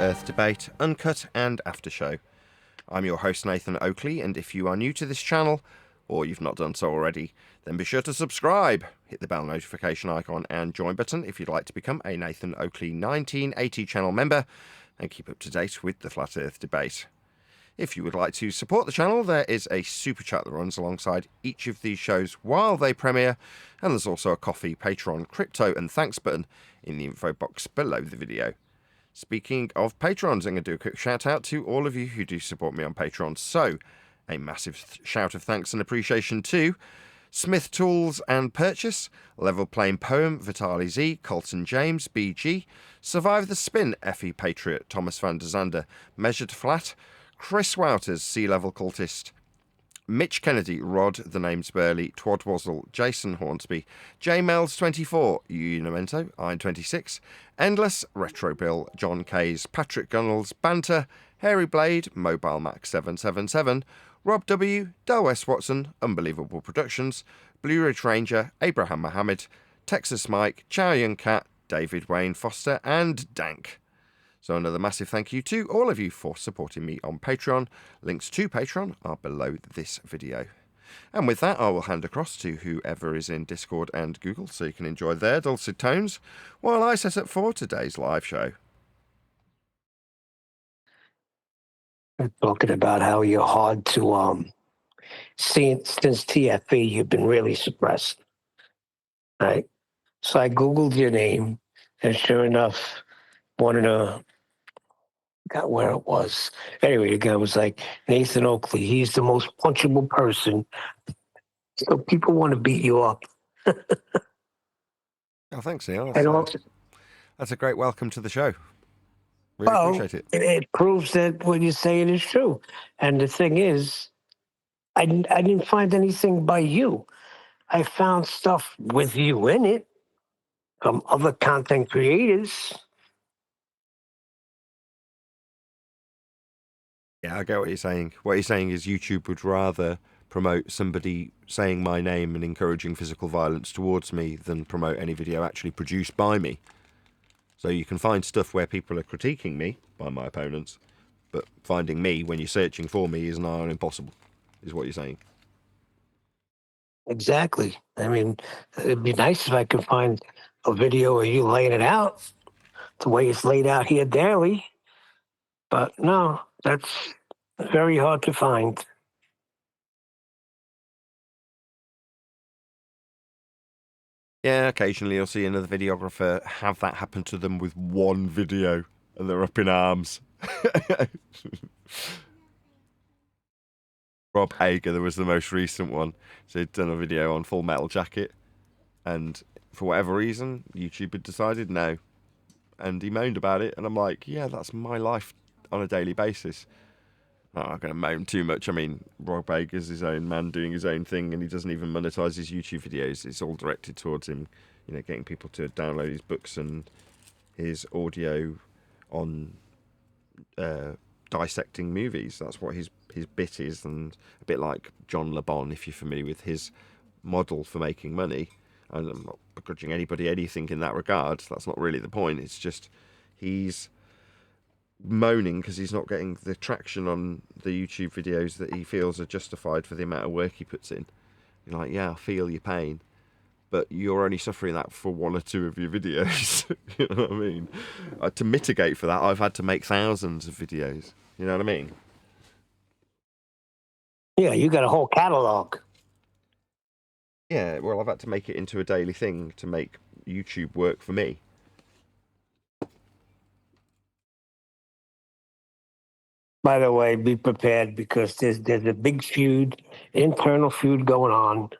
Earth debate, Uncut and After Show. I'm your host Nathan Oakley, and if you are new to this channel, or you've not done so already, then be sure to subscribe, hit the bell notification icon and join button if you'd like to become a Nathan Oakley 1980 channel member and keep up to date with the Flat Earth debate. If you would like to support the channel, there is a super chat that runs alongside each of these shows while they premiere, and there's also a Coffee, Patreon, crypto and thanks button in the info box below the video. Speaking of patrons, I'm going to do a quick shout out to all of you who do support me on Patreon. So, a massive shout of thanks and appreciation to Smith Tools and Purchase, Level Plain Poem, Vitali Z, Colton James, BG, Survive the Spin, Effie Patriot, Thomas van der Zander, Measured Flat, Chris Wouters, Sea Level Cultist, Mitch Kennedy, Rod, The Name's Burley, Twadwazzle, Jason Hornsby, JMels24, Unimento, Iron26, Endless, Retro Bill, John Kays, Patrick Gunnels, Banter, Hairy Blade, Mobile Max 777, Rob W, Del West Watson, Unbelievable Productions, Blue Ridge Ranger, Abraham Mohammed, Texas Mike, Chow Young Cat, David Wayne Foster, and Dank. So another massive thank you to all of you for supporting me on Patreon. Links to Patreon are below this video. And with that, I will hand across to whoever is in Discord and Google so you can enjoy their dulcet tones while I set up for today's live show. We're talking about how you're hard to since TFE, you've been really suppressed, right? So I Googled your name, and sure enough, one of the got where it was. Anyway, the guy was like, Nathan Oakley, he's the most punchable person. So people want to beat you up. Oh, thanks, Neil. That's a great welcome to the show. Really appreciate it. It proves that what you're saying is true. And the thing is, I didn't find anything by you. I found stuff with you in it from other content creators. Yeah, I get what you're saying. What you're saying is YouTube would rather promote somebody saying my name and encouraging physical violence towards me than promote any video actually produced by me. So you can find stuff where people are critiquing me by my opponents, but finding me when you're searching for me is nigh on impossible, is what you're saying. Exactly. I mean, it'd be nice if I could find a video of you laying it out the way it's laid out here daily. But no, that's very hard to find. Yeah, occasionally you'll see another videographer have that happen to them with one video and they're up in arms. Rob Hager, there was the most recent one. So he'd done a video on Full Metal Jacket, and for whatever reason, YouTube had decided no. And he moaned about it, and I'm like, yeah, that's my life on a daily basis. I'm not going to moan too much. I mean, Rob Hager's his own man doing his own thing, and he doesn't even monetize his YouTube videos. It's all directed towards him, you know, getting people to download his books and his audio on dissecting movies. That's what his bit is, and a bit like John LeBon, if you're familiar with his model for making money. And I'm not begrudging anybody anything in that regard. That's not really the point. It's just he's moaning because he's not getting the traction on the YouTube videos that he feels are justified for the amount of work he puts in. You're like, yeah, I feel your pain, but you're only suffering that for one or two of your videos. You know what I mean? To mitigate for that, I've had to make thousands of videos. You know what I mean? Yeah, you got a whole catalog. Yeah, well, I've had to make it into a daily thing to make YouTube work for me. By the way, be prepared because there's a big feud, internal feud going on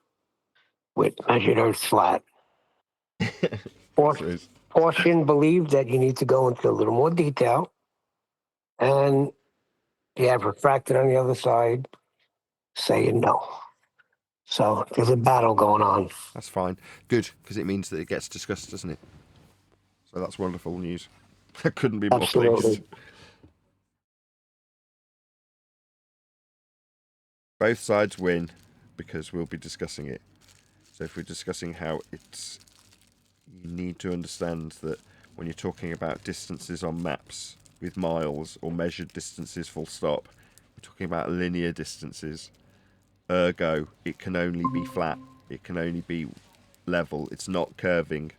with Measured Earth Flat. Portion believed that you need to go into a little more detail, and you have Refracted on the other side saying no. So there's a battle going on. That's fine. Good, because it means that it gets discussed, doesn't it? So that's wonderful news. I couldn't be more pleased. Both sides win because we'll be discussing it. So if we're discussing how you need to understand that when you're talking about distances on maps, with miles or measured distances full stop. We're talking about linear distances. Ergo, it can only be flat. It can only be level. It's not curving,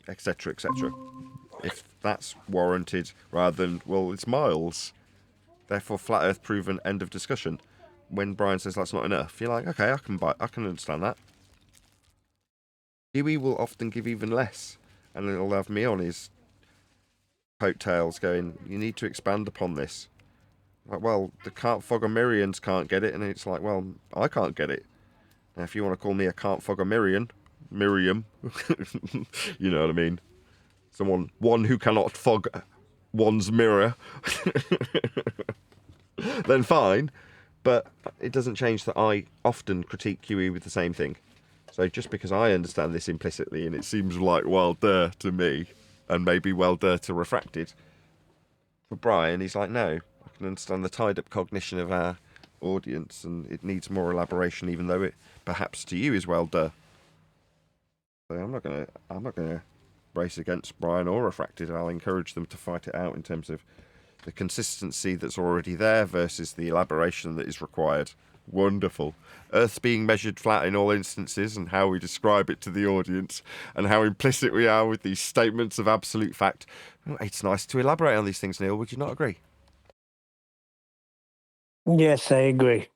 etc., etc. If that's warranted, rather than, well, it's miles, therefore flat Earth proven, end of discussion. When Brian says that's not enough, you're like, okay, I can understand that. Huey will often give even less, and it'll have me on his coattails going, you need to expand upon this. Like, well, the Fogomirians can't get it, and it's like, well, I can't get it. Now, if you want to call me a Fogomirian, Miriam, you know what I mean? One who cannot fog one's mirror, then fine. But it doesn't change that I often critique QE with the same thing. So just because I understand this implicitly, and it seems like, well, duh to me, and maybe well, duh to refracted, for Brian, he's like, no, I can understand the tied-up cognition of our audience, and it needs more elaboration, even though it perhaps to you is well, duh. So I'm not gonna race against Brian or refracted. I'll encourage them to fight it out in terms of the consistency that's already there versus the elaboration that is required. Wonderful. Earth being measured flat in all instances, and how we describe it to the audience, and how implicit we are with these statements of absolute fact. It's nice to elaborate on these things, Neil. Would you not agree? Yes, I agree.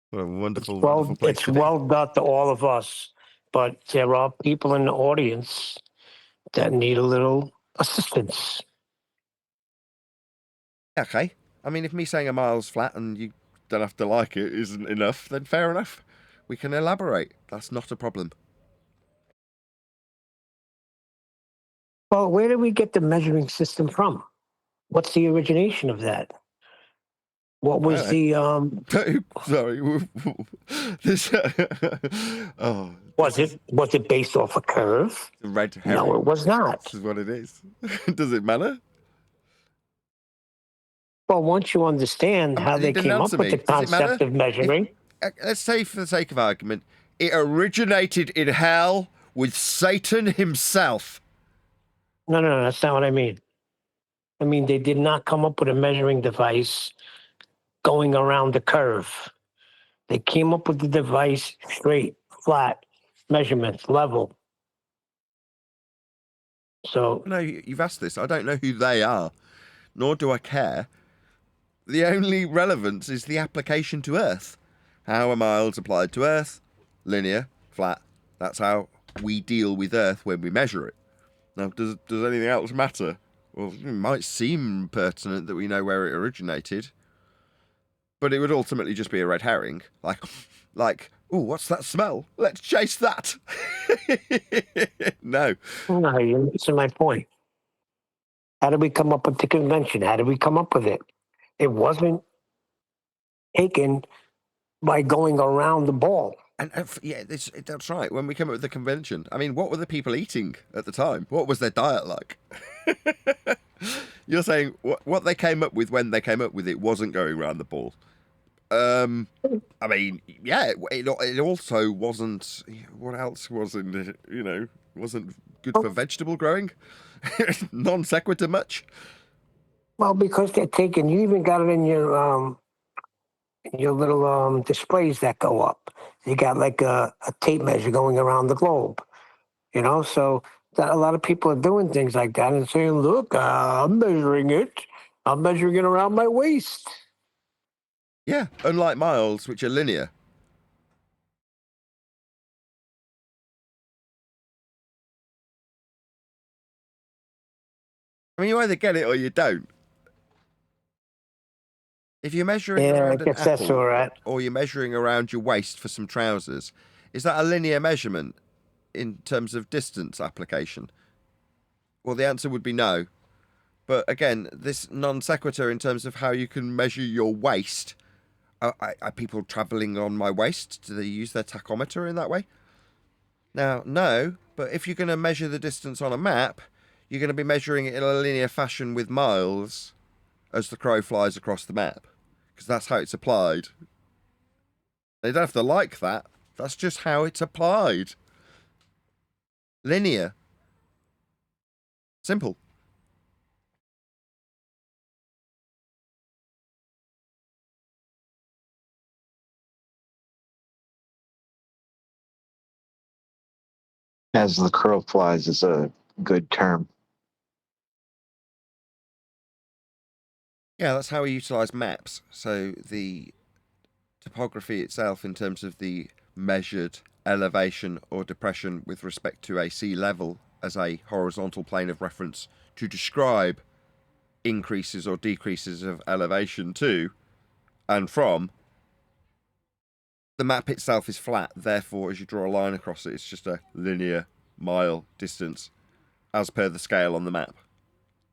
What a wonderful place It's to be. well done to all of us, but there are people in the audience that need a little assistance. Okay. I mean, if me saying a mile's flat and you don't have to like it isn't enough, then fair enough. We can elaborate. That's not a problem. Well, where did we get the measuring system from? What's the origination of that? What was the Sorry. This. Oh. was it based off a curve? Red herring. No, it was not. This is what it is. Does it matter? Well, once you understand how You they didn't came up answer with me. the Does it matter? concept of measuring. Let's say, for the sake of argument, it originated in hell with Satan himself. No, that's not what I mean. I mean, they did not come up with a measuring device going around the curve. They came up with the device straight, flat, measurements, level. So, No, you've asked this. I don't know who they are, nor do I care. The only relevance is the application to Earth. How are miles applied to Earth? Linear, flat. That's how we deal with Earth when we measure it. Now, does anything else matter? Well, it might seem pertinent that we know where it originated, but it would ultimately just be a red herring. Like, oh, what's that smell? Let's chase that. No. no, you're missing my point. How did we come up with the convention? How did we come up with it? It wasn't taken by going around the ball. And yeah, that's right. When we came up with the convention, I mean, what were the people eating at the time? What was their diet like? You're saying what they came up with when they came up with it wasn't going around the ball. I mean, yeah, it also wasn't. What else wasn't it? You know, wasn't good for vegetable growing. Non sequitur much. Well, because they're taking, you even got it in your little displays that go up. You got like a tape measure going around the globe, so that a lot of people are doing things like that and saying, look, I'm measuring it. I'm measuring it around my waist. Yeah, unlike miles, which are linear. I mean, you either get it or you don't. If you're measuring around an apple, or you're measuring around your waist for some trousers, is that a linear measurement in terms of distance application? Well, the answer would be no. But again, this non sequitur in terms of how you can measure your waist. Are people travelling on my waist? Do they use their tachometer in that way? Now, no. But if you're going to measure the distance on a map, you're going to be measuring it in a linear fashion with miles as the crow flies across the map. Because that's how it's applied. They don't have to like that. That's just how it's applied. Linear. Simple. As the crow flies is a good term. Yeah, that's how we utilize maps. So the topography itself, in terms of the measured elevation or depression with respect to a sea level as a horizontal plane of reference to describe increases or decreases of elevation to and from, the map itself is flat. Therefore, as you draw a line across it, it's just a linear mile distance as per the scale on the map.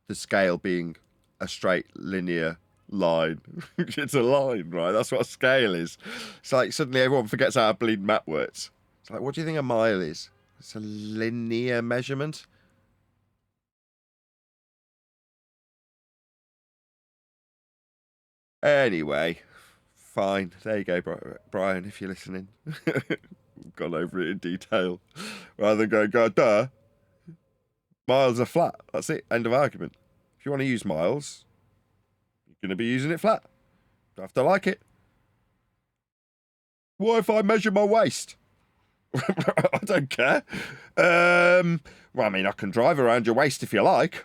The scale being a straight linear line. It's a line, right? That's what a scale is. It's like suddenly everyone forgets how a bleed map works. It's like, what do you think a mile is? It's a linear measurement. Anyway, fine. There you go, Brian, if you're listening. Gone over it in detail. Rather than going, God, duh. Miles are flat. That's it. End of argument. If you want to use miles, you're going to be using it flat. Don't have to like it. What if I measure my waist? I don't care. Well, I mean, I can drive around your waist if you like.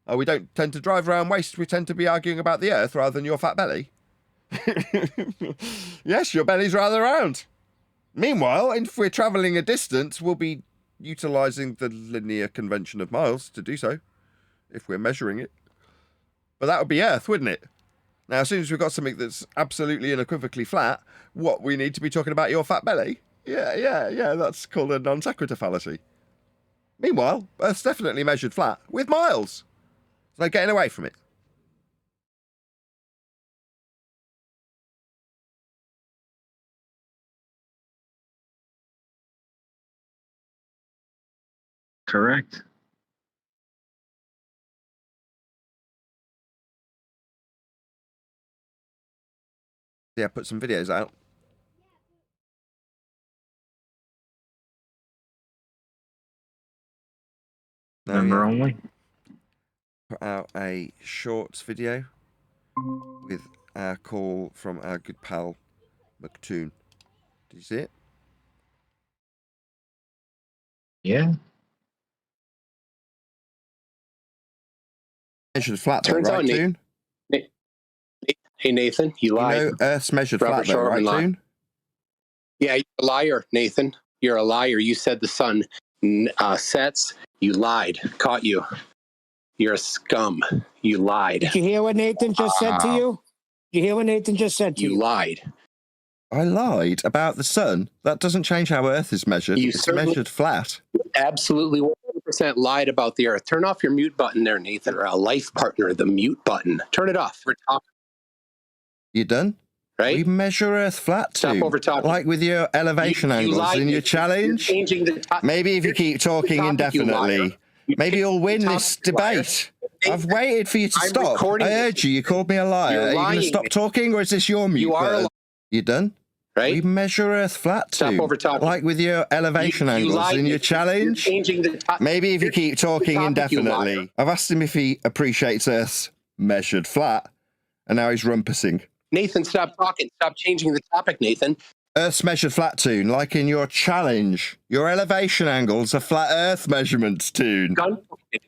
Oh, we don't tend to drive around waist. We tend to be arguing about the earth rather than your fat belly. Yes, your belly's rather round. Meanwhile, if we're travelling a distance, we'll be utilising the linear convention of miles to do so, if we're measuring it. But that would be earth, wouldn't it? Now, as soon as we've got something that's absolutely unequivocally flat, what, we need to be talking about your fat belly? Yeah, that's called a non sequitur fallacy. Meanwhile, Earth's definitely measured flat with miles. So getting away from it. Correct. Yeah, put some videos out. Member only? Put out a shorts video with our call from our good pal McToon. Did you see it? Yeah. Measured flat though, Turns right, out, Toon? Hey, Nathan, you lied. You know Earth's measured Robert flat though, right, Shortman lied. Toon? Yeah, you're a liar, Nathan. You're a liar. You said the sun sets. You lied. Caught you. You're a scum. You lied. Did you hear what Nathan just said to you? Did you hear what Nathan just said to you? You lied. I lied about the sun. That doesn't change how Earth is measured. You It's certainly- measured flat. Absolutely 100% lied about the earth. Turn off your mute button there, Nathan, or a life partner, the mute button. Turn it off. We're talking, You done? right? We measure Earth flat Stop too. over talking. Like with your elevation You angles lied, in your Nathan. challenge. You're changing the topic. Maybe if you keep talking topic, you liar. indefinitely, You maybe you'll win topic, this you liar. debate. I've waited for you to I'm stop. recording I this. heard you. You called me a liar. You're Are you going to lying, stop Nathan. talking, or is this your mute You are a button? liar. You done? We Right? measure Earth flat too. Stop over talking. Like with your elevation You angles lied, in your Nathan. challenge. You're changing the topic. Maybe if you keep talking topic, you liar. indefinitely. I've asked him if he appreciates Earth's measured flat, and now he's rumpusing. Nathan, stop talking. Stop changing the topic, Nathan. Earth's measured flat, Toon, like in your challenge. Your elevation angles are flat Earth measurements, Toon. Gunpoint.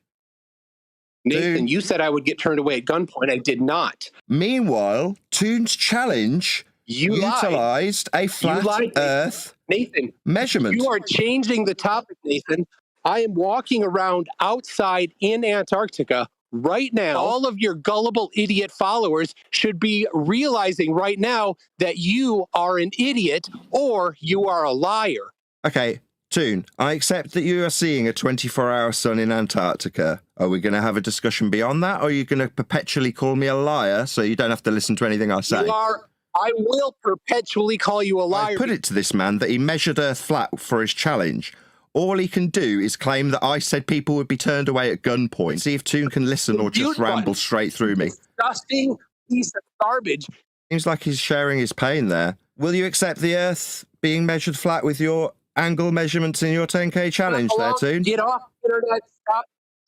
Nathan, Dude. you said I would get turned away at gunpoint. I did not. Meanwhile, Toon's challenge You lied. utilized a flat lied, Nathan. Earth Nathan, measurement. you are changing the topic, Nathan. I am walking around outside in Antarctica right now. All of your gullible idiot followers should be realizing right now that you are an idiot or you are a liar. Okay, Toon, I accept that you are seeing a 24-hour sun in Antarctica. Are we going to have a discussion beyond that, or are you going to perpetually call me a liar so you don't have to listen to anything I say? I will perpetually call you a liar. I put it to this man that he measured Earth flat for his challenge. All he can do is claim that I said people would be turned away at gunpoint. See if Toon can listen or just ramble straight through me. Disgusting piece of garbage. Seems like he's sharing his pain there. Will you accept the Earth being measured flat with your angle measurements in your 10K challenge there, Toon? Get off the internet.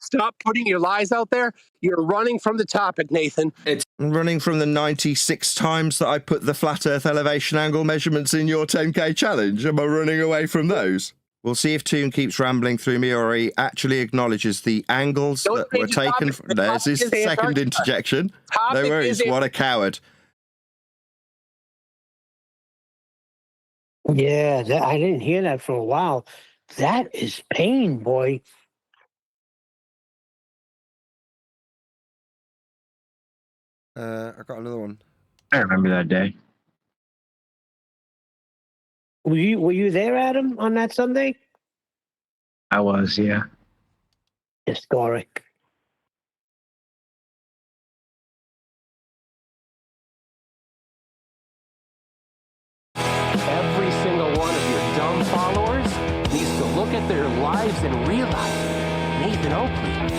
Stop putting your lies out there. You're running from the topic, Nathan. I'm running from the 96 times that I put the flat Earth elevation angle measurements in your 10K challenge. Am I running away from those? We'll see if Toon keeps rambling through me or he actually acknowledges the angles Don't that change were the taken. topic. The There's topic his is second Antarctica. interjection. Topic No worries. is What a coward. Yeah, I didn't hear that for a while. That is pain, boy. I got another one. I remember that day. Were you there, Adam, on that Sunday? I was, yeah. Historic. Every single one of your dumb followers needs to look at their lives and realize Nathan Oakley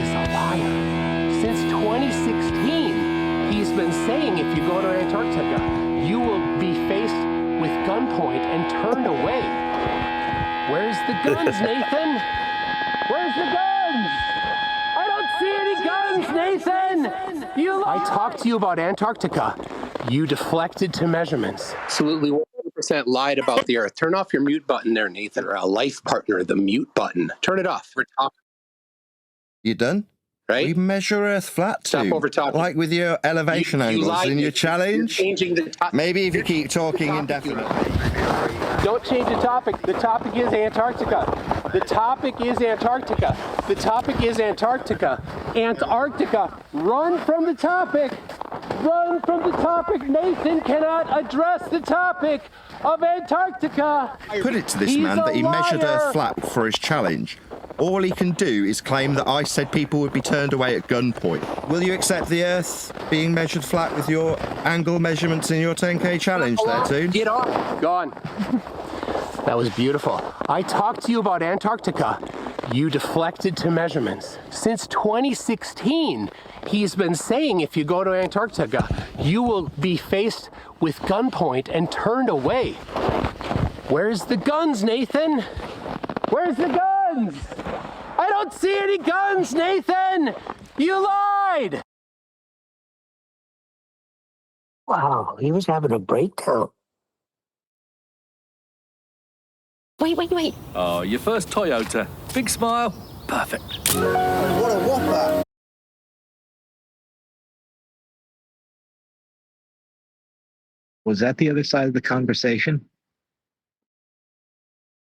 is a liar. Since 2016, he's been saying if you go to Antarctica, you will be faced with gunpoint and turned away. Where's the guns, Nathan? Where's the guns? I don't see any guns, Nathan! I talked to you about Antarctica. You deflected to measurements. Absolutely 100% lied about the Earth. Turn off your mute button there, Nathan, or a life partner, the mute button. Turn it off. We're talking, You done? right? We measure Earth flat Stop too. over talking. Like with your elevation You angles lied. in your You're challenge. changing the topic. Maybe if you keep talking indefinitely. Don't change the topic. The topic is Antarctica. The topic is Antarctica. The topic is Antarctica. Antarctica. Run from the topic. Run from the topic. Nathan cannot address the topic of Antarctica. Put it to this He's man a that he measured liar. Earth flat for his challenge. All he can do is claim that I said people would be turned away at gunpoint. Will you accept the Earth being measured flat with your angle measurements in your 10K challenge there, Toon? Get off. Gone. That was beautiful. I talked to you about Antarctica. You deflected to measurements. Since 2016, he's been saying if you go to Antarctica, you will be faced with gunpoint and turned away. Where's the guns, Nathan? Where's the guns? I don't see any guns, Nathan! You lied! Wow, he was having a breakdown. Wait. Oh, your first Toyota. Big smile. Perfect. What a whopper! Was that the other side of the conversation?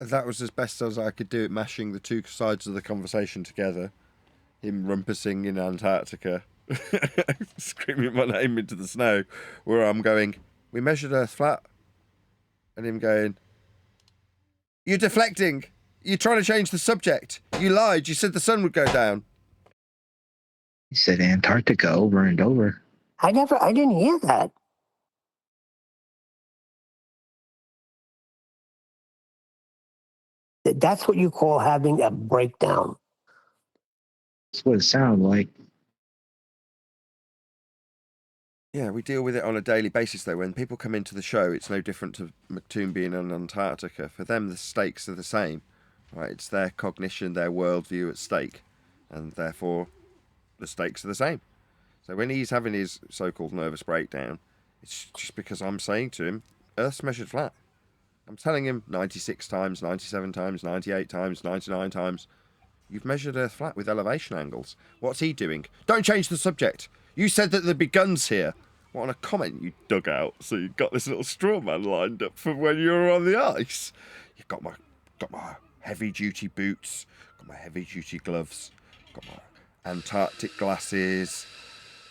That was as best as I could do it, mashing the two sides of the conversation together. Him rumpusing in Antarctica, screaming my name into the snow, where I'm going, we measured Earth flat. And him going, you're deflecting. You're trying to change the subject. You lied. You said the sun would go down. He said Antarctica over and over. I didn't hear that. That's what you call having a breakdown. That's what it sounded like. Yeah, we deal with it on a daily basis, though. When people come into the show, it's no different to McToon being in Antarctica. For them, the stakes are the same. Right? It's their cognition, their worldview at stake. And therefore, the stakes are the same. So when he's having his so-called nervous breakdown, it's just because I'm saying to him, Earth's measured flat. I'm telling him 96 times, 97 times, 98 times, 99 times. You've measured Earth flat with elevation angles. What's he doing? Don't change the subject. You said that there'd be guns here. What on a comment you dug out? So you got this little straw man lined up for when you were on the ice. You got my heavy duty boots, got my heavy duty gloves, got my Antarctic glasses.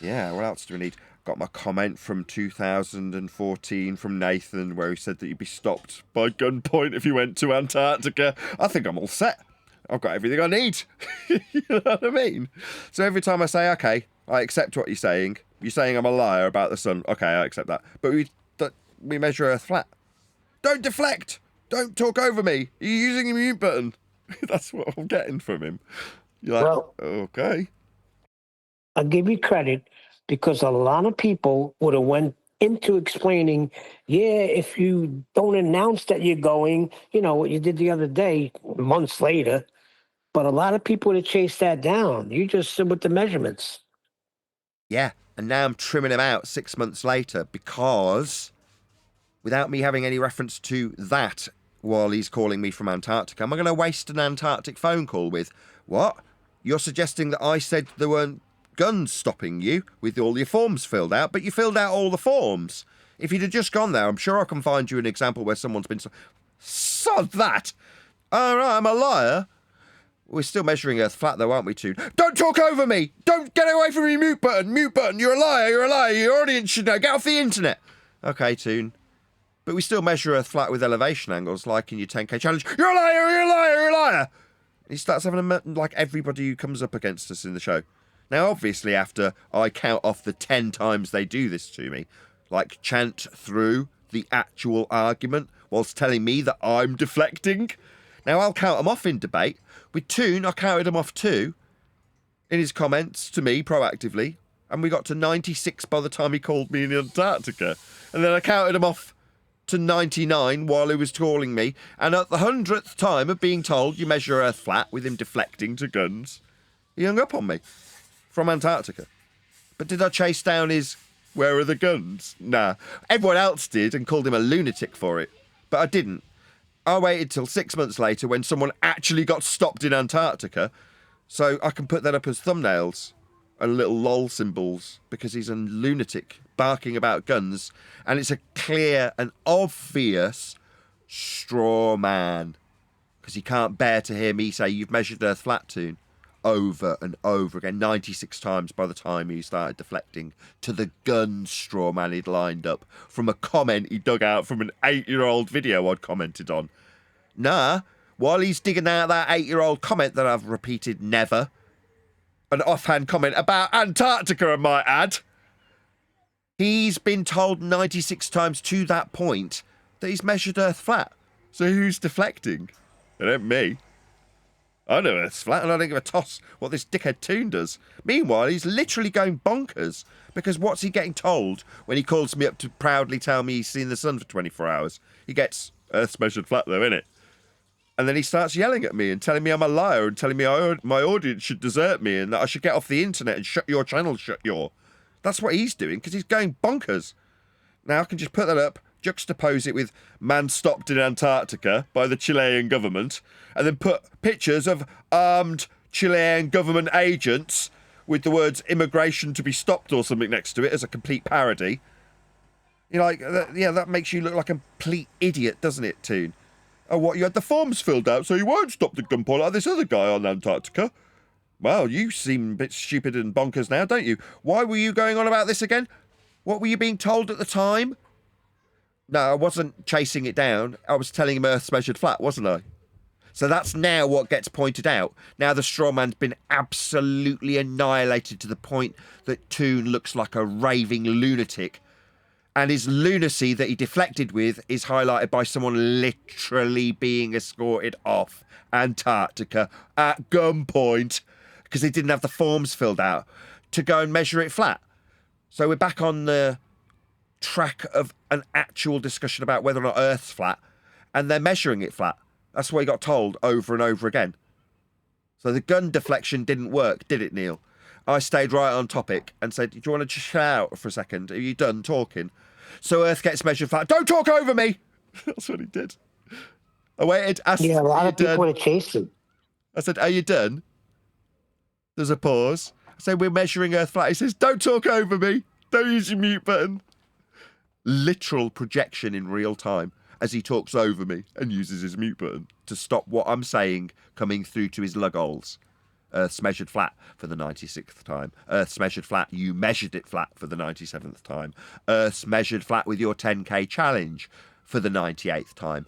Yeah, what else do we need? Got my comment from 2014 from Nathan where he said that you'd be stopped by gunpoint if you went to Antarctica. I think I'm all set. I've got everything I need. You know what I mean? So every time I say, okay, I accept what you're saying I'm a liar about the sun. Okay, I accept that. But we measure Earth flat. Don't deflect. Don't talk over me. You're using your mute button. That's what I'm getting from him. You're like, Well, okay. I'll give you credit because a lot of people would have went into explaining, yeah, if you don't announce that you're going, you know, what you did the other day, months later, but a lot of people would have chased that down. You just stood with the measurements. Yeah, and now I'm trimming him out 6 months later because without me having any reference to that while he's calling me from Antarctica. Am I going to waste an Antarctic phone call with, what? You're suggesting that I said there weren't guns stopping you with all your forms filled out, but you filled out all the forms. If you'd have just gone there, I'm sure I can find you an example where someone's been... Sod that! All right, I'm a liar. We're still measuring Earth flat, though, aren't we, Toon? Don't talk over me! Don't get away from your mute button! Mute button! You're a liar! You're a liar! Your audience should know! Get off the internet! Okay, Toon. But we still measure Earth flat with elevation angles, like in your 10K challenge. You're a liar! You're a liar! You're a liar! He starts having a... like everybody who comes up against us in the show. Now, obviously, after I count off the 10 times they do this to me, like chant through the actual argument whilst telling me that I'm deflecting... Now, I'll count them off in debate. With Toon, I counted them off too, in his comments to me proactively, and we got to 96 by the time he called me in Antarctica. And then I counted him off to 99 while he was calling me, and at the 100th time of being told you measure Earth flat with him deflecting to guns, he hung up on me from Antarctica. But did I chase down his where are the guns? Nah. Everyone else did and called him a lunatic for it, but I didn't. I waited till 6 months later when someone actually got stopped in Antarctica so I can put that up as thumbnails and little lol symbols because he's a lunatic barking about guns, and it's a clear and obvious straw man because he can't bear to hear me say you've measured Earth flat, Toon, over and over again, 96 times by the time he started deflecting to the gun straw man he'd lined up from a comment he dug out from an 8-year-old video I'd commented on. Nah, while he's digging out that 8-year-old comment that I've repeated never, an offhand comment about Antarctica, I might add, he's been told 96 times to that point that he's measured Earth flat. So who's deflecting? It ain't me. I know Earth's flat and I don't give a toss what this dickhead Toon does. Meanwhile, he's literally going bonkers because what's he getting told when he calls me up to proudly tell me he's seen the sun for 24 hours? He gets Earth's measured flat though, innit? And then he starts yelling at me and telling me I'm a liar and telling me my audience should desert me and that I should get off the internet and shut your channel, shut your... That's what he's doing because he's going bonkers. Now I can just put that up, juxtapose it with man stopped in Antarctica by the Chilean government, and then put pictures of armed Chilean government agents with the words immigration to be stopped or something next to it as a complete parody. You're like, yeah, that makes you look like a complete idiot, doesn't it, Toon? Oh, what, you had the forms filled out so you won't stop the gunpoint like this other guy on Antarctica? Well, you seem a bit stupid and bonkers now, don't you? Why were you going on about this again? What were you being told at the time? No, I wasn't chasing it down. I was telling him Earth's measured flat, wasn't I? So that's now what gets pointed out. Now the straw man's been absolutely annihilated to the point that Toon looks like a raving lunatic. And his lunacy that he deflected with is highlighted by someone literally being escorted off Antarctica at gunpoint because they didn't have the forms filled out to go and measure it flat. So we're back on the track of an actual discussion about whether or not Earth's flat, and they're measuring it flat. That's what he got told over and over again. So the gun deflection didn't work, did it, Neil? I stayed right on topic and said, do you want to just chill out for a second? Are you done talking? So Earth gets measured flat. Don't talk over me! That's what he did. I waited, asked, yeah, a lot of people done? would chase him. I said, are you done? There's a pause. I said, we're measuring Earth flat. He says, don't talk over me. Don't use your mute button. Literal projection in real time as he talks over me and uses his mute button to stop what I'm saying coming through to his lug holes. Earth's measured flat for the 96th time. Earth's measured flat. You measured it flat for the 97th time. Earth's measured flat with your 10K challenge for the 98th time.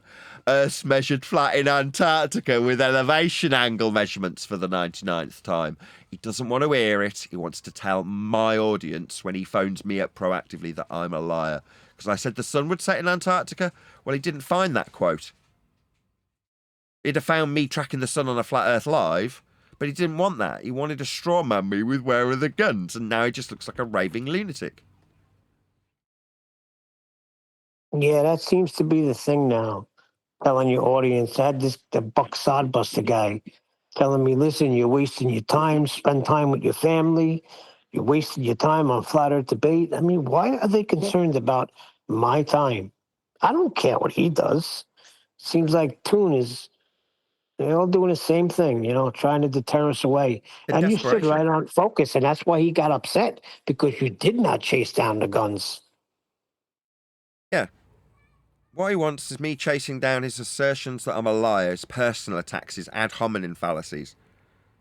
Earth's measured flat in Antarctica with elevation angle measurements for the 99th time. He doesn't want to hear it. He wants to tell my audience when he phones me up proactively that I'm a liar. Because I said the sun would set in Antarctica. Well, he didn't find that quote. He'd have found me tracking the sun on a flat Earth live. But he didn't want that. He wanted to straw man me with where are the guns, and now he just looks like a raving lunatic. Yeah, that seems to be the thing now. Telling your audience, I had the Buck Sodbuster guy telling me, listen, you're wasting your time, spend time with your family, you're wasting your time on flat earth debate. I mean, why are they concerned about my time? I don't care what he does. Seems like they're all doing the same thing, trying to deter us away. In And you stood desperation. right on focus, and that's why he got upset, because you did not chase down the guns. Yeah. What he wants is me chasing down his assertions that I'm a liar, his personal attacks, his ad hominem fallacies.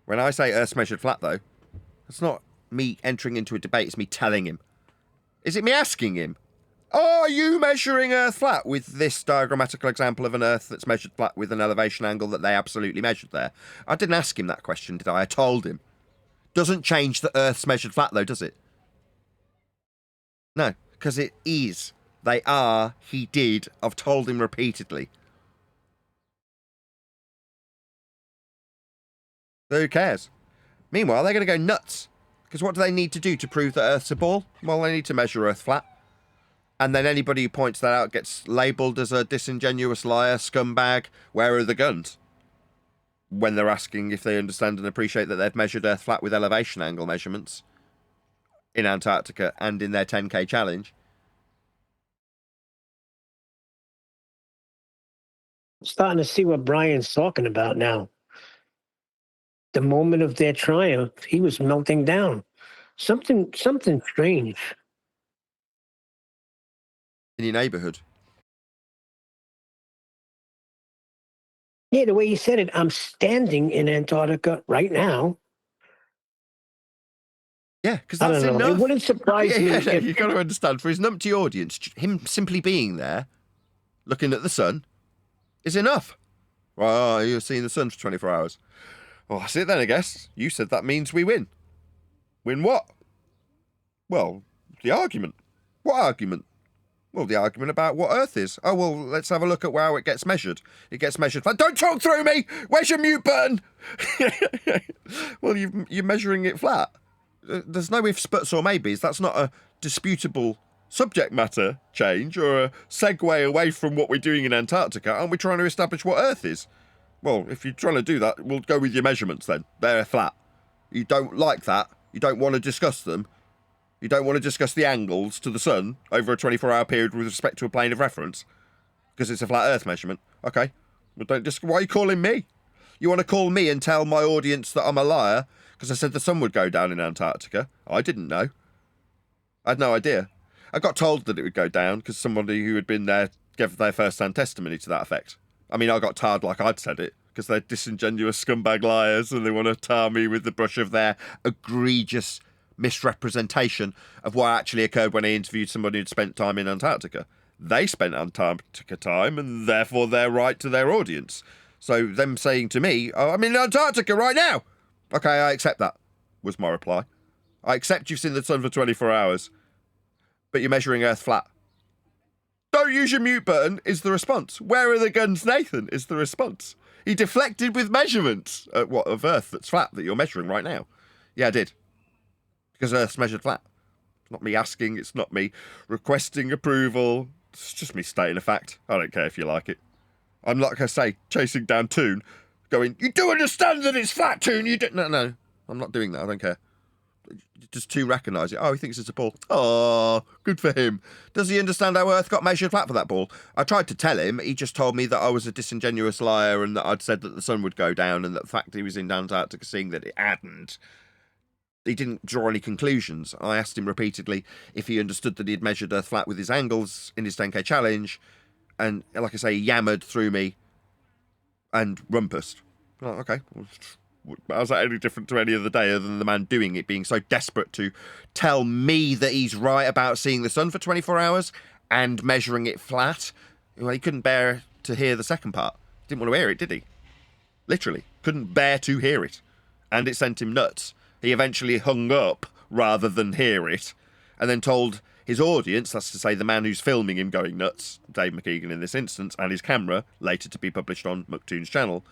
When I say Earth's measured flat, though, it's not me entering into a debate, it's me telling him. Is it me asking him? Are you measuring Earth flat with this diagrammatical example of an Earth that's measured flat with an elevation angle that they absolutely measured there? I didn't ask him that question, did I? I told him. Doesn't change that Earth's measured flat, though, does it? No, because it is. They are. He did. I've told him repeatedly. So who cares? Meanwhile, they're going to go nuts. Because what do they need to do to prove that Earth's a ball? Well, they need to measure Earth flat. And then anybody who points that out gets labelled as a disingenuous liar, scumbag. Where are the guns? When they're asking if they understand and appreciate that they've measured Earth flat with elevation angle measurements in Antarctica and in their 10K challenge. I'm starting to see what Brian's talking about now. The moment of their triumph, he was melting down. Something strange. In your neighbourhood. Yeah, the way you said it, I'm standing in Antarctica right now. Yeah, because I that's don't know. enough. It wouldn't surprise me. Yeah, you've got to understand, for his numpty audience, him simply being there, looking at the sun, is enough. Well, you're seeing the sun for 24 hours. Well, that's it then, I guess. You said that means we win. Win what? Well, the argument. What argument? Well, the argument about what Earth is. Oh, well, let's have a look at how it gets measured. It gets measured. Don't talk through me! Where's your mute button? Well, you're measuring it flat. There's no ifs, buts, or maybes. That's not a disputable subject matter change or a segue away from what we're doing in Antarctica. Aren't we trying to establish what Earth is? Well, if you're trying to do that, we'll go with your measurements then. They're flat. You don't like that. You don't want to discuss them. You don't want to discuss the angles to the sun over a 24-hour period with respect to a plane of reference because it's a flat Earth measurement. Okay. Well, why are you calling me? You want to call me and tell my audience that I'm a liar because I said the sun would go down in Antarctica? I didn't know. I had no idea. I got told that it would go down because somebody who had been there gave their first-hand testimony to that effect. I mean, I got tarred like I'd said it because they're disingenuous scumbag liars and they want to tar me with the brush of their egregious misrepresentation of what actually occurred when I interviewed somebody who'd spent time in Antarctica. They spent Antarctica time and therefore they're right to their audience. So them saying to me, oh, I'm in Antarctica right now. Okay, I accept that, was my reply. I accept you've seen the sun for 24 hours, but you're measuring Earth flat. Don't use your mute button is the response. Where are the guns, Nathan, is the response. He deflected with measurements of Earth that's flat that you're measuring right now. Yeah, I did. Because Earth's measured flat. It's not me asking, it's not me requesting approval. It's just me stating a fact. I don't care if you like it. I'm like I say, chasing down Toon, going, you do understand that it's flat, Toon, you don't... No, I'm not doing that, I don't care. Just Toon recognise it. Oh, he thinks it's a ball. Oh, good for him. Does he understand how Earth got measured flat for that ball? I tried to tell him, he just told me that I was a disingenuous liar and that I'd said that the sun would go down and that the fact he was in Antarctica seeing that it hadn't. He didn't draw any conclusions. I asked him repeatedly if he understood that he had measured Earth flat with his angles in his 10K challenge, and like I say, he yammered through me and rumpused. Oh, okay. How's that any different to any other day other than the man doing it being so desperate to tell me that he's right about seeing the sun for 24 hours and measuring it flat? Well, he couldn't bear to hear the second part. Didn't want to hear it, did he? Literally. Couldn't bear to hear it. And it sent him nuts. He eventually hung up rather than hear it, and then told his audience, that's to say the man who's filming him going nuts, Dave McKeegan in this instance, and his camera, later to be published on McToon's channel,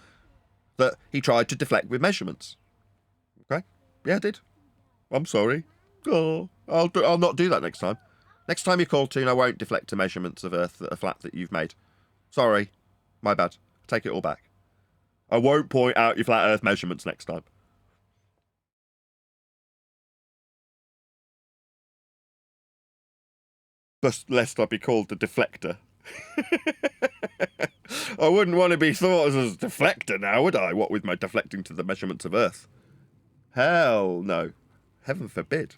that he tried to deflect with measurements. Okay? Yeah, I did. I'm sorry. Oh, I'll not do that next time. Next time you call Toon, I won't deflect to measurements of Earth that are flat that you've made. Sorry. My bad. Take it all back. I won't point out your flat Earth measurements next time. Lest I be called the deflector. I wouldn't want to be thought as a deflector now, would I? What with my deflecting to the measurements of Earth? Hell no. Heaven forbid.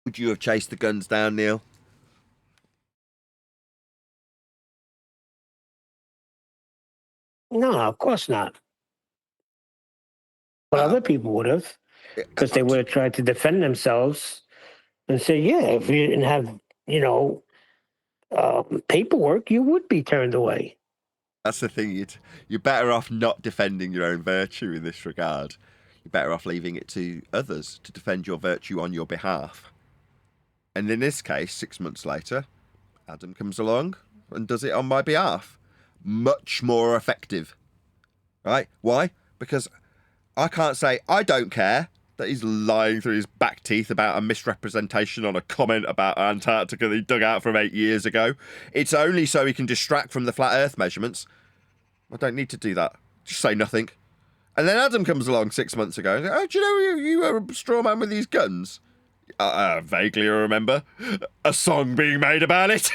Would you have chased the guns down, Neil? No, of course not. But other people would have, because they would have tried to defend themselves and say, yeah, if you didn't have, paperwork, you would be turned away. That's the thing. You're better off not defending your own virtue in this regard. You're better off leaving it to others to defend your virtue on your behalf. And in this case, 6 months later, Adam comes along and does it on my behalf. Much more effective. Right? Why? Because I can't say I don't care that he's lying through his back teeth about a misrepresentation on a comment about Antarctica that he dug out from 8 years ago. It's only so he can distract from the flat Earth measurements. I don't need to do that. Just say nothing. And then Adam comes along 6 months ago and says, oh, do you know you were a straw man with these guns? Vaguely remember a song being made about it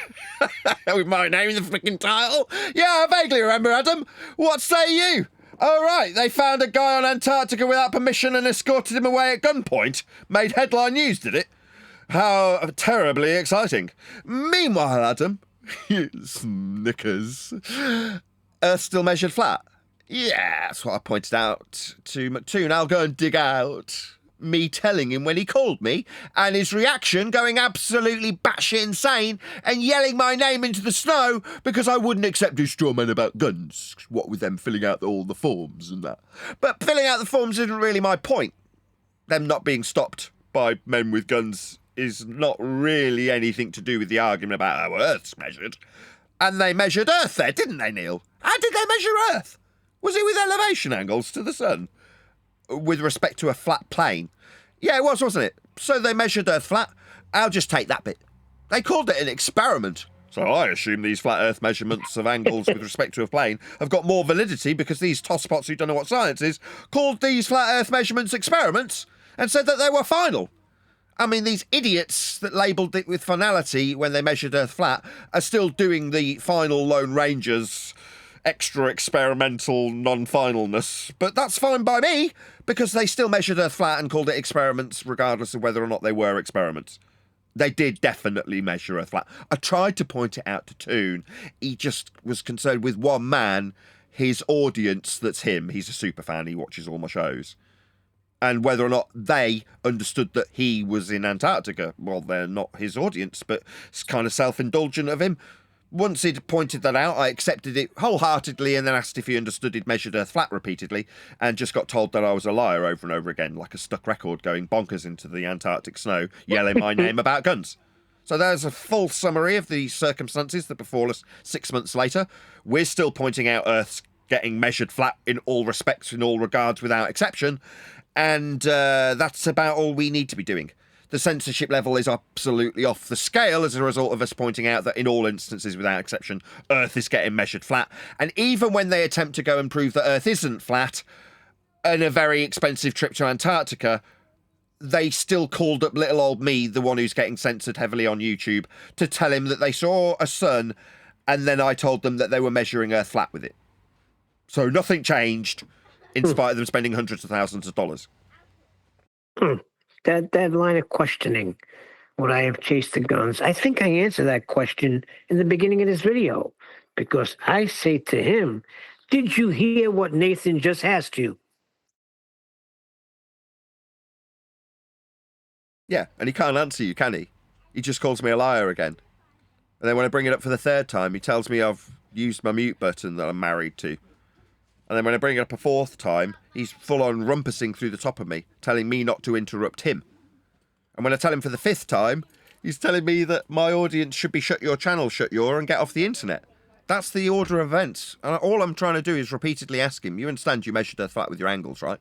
with my name in the freaking title. Yeah, I vaguely remember, Adam. What say you? Oh, right, they found a guy on Antarctica without permission and escorted him away at gunpoint. Made headline news, did it? How terribly exciting. Meanwhile, Adam, Snickers, Earth still measured flat. Yeah, that's what I pointed out to McToon. I'll go and dig out me telling him when he called me, and his reaction going absolutely batshit insane and yelling my name into the snow because I wouldn't accept his straw man about guns. What with them filling out all the forms and that. But filling out the forms isn't really my point. Them not being stopped by men with guns is not really anything to do with the argument about how Earth's measured. And they measured Earth there, didn't they, Neil? How did they measure Earth? Was it with elevation angles to the sun? With respect to a flat plane? Yeah, it was, wasn't it? So they measured Earth flat. I'll just take that bit. They called it an experiment. So I assume these flat Earth measurements of angles with respect to a plane have got more validity because these tosspots who don't know what science is called these flat Earth measurements experiments and said that they were final. I mean, these idiots that labelled it with finality when they measured Earth flat are still doing the final Lone Rangers extra experimental non-finalness, but that's fine by me because they still measured Earth flat and called it experiments regardless of whether or not they were experiments. They did definitely measure Earth flat. I tried to point it out to Toon. He just was concerned with one man, his audience, that's him. He's a super fan. He watches all my shows. And whether or not they understood that he was in Antarctica. Well, they're not his audience, but it's kind of self-indulgent of him. Once he'd pointed that out, I accepted it wholeheartedly and then asked if he understood he'd measured Earth flat repeatedly and just got told that I was a liar over and over again, like a stuck record going bonkers into the Antarctic snow, yelling my name about guns. So there's a full summary of the circumstances that befall us 6 months later. We're still pointing out Earth's getting measured flat in all respects, in all regards, without exception. And that's about all we need to be doing. The censorship level is absolutely off the scale as a result of us pointing out that in all instances, without exception, Earth is getting measured flat. And even when they attempt to go and prove that Earth isn't flat, in a very expensive trip to Antarctica, they still called up little old me, the one who's getting censored heavily on YouTube, to tell him that they saw a sun, and then I told them that they were measuring Earth flat with it. So nothing changed, in spite of them spending hundreds of thousands of dollars. That line of questioning, would I have chased the guns? I think I answered that question in the beginning of this video, because I say to him, did you hear what Nathan just asked you? Yeah, and he can't answer you, can he? He just calls me a liar again. And then when I bring it up for the third time, he tells me I've used my mute button that I'm married to. And then when I bring it up a fourth time, he's full-on rumpusing through the top of me, telling me not to interrupt him. And when I tell him for the fifth time, he's telling me that my audience should be shut your channel, shut your, and get off the internet. That's the order of events. And all I'm trying to do is repeatedly ask him, you understand you measured Earth flat with your angles, right?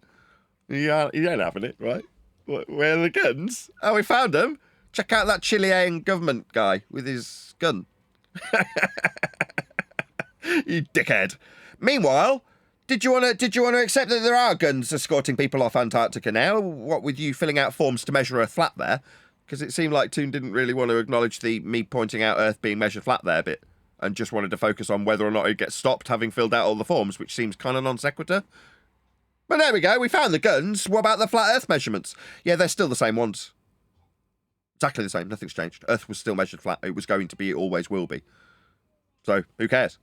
Yeah, you ain't having it, right? Where are the guns? Oh, we found them. Check out that Chilean government guy with his gun. You dickhead. Meanwhile, did you want to accept that there are guns escorting people off Antarctica now? What with you filling out forms to measure Earth flat there? Because it seemed like Toon didn't really want to acknowledge me pointing out Earth being measured flat there bit, and just wanted to focus on whether or not it gets stopped having filled out all the forms, which seems kind of non sequitur. But there we go, we found the guns. What about the flat Earth measurements? Yeah, they're still the same ones. Exactly the same, nothing's changed. Earth was still measured flat. It was going to be, it always will be. So, who cares?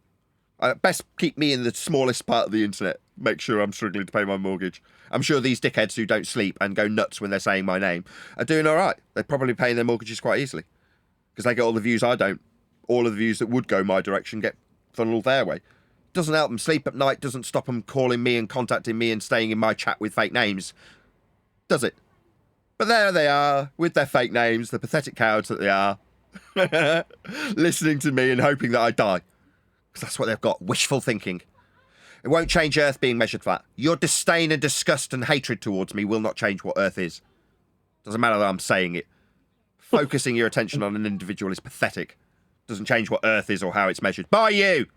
Best keep me in the smallest part of the internet. Make sure I'm struggling to pay my mortgage. I'm sure these dickheads who don't sleep and go nuts when they're saying my name are doing all right. They're probably paying their mortgages quite easily. Because they get all the views I don't. All of the views that would go my direction get funneled their way. Doesn't help them sleep at night, doesn't stop them calling me and contacting me and staying in my chat with fake names. Does it? But there they are, with their fake names, the pathetic cowards that they are. Listening to me and hoping that I die. Because that's what they've got, wishful thinking. It won't change Earth being measured flat. Your disdain and disgust and hatred towards me will not change what Earth is. Doesn't matter that I'm saying it. Focusing your attention on an individual is pathetic. Doesn't change what Earth is or how it's measured. By you!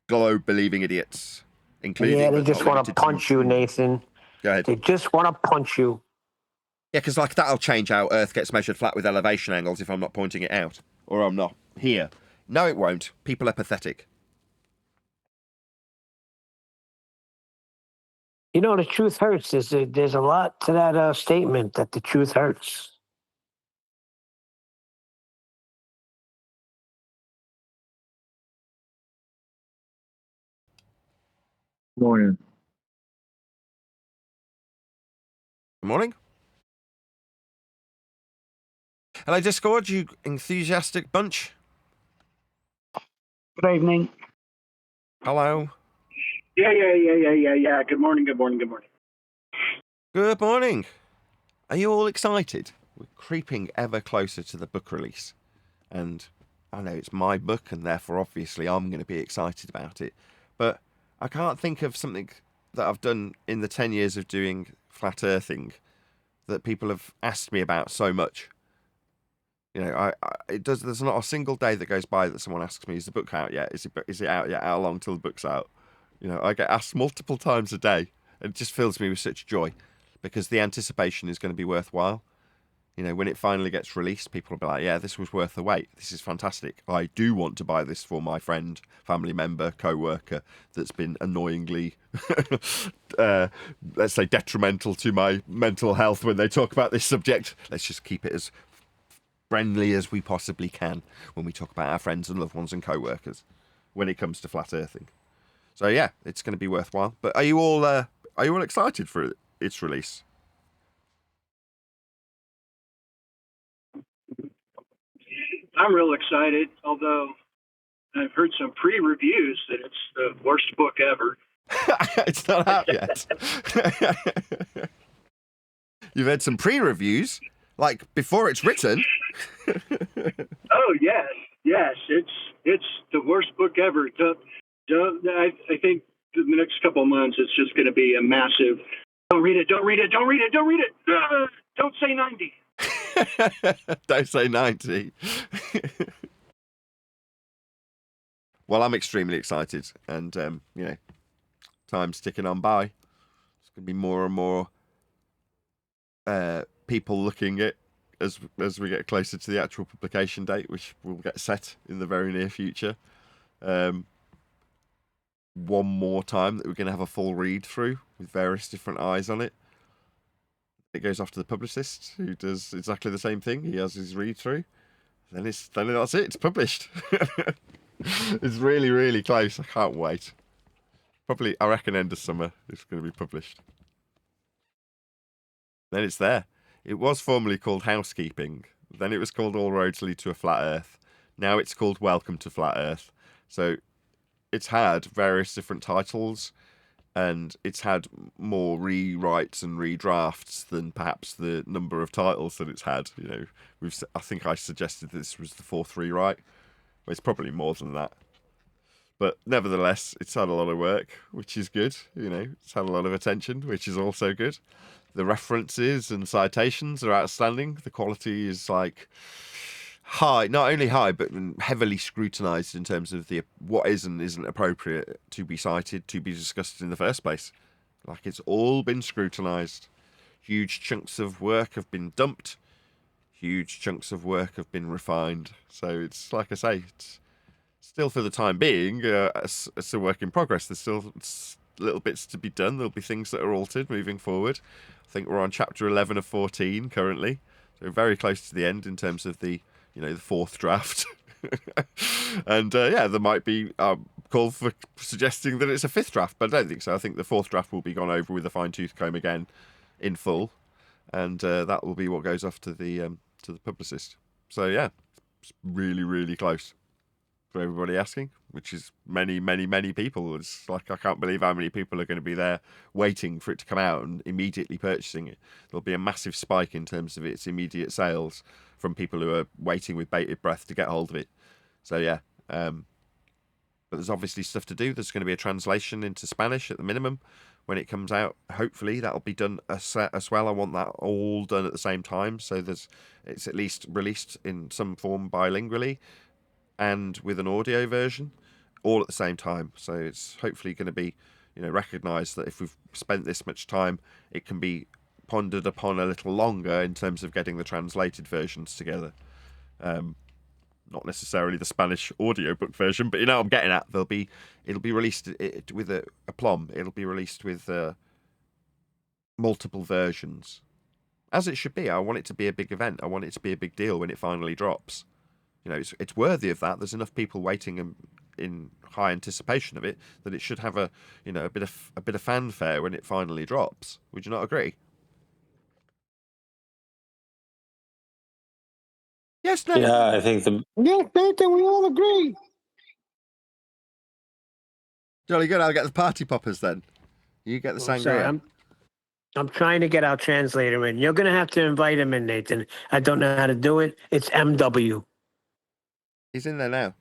Globe-believing idiots. Including Yeah, they just want to punch you, Nathan. Go ahead. They just want to punch you. Yeah, because like that'll change how Earth gets measured flat with elevation angles if I'm not pointing it out. Or I'm not here. No, it won't. People are pathetic. You know, the truth hurts. There's a lot to that statement that the truth hurts. Morning. Good morning. Hello, Discord, you enthusiastic bunch. Good evening. Hello. Yeah. Good morning. Good morning. Are you all excited? We're creeping ever closer to the book release. And I know it's my book, and therefore, obviously, I'm going to be excited about it. But I can't think of something that I've done in the 10 years of doing flat earthing that people have asked me about so much. You know, there's not a single day that goes by that someone asks me, is the book out yet? Is it out yet? How long till the book's out? You know, I get asked multiple times a day, and it just fills me with such joy because the anticipation is going to be worthwhile. You know, when it finally gets released, people will be like, yeah, this was worth the wait. This is fantastic. I do want to buy this for my friend, family member, co-worker that's been annoyingly, let's say, detrimental to my mental health when they talk about this subject. Let's just keep it as friendly as we possibly can when we talk about our friends and loved ones and co-workers when it comes to flat earthing. So yeah, it's going to be worthwhile. But are you all excited for its release? I'm real excited, although I've heard some pre-reviews that it's the worst book ever. It's not out yet. You've had some pre-reviews, like before it's written. Oh yes, it's the worst book ever. I think in the next couple of months it's just going to be a massive. Don't read it. Don't say 90. Don't say 90. Well, I'm extremely excited, and you know, time's ticking on by. There's going to be more and more people looking at as we get closer to the actual publication date, which will get set in the very near future. One more time that we're going to have a full read through with various different eyes on it. It goes off to the publicist, who does exactly the same thing. He has his read through. Then that's it. It's published. It's really, really close. I can't wait. Probably, I reckon, end of summer it's going to be published. Then it's there. It was formerly called Housekeeping. Then it was called All Roads Lead to a Flat Earth. Now it's called Welcome to Flat Earth. So it's had various different titles, and it's had more rewrites and redrafts than perhaps the number of titles that it's had. You know, I think I suggested this was the fourth rewrite. Well, it's probably more than that. But nevertheless, it's had a lot of work, which is good. You know, it's had a lot of attention, which is also good. The references and citations are outstanding. The quality is like high, not only high, but heavily scrutinized in terms of what is and isn't appropriate to be cited, to be discussed in the first place. Like, it's all been scrutinized. Huge chunks of work have been dumped huge chunks of work have been refined. So it's like I say, it's still for the time being, it's a work in progress. There's still little bits to be done. There'll be things that are altered moving forward. I think we're on chapter 11 of 14 currently, so very close to the end in terms of the fourth draft. And there might be call for suggesting that it's a fifth draft, but I don't think so. I think the fourth draft will be gone over with a fine-tooth comb again in full, and that will be what goes off to the publicist. So yeah, it's really, really close for everybody asking, which is many, many, many people. It's like, I can't believe how many people are going to be there waiting for it to come out and immediately purchasing it. There'll be a massive spike in terms of its immediate sales from people who are waiting with bated breath to get hold of it. So yeah, but there's obviously stuff to do. There's going to be a translation into Spanish at the minimum when it comes out. Hopefully that'll be done as well. I want that all done at the same time, so it's at least released in some form bilingually and with an audio version, all at the same time. So it's hopefully going to be, recognised that if we've spent this much time, it can be pondered upon a little longer in terms of getting the translated versions together. Not necessarily the Spanish audiobook version, but I'm getting at. It'll be released with a aplomb. It'll be released with multiple versions, as it should be. I want it to be a big event. I want it to be a big deal when it finally drops. It's worthy of that. There's enough people waiting in high anticipation of it that it should have a bit of fanfare when it finally drops. Would you not agree? Yes, no. Yeah, I think Yes, Nathan, we all agree. Jolly good. I'll get the party poppers then. You get the sangria. I'm trying to get our translator in. You're going to have to invite him in, Nathan. I don't know how to do it. It's MW. He's in there now.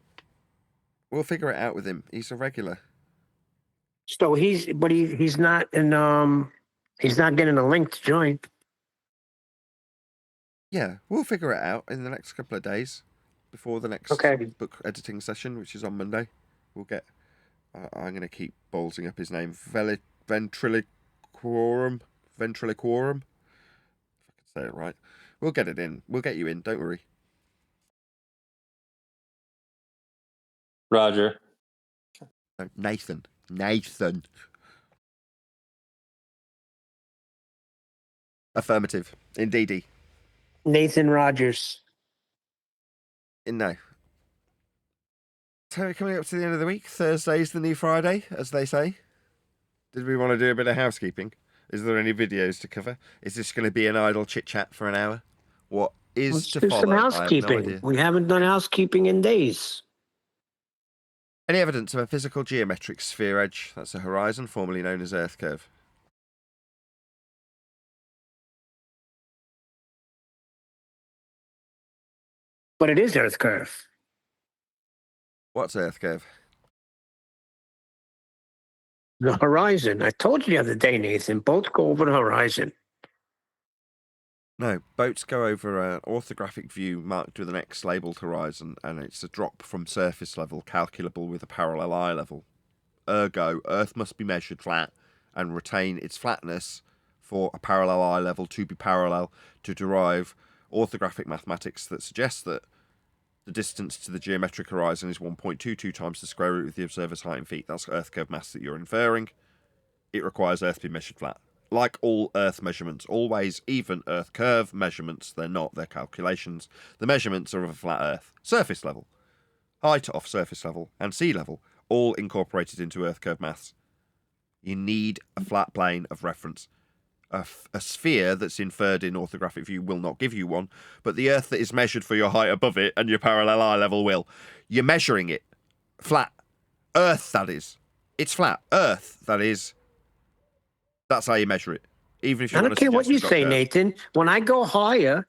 We'll figure it out with him. He's a regular. So he's not in, he's not getting a link to join. Yeah, we'll figure it out in the next couple of days before the next book editing session, which is on Monday. We'll get. I'm going to keep ballsing up his name. Ventriloquorum. If I can say it right. We'll get it in. We'll get you in. Don't worry. Roger. No, Nathan. Affirmative. Indeedy. Nathan Rogers. No. So we're coming up to the end of the week. Thursday's the new Friday, as they say. Did we want to do a bit of housekeeping? Is there any videos to cover? Is this going to be an idle chit-chat for an hour? What is Let's to do follow? some I housekeeping. have no idea. We haven't done housekeeping in days. Any evidence of a physical geometric sphere edge? That's a horizon, formerly known as Earth curve. But it is Earth curve. What's Earth curve? The horizon. I told you the other day, Nathan. Boats go over the horizon. No, boats go over an orthographic view marked with an X labelled horizon, and it's a drop from surface level calculable with a parallel eye level. Ergo, Earth must be measured flat and retain its flatness for a parallel eye level to be parallel to derive orthographic mathematics that suggests that the distance to the geometric horizon is 1.22 times the square root of the observer's height in feet. That's Earth curve mass that you're inferring. It requires Earth to be measured flat. Like all Earth measurements, always even Earth curve measurements, they're not, they're calculations. The measurements are of a flat Earth. Surface level, height off surface level, and sea level, all incorporated into Earth curve maths. You need a flat plane of reference. A sphere that's inferred in orthographic view will not give you one, but the Earth that is measured for your height above it and your parallel eye level will. You're measuring it. Flat. Earth, that is. It's flat. Earth, that is. That's how you measure it. Even if you I don't care what you say, Nathan. When I go higher,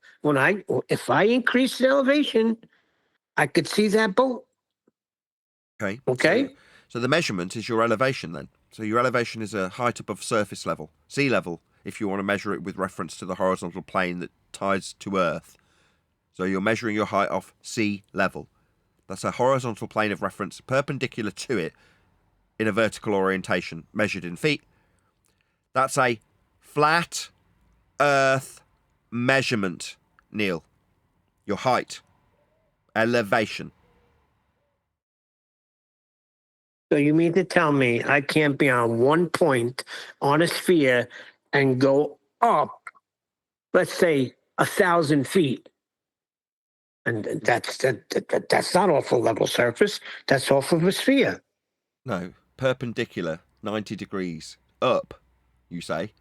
if I increase the elevation, I could see that boat. Okay. Okay. So the measurement is your elevation then. So your elevation is a height above surface level, sea level, if you want to measure it with reference to the horizontal plane that ties to Earth. So you're measuring your height off sea level. That's a horizontal plane of reference perpendicular to it in a vertical orientation, measured in feet. That's a flat Earth measurement, Neil. Your height. Elevation. So you mean to tell me I can't be on one point on a sphere and go up, let's say, 1,000 feet? And that's not off a level surface. That's off of a sphere. No, perpendicular, 90 degrees. Up, you say.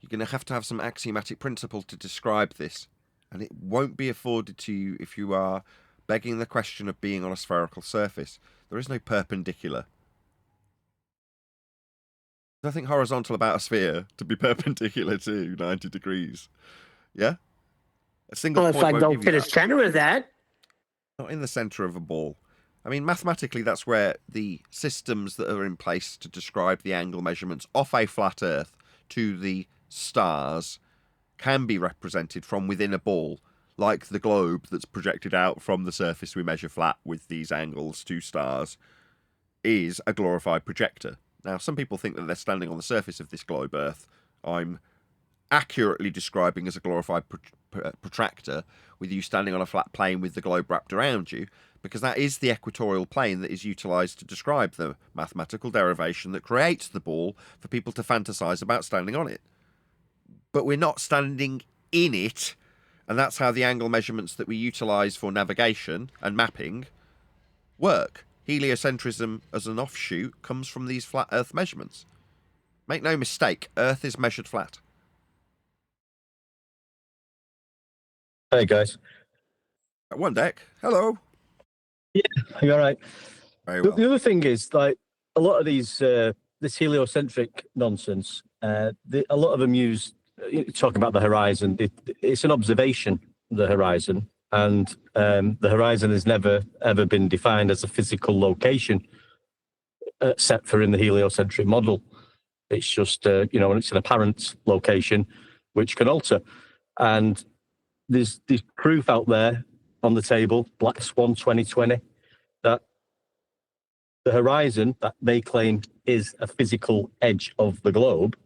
You're going to have some axiomatic principle to describe this. And it won't be afforded to you if you are begging the question of being on a spherical surface. There is no perpendicular. There's nothing horizontal about a sphere to be perpendicular to 90 degrees. Yeah? A single Well, point if I won't go give to you the that. center of that, Not in the centre of a ball. I mean, mathematically, that's where the systems that are in place to describe the angle measurements off a flat Earth to the stars can be represented from within a ball, like the globe that's projected out from the surface we measure flat with these angles to stars is a glorified projector. Now, some people think that they're standing on the surface of this globe Earth. I'm accurately describing as a glorified protractor, with you standing on a flat plane with the globe wrapped around you, because that is the equatorial plane that is utilised to describe the mathematical derivation that creates the ball for people to fantasize about standing on it. But we're not standing in it, and that's how the angle measurements that we utilise for navigation and mapping work. Heliocentrism as an offshoot comes from these flat Earth measurements. Make no mistake, Earth is measured flat. Hey guys. One deck. Hello. Yeah, you all right? Very well. The other thing is, like, a lot of these this heliocentric nonsense. A lot of them use talking about the horizon. It's an observation, the horizon, and the horizon has never ever been defined as a physical location set for in the heliocentric model. It's just it's an apparent location which can alter, and there's proof out there on the table, Black Swan 2020, that the horizon that they claim is a physical edge of the globe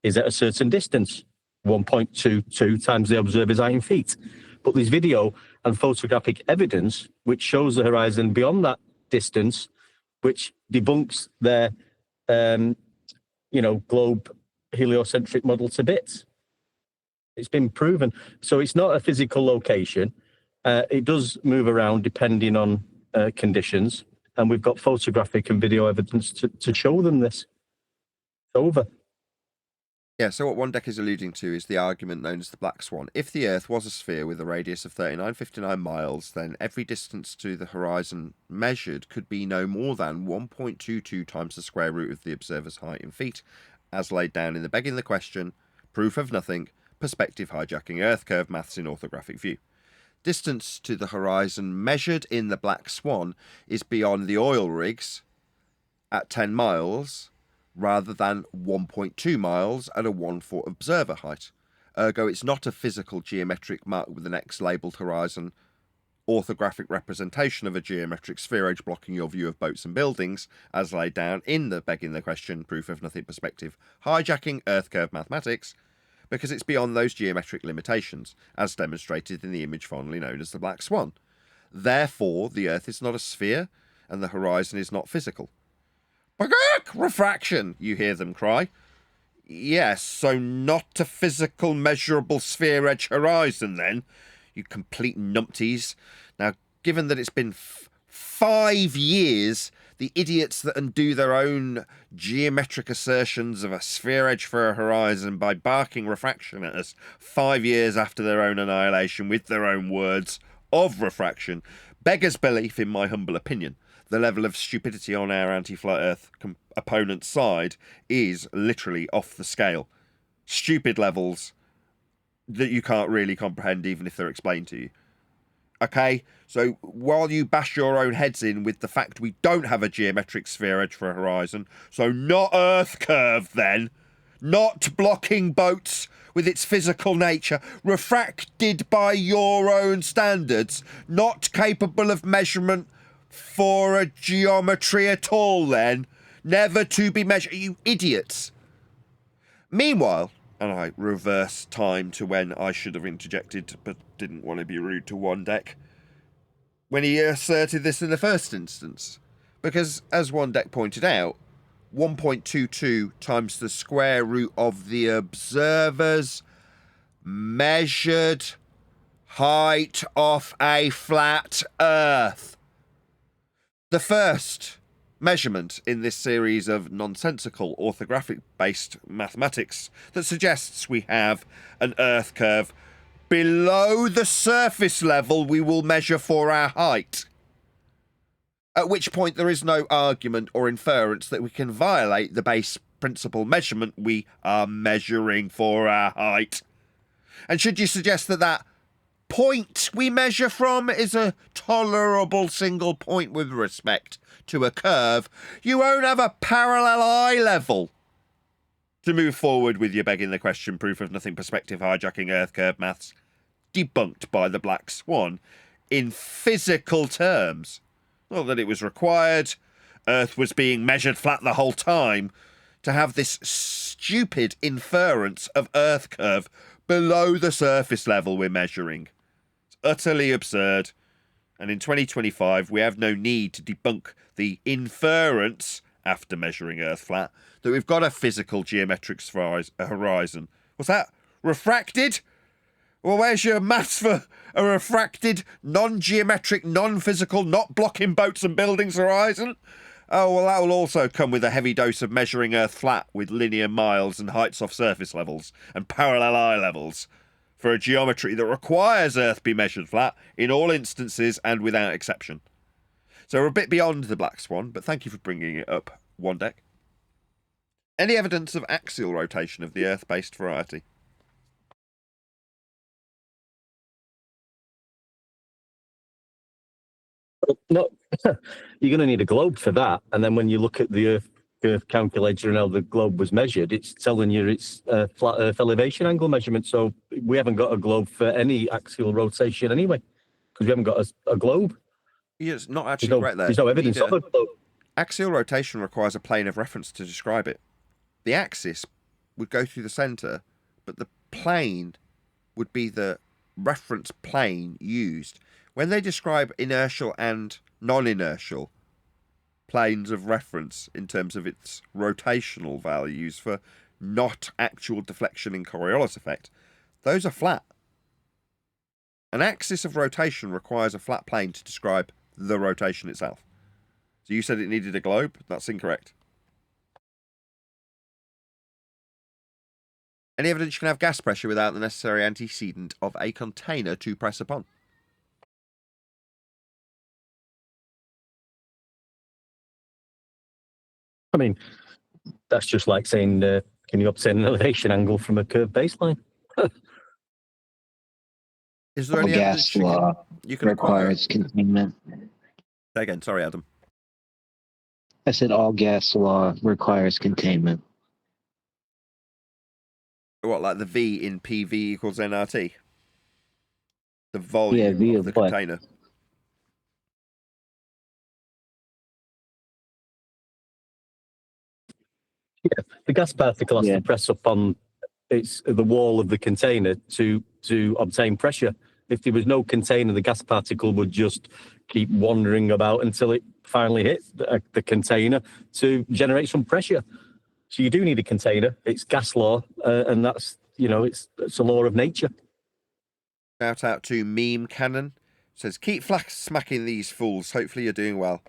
is at a certain distance, 1.22 times the observer's height in feet. But there's video and photographic evidence which shows the horizon beyond that distance, which debunks their, globe heliocentric model to bits. It's been proven. So it's not a physical location. It does move around depending on conditions. And we've got photographic and video evidence to show them this. It's over. Yeah, so what one deck is alluding to is the argument known as the Black Swan. If the Earth was a sphere with a radius of 3959 miles, then every distance to the horizon measured could be no more than 1.22 times the square root of the observer's height in feet, as laid down in the Begging the Question, Proof of Nothing, Perspective Hijacking Earth Curve Maths in Orthographic View. Distance to the horizon measured in the Black Swan is beyond the oil rigs at 10 miles, rather than 1.2 miles at a 1-foot observer height. Ergo, it's not a physical geometric mark with an X labelled horizon, orthographic representation of a geometric sphere edge blocking your view of boats and buildings, as laid down in the Begging the Question, Proof of Nothing Perspective, Hijacking Earth Curve Mathematics, because it's beyond those geometric limitations, as demonstrated in the image fondly known as the Black Swan. Therefore, the Earth is not a sphere, and the horizon is not physical. Refraction, you hear them cry. Yes, so not a physical measurable sphere edge horizon then, you complete numpties. Now, given that it's been 5 years, the idiots that undo their own geometric assertions of a sphere edge for a horizon by barking refraction at us 5 years after their own annihilation with their own words of refraction, beggars belief, in my humble opinion. The level of stupidity on our anti-flat Earth opponent's side is literally off the scale. Stupid levels that you can't really comprehend even if they're explained to you. Okay, so while you bash your own heads in with the fact we don't have a geometric sphere edge for a horizon, so not Earth curve then, not blocking boats with its physical nature, refracted by your own standards, not capable of measurement for a geometry at all then, never to be measured, you idiots. Meanwhile, and I reverse time to when I should have interjected, but didn't want to be rude to One Deck when he asserted this in the first instance. Because, as One Deck pointed out, 1.22 times the square root of the observer's measured height of a flat Earth. The first measurement in this series of nonsensical orthographic-based mathematics that suggests we have an Earth curve below the surface level we will measure for our height. At which point there is no argument or inference that we can violate the base principle measurement we are measuring for our height. And should you suggest that that point we measure from is a tolerable single point with respect to a curve, you won't have a parallel eye level to move forward with your begging the question proof of nothing perspective hijacking Earth curve maths, debunked by the Black Swan in physical terms. Not that it was required, Earth was being measured flat the whole time, to have this stupid inference of Earth curve below the surface level we're measuring. It's utterly absurd, and in 2025 we have no need to debunk the inference, after measuring Earth flat, that we've got a physical geometric horizon. What's that? Refracted? Well, where's your maths for a refracted, non-geometric, non-physical, not blocking boats and buildings horizon? Oh, well, that will also come with a heavy dose of measuring Earth flat with linear miles and heights off surface levels and parallel eye levels for a geometry that requires Earth be measured flat in all instances and without exception. So we're a bit beyond the Black Swan, but thank you for bringing it up, One Deck. Any evidence of axial rotation of the Earth-based variety? No, you're going to need a globe for that. And then when you look at the Earth calculator and how the globe was measured, it's telling you it's a flat Earth elevation angle measurement. So we haven't got a globe for any axial rotation anyway, because we haven't got a globe. Yeah, it's not actually correct there. There's no evidence of a globe. Axial rotation requires a plane of reference to describe it. The axis would go through the centre, but the plane would be the reference plane used. When they describe inertial and non-inertial planes of reference in terms of its rotational values for not actual deflection in Coriolis effect, those are flat. An axis of rotation requires a flat plane to describe the rotation itself. So you said it needed a globe? That's incorrect. Any evidence you can have gas pressure without the necessary antecedent of a container to press upon? I mean, that's just like saying, can you obtain an elevation angle from a curved baseline? Is there any evidence gas law you can requires containment? Say again, sorry, Adam. I said all gas law requires containment. What, like the V in PV equals nRT? The volume V of the what? container. Yeah, the gas particle has to press up on the wall of the container to obtain pressure. If there was no container, the gas particle would just keep wandering about until it finally hits the container to generate some pressure. So you do need a container. It's gas law, and that's, it's a law of nature. Shout out to Meme Cannon. Says, keep smacking these fools. Hopefully you're doing well.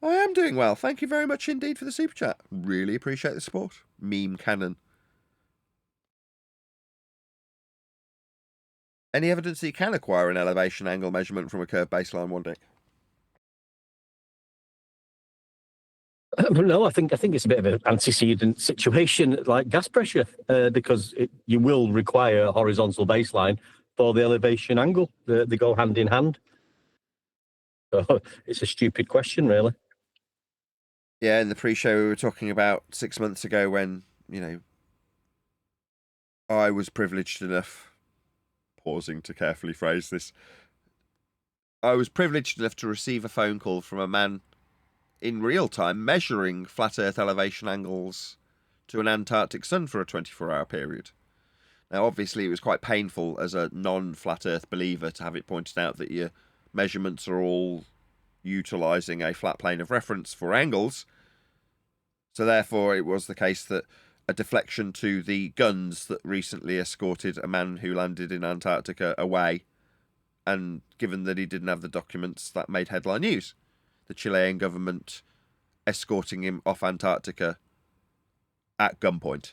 I am doing well. Thank you very much indeed for the super chat. Really appreciate the support. Meme Cannon. Any evidence that you can acquire an elevation angle measurement from a curved baseline, One Deck? No, I think it's a bit of an antecedent situation like gas pressure, because you will require a horizontal baseline for the elevation angle. They go hand in hand. So it's a stupid question, really. Yeah, in the pre-show we were talking about 6 months ago when, I was privileged enough, pausing to carefully phrase this, I was privileged enough to receive a phone call from a man in real time measuring flat Earth elevation angles to an Antarctic sun for a 24-hour period. Now, obviously, it was quite painful as a non-flat Earth believer to have it pointed out that your measurements are all utilising a flat plane of reference for angles. So therefore, it was the case that a deflection to the guns that recently escorted a man who landed in Antarctica away, and given that he didn't have the documents, that made headline news. The Chilean government escorting him off Antarctica at gunpoint.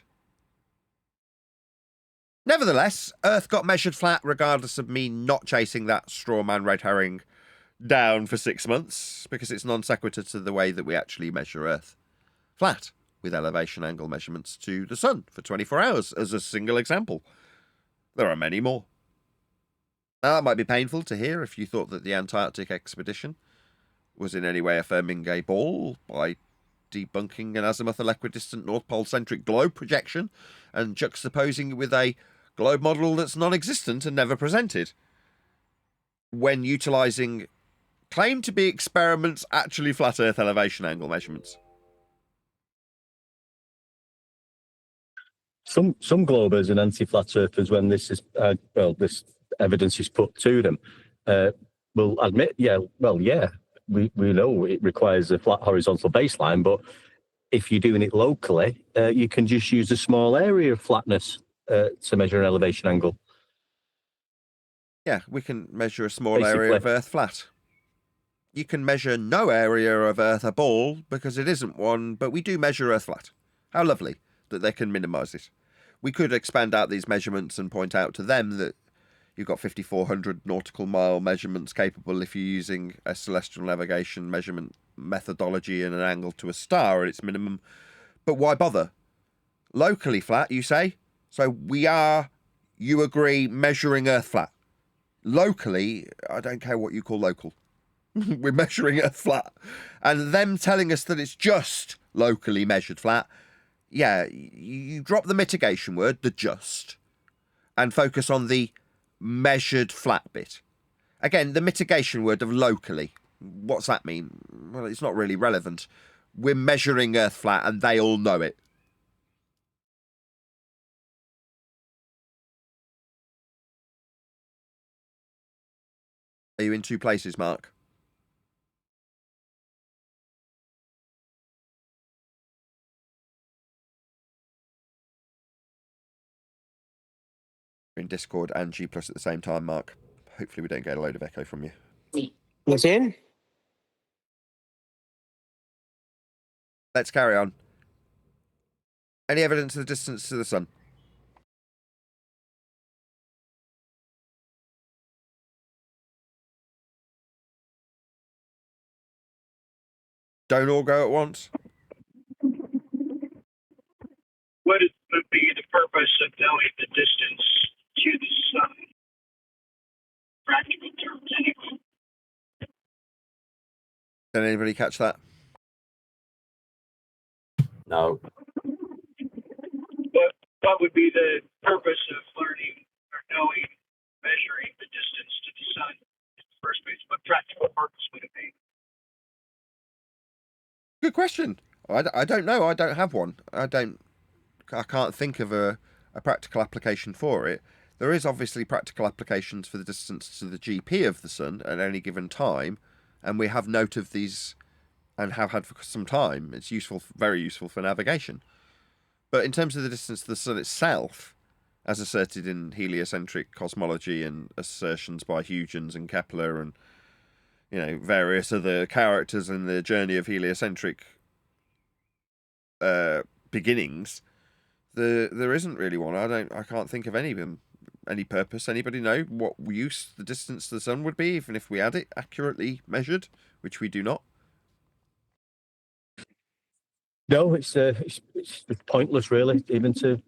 Nevertheless, Earth got measured flat regardless of me not chasing that straw man red herring down for 6 months, because it's non sequitur to the way that we actually measure Earth. Flat, with elevation angle measurements to the sun for 24 hours as a single example. There are many more. Now, that might be painful to hear if you thought that the Antarctic expedition was in any way affirming a ball by debunking an azimuthal equidistant North Pole-centric globe projection and juxtaposing it with a globe model that's non-existent and never presented, when utilising claimed to be experiments actually flat Earth elevation angle measurements. Some globers and anti-flat earthers, when this is this evidence is put to them, will admit, we know it requires a flat horizontal baseline, but if you're doing it locally, you can just use a small area of flatness to measure an elevation angle. Yeah, we can measure a small area of Earth flat. You can measure no area of Earth a ball because it isn't one, but we do measure Earth flat. How lovely that they can minimise it. We could expand out these measurements and point out to them that you've got 5,400 nautical mile measurements capable if you're using a celestial navigation measurement methodology and an angle to a star at its minimum. But why bother? Locally flat, you say? So we are, you agree, measuring Earth flat. Locally, I don't care what you call local. We're measuring Earth flat. And them telling us that it's just locally measured flat, yeah, you drop the mitigation word, the just, and focus on the measured flat bit. Again, the mitigation word of locally. What's that mean? Well, it's not really relevant. We're measuring Earth flat and they all know it. Are you in two places, Mark? In Discord and G+ at the same time, Mark. Hopefully we don't get a load of echo from you. What's in? Let's carry on. Any evidence of the distance to the sun? Don't all go at once. What would be the purpose of knowing the distance to the sun? Practical terms, anyway. Did anybody catch that? No. What would be the purpose of learning or knowing, measuring the distance to the sun in the first place? What practical purpose would it be? Good question. I don't know. I don't have one. I can't think of a practical application for it. There is obviously practical applications for the distance to the GP of the sun at any given time, and we have note of these and have had for some time. It's useful, very useful for navigation. But in terms of the distance to the sun itself, as asserted in heliocentric cosmology and assertions by Huygens and Kepler and various other characters in the journey of heliocentric beginnings, there isn't really one. I can't think of any of them. Any purpose? Anybody know what use the distance to the sun would be, even if we had it accurately measured, which we do not? No, it's pointless, really, even to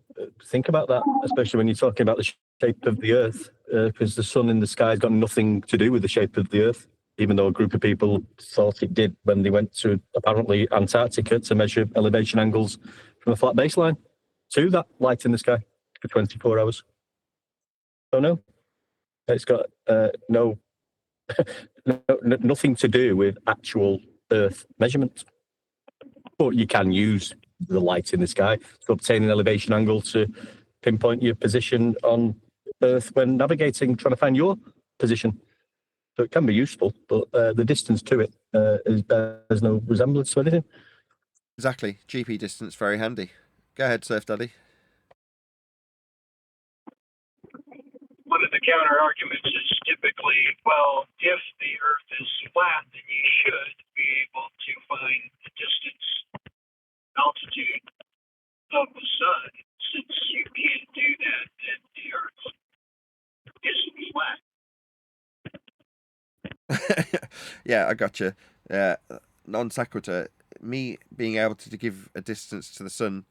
think about that, especially when you're talking about the shape of the Earth, because the sun in the sky has got nothing to do with the shape of the Earth, even though a group of people thought it did when they went to, apparently, Antarctica to measure elevation angles from a flat baseline to that light in the sky for 24 hours. Oh, no. It's got nothing to do with actual Earth measurement. But you can use the light in the sky to obtain an elevation angle to pinpoint your position on Earth when navigating, trying to find your position. So it can be useful, but the distance to it there's no resemblance to anything. Exactly. GP distance, very handy. Go ahead, Surf Daddy. One of the counter arguments is typically, well, if the Earth is flat, then you should be able to find the distance, altitude of the sun. Since you can't do that, then the Earth isn't flat. Yeah, I gotcha. Non sequitur. Me being able to give a distance to the sun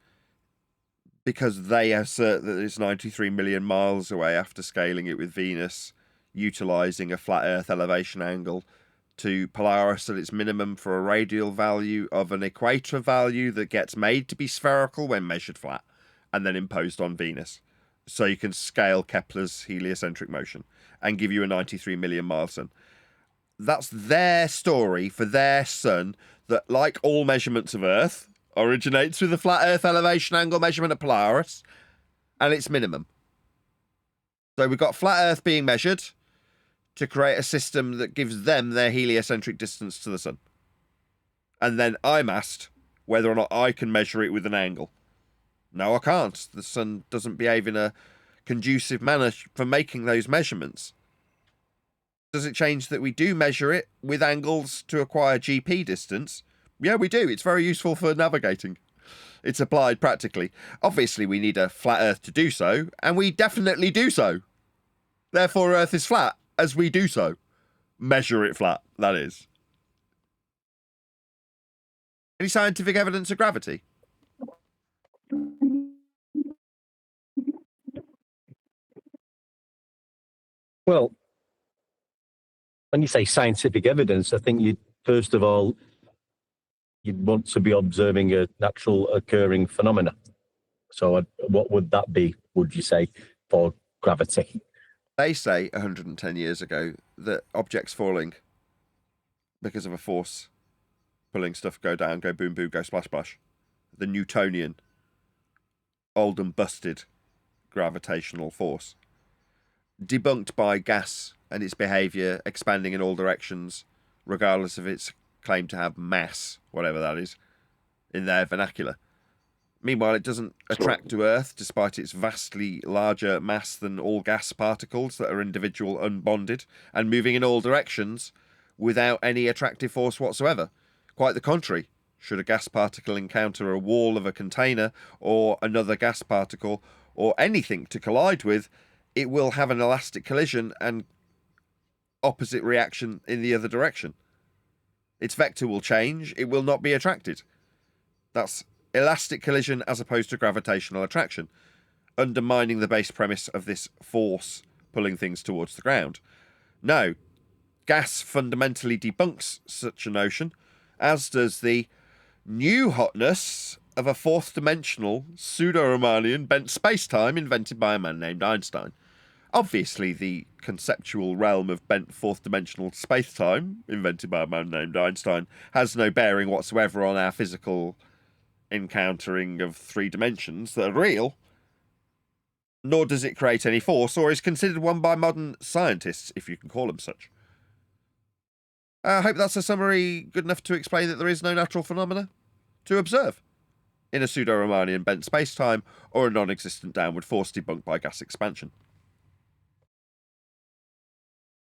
because they assert that it's 93 million miles away after scaling it with Venus, utilising a flat Earth elevation angle to Polaris at its minimum for a radial value of an equator value that gets made to be spherical when measured flat and then imposed on Venus. So you can scale Kepler's heliocentric motion and give you a 93 million mile sun. That's their story for their sun that, like all measurements of Earth, originates with a flat Earth elevation angle measurement of Polaris and its minimum. So we've got flat Earth being measured to create a system that gives them their heliocentric distance to the sun. And then I'm asked whether or not I can measure it with an angle. No, I can't. The sun doesn't behave in a conducive manner for making those measurements. Does it change that we do measure it with angles to acquire GP distance? Yeah, we do. It's very useful for navigating. It's applied practically. Obviously, we need a flat Earth to do so, and we definitely do so. Therefore, Earth is flat as we do so. Measure it flat, that is. Any scientific evidence of gravity? Well, when you say scientific evidence, I think you'd want to be observing a natural occurring phenomena. So what would that be, would you say, for gravity? They say 110 years ago that objects falling because of a force pulling stuff go down, go boom boom, go splash splash. The Newtonian, old and busted gravitational force. Debunked by gas and its behaviour expanding in all directions, regardless of its claim to have mass, whatever that is, in their vernacular. Meanwhile, it doesn't attract to Earth, despite its vastly larger mass than all gas particles that are individual, unbonded, and moving in all directions without any attractive force whatsoever. Quite the contrary. Should a gas particle encounter a wall of a container or another gas particle or anything to collide with, it will have an elastic collision and opposite reaction in the other direction. Its vector will change, it will not be attracted. That's elastic collision as opposed to gravitational attraction, undermining the base premise of this force pulling things towards the ground. No, gas fundamentally debunks such a notion, as does the new hotness of a fourth-dimensional, pseudo-Riemannian bent space-time invented by a man named Einstein. Obviously, the conceptual realm of bent fourth-dimensional space-time, invented by a man named Einstein, has no bearing whatsoever on our physical encountering of three dimensions that are real, nor does it create any force, or is considered one by modern scientists, if you can call them such. I hope that's a summary good enough to explain that there is no natural phenomena to observe in a pseudo-Riemannian bent space-time or a non-existent downward force debunked by gas expansion.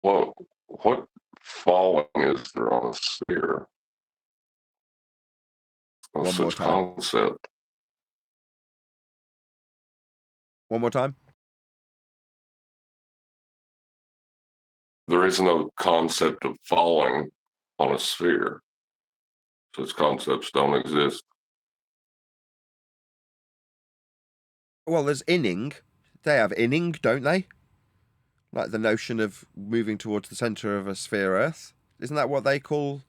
Well, what falling is there on a sphere? One more Such time. concept. One more time. There is no concept of falling on a sphere. Such concepts don't exist. Well, there's inning. They have inning, don't they? Like the notion of moving towards the centre of a sphere Earth. Isn't that what they call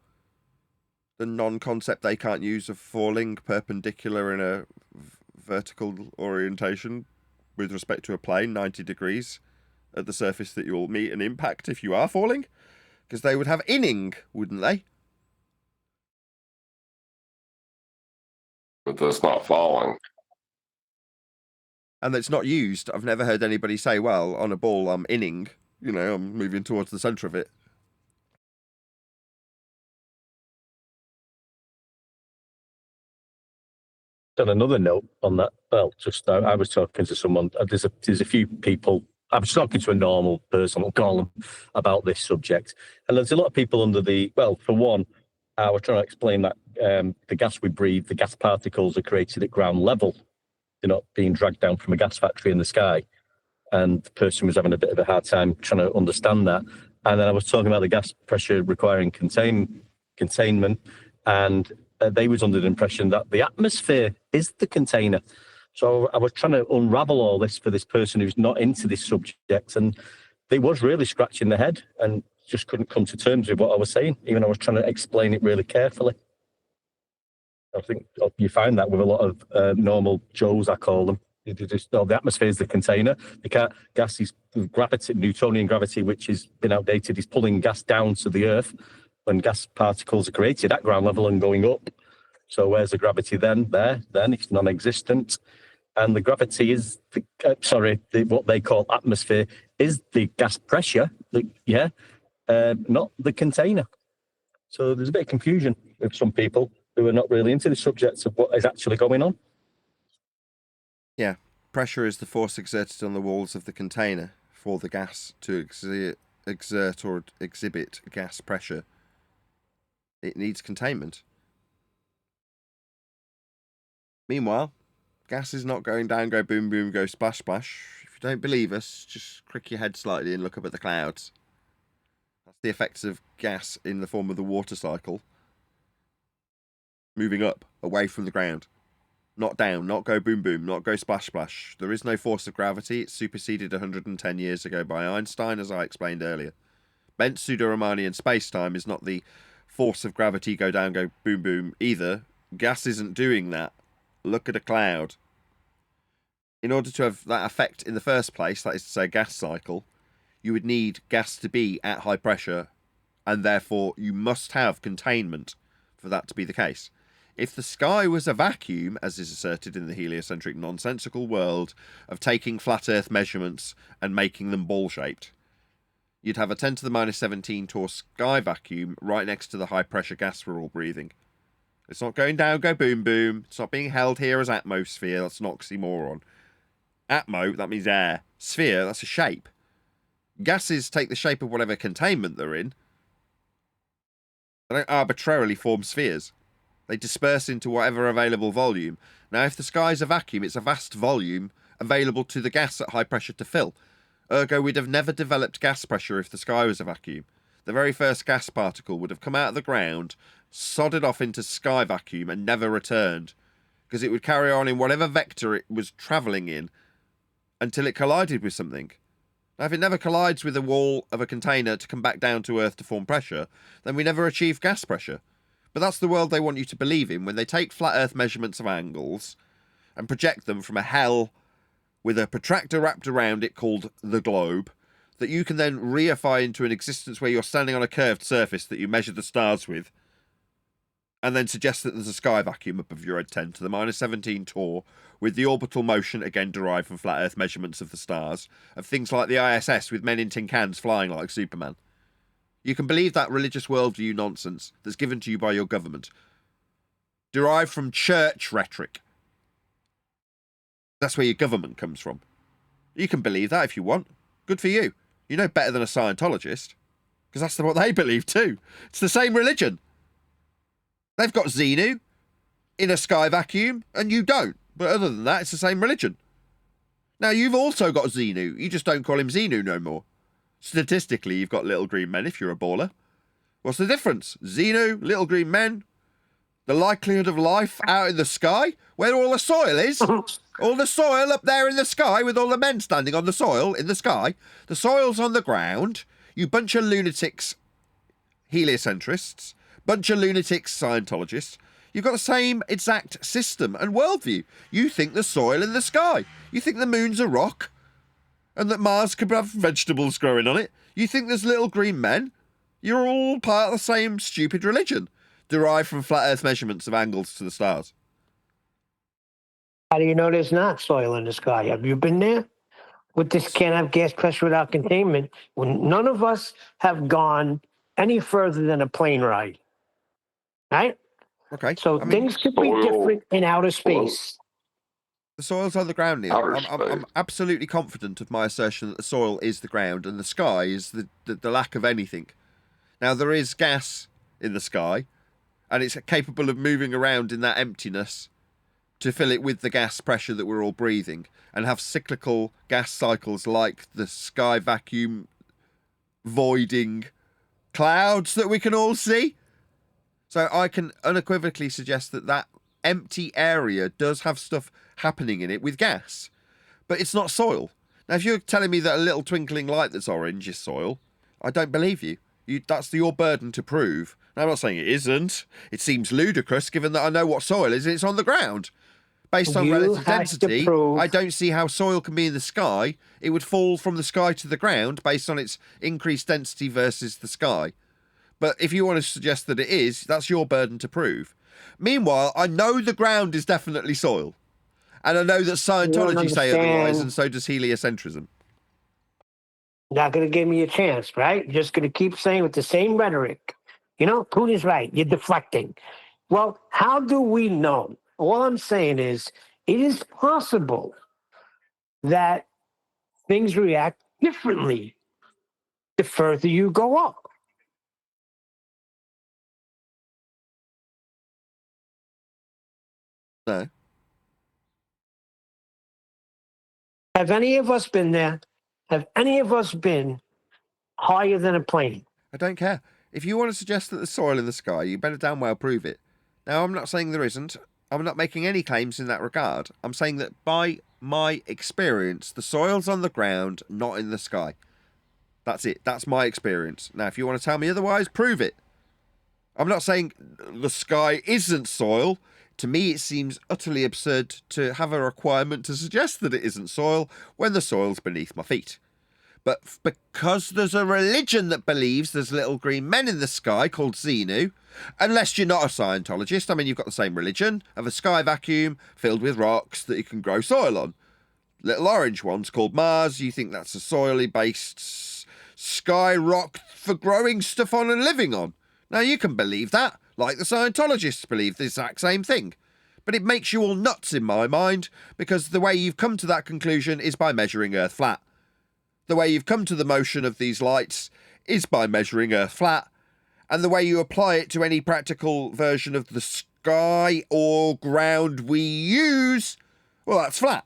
the non-concept they can't use of falling perpendicular in a vertical orientation with respect to a plane, 90 degrees at the surface that you'll meet an impact if you are falling? Because they would have inning, wouldn't they? But that's not falling. and it's not used. I've never heard anybody say, well, on a ball I'm inning, you know, I'm moving towards the centre of it. On another note on that, well, just I was talking to someone. There's a few people. I was talking to a normal person, I'll call them, about this subject, and there's a lot of people under the. Well, for one, I was trying to explain that the gas we breathe, the gas particles are created at ground level. They're not being dragged down from a gas factory in the sky. And the person was having a bit of a hard time trying to understand that. And then I was talking about the gas pressure requiring containment, and they was under the impression that the atmosphere is the container. So I was trying to unravel all this for this person who's not into this subject, and they was really scratching their head and just couldn't come to terms with what I was saying, even though I was trying to explain it really carefully. I think you find that with a lot of normal Joes, I call them. Just, the atmosphere is the container. Gas is gravity, Newtonian gravity, which has been outdated, is pulling gas down to the Earth when gas particles are created at ground level and going up. So where's the gravity then? Then it's non-existent. And the gravity is, what they call atmosphere is the gas pressure, not the container. So there's a bit of confusion with some people who are not really into the subjects of what is actually going on. Yeah, pressure is the force exerted on the walls of the container for the gas to exert or exhibit gas pressure. It needs containment. Meanwhile, gas is not going down, go boom, boom, go splash, splash. If you don't believe us, just crick your head slightly and look up at the clouds. That's the effects of gas in the form of the water cycle. Moving up, away from the ground. Not down, not go boom, boom, not go splash, splash. There is no force of gravity. It's superseded 110 years ago by Einstein, as I explained earlier. Bent pseudo-Riemannian space-time is not the force of gravity, go down, go boom, boom, either. Gas isn't doing that. Look at a cloud. In order to have that effect in the first place, that is to say gas cycle, you would need gas to be at high pressure, and therefore you must have containment for that to be the case. If the sky was a vacuum, as is asserted in the heliocentric nonsensical world of taking flat earth measurements and making them ball-shaped, you'd have a 10 to the minus 17 torr sky vacuum right next to the high pressure gas we're all breathing. It's not going down, go boom, boom. It's not being held here as atmosphere. That's an oxymoron. Atmo, that means air. Sphere, that's a shape. Gases take the shape of whatever containment they're in. They don't arbitrarily form spheres. They disperse into whatever available volume. Now, if the sky is a vacuum, it's a vast volume available to the gas at high pressure to fill. Ergo, we'd have never developed gas pressure if the sky was a vacuum. The very first gas particle would have come out of the ground, sodded off into sky vacuum, and never returned, because it would carry on in whatever vector it was travelling in until it collided with something. Now, if it never collides with the wall of a container to come back down to Earth to form pressure, then we never achieve gas pressure. But that's the world they want you to believe in when they take flat Earth measurements of angles and project them from a hell with a protractor wrapped around it called the globe, that you can then reify into an existence where you're standing on a curved surface that you measure the stars with, and then suggest that there's a sky vacuum above your head 10 to the minus 17 torr, with the orbital motion again derived from flat Earth measurements of the stars, of things like the ISS with men in tin cans flying like Superman. You can believe that religious worldview nonsense that's given to you by your government, derived from church rhetoric. That's where your government comes from. You can believe that if you want. Good for you. You know better than a Scientologist, because that's what they believe too. It's the same religion. They've got Xenu in a sky vacuum, and you don't. But other than that, it's the same religion. Now, you've also got Xenu. You just don't call him Xenu no more. Statistically, you've got little green men if you're a baller. What's the difference? Xenu, little green men, the likelihood of life out in the sky, where all the soil is. All the soil up there in the sky with all the men standing on the soil in the sky. The soil's on the ground. You bunch of lunatics, heliocentrists, bunch of lunatics, Scientologists. You've got the same exact system and worldview. You think the soil in the sky. You think the moon's a rock and that Mars could have vegetables growing on it. You think there's little green men. You're all part of the same stupid religion, derived from flat Earth measurements of angles to the stars. How do you know there's not soil in the sky? Have you been there? With this can't have gas pressure without containment, when none of us have gone any further than a plane ride, right? Okay. So I mean, things could be soil- different in outer well, space. the soil's on the ground, Neil. Outer I'm space. absolutely confident of my assertion that the soil is the ground and the sky is the lack of anything. Now, there is gas in the sky, and it's capable of moving around in that emptiness to fill it with the gas pressure that we're all breathing and have cyclical gas cycles like the sky vacuum voiding clouds that we can all see. So I can unequivocally suggest that that empty area does have stuff happening in it with gas, but it's not soil. Now, if you're telling me that a little twinkling light that's orange is soil, I don't believe you. That's your burden to prove. Now, I'm not saying it isn't. It seems ludicrous given that I know what soil is and it's on the ground. Based on You relative have to density, prove- I don't see how soil can be in the sky. It would fall from the sky to the ground based on its increased density versus the sky. But if you want to suggest that it is, that's your burden to prove. Meanwhile, I know the ground is definitely soil. And I know that Scientology say otherwise, and so does heliocentrism. Not going to give me a chance, right? You're just going to keep saying with the same rhetoric. You know, Putin's right. You're deflecting. Well, how do we know? All I'm saying is it is possible that things react differently the further you go up. No. Have any of us been there? Have any of us been higher than a plane? I don't care. If you want to suggest that there's soil in the sky, you better damn well prove it. Now, I'm not saying there isn't. I'm not making any claims in that regard. I'm saying that by my experience, the soil's on the ground, not in the sky. That's it. That's my experience. Now, if you want to tell me otherwise, prove it. I'm not saying the sky isn't soil. To me, it seems utterly absurd to have a requirement to suggest that it isn't soil when the soil's beneath my feet. But because there's a religion that believes there's little green men in the sky called Zenith, unless you're not a Scientologist, I mean, you've got the same religion of a sky vacuum filled with rocks that you can grow soil on. Little orange ones called Mars, you think that's a soily based sky rock for growing stuff on and living on. Now, you can believe that, like the Scientologists believe the exact same thing. But it makes you all nuts in my mind, because the way you've come to that conclusion is by measuring Earth flat. The way you've come to the motion of these lights is by measuring Earth flat. And the way you apply it to any practical version of the sky or ground we use, well, that's flat.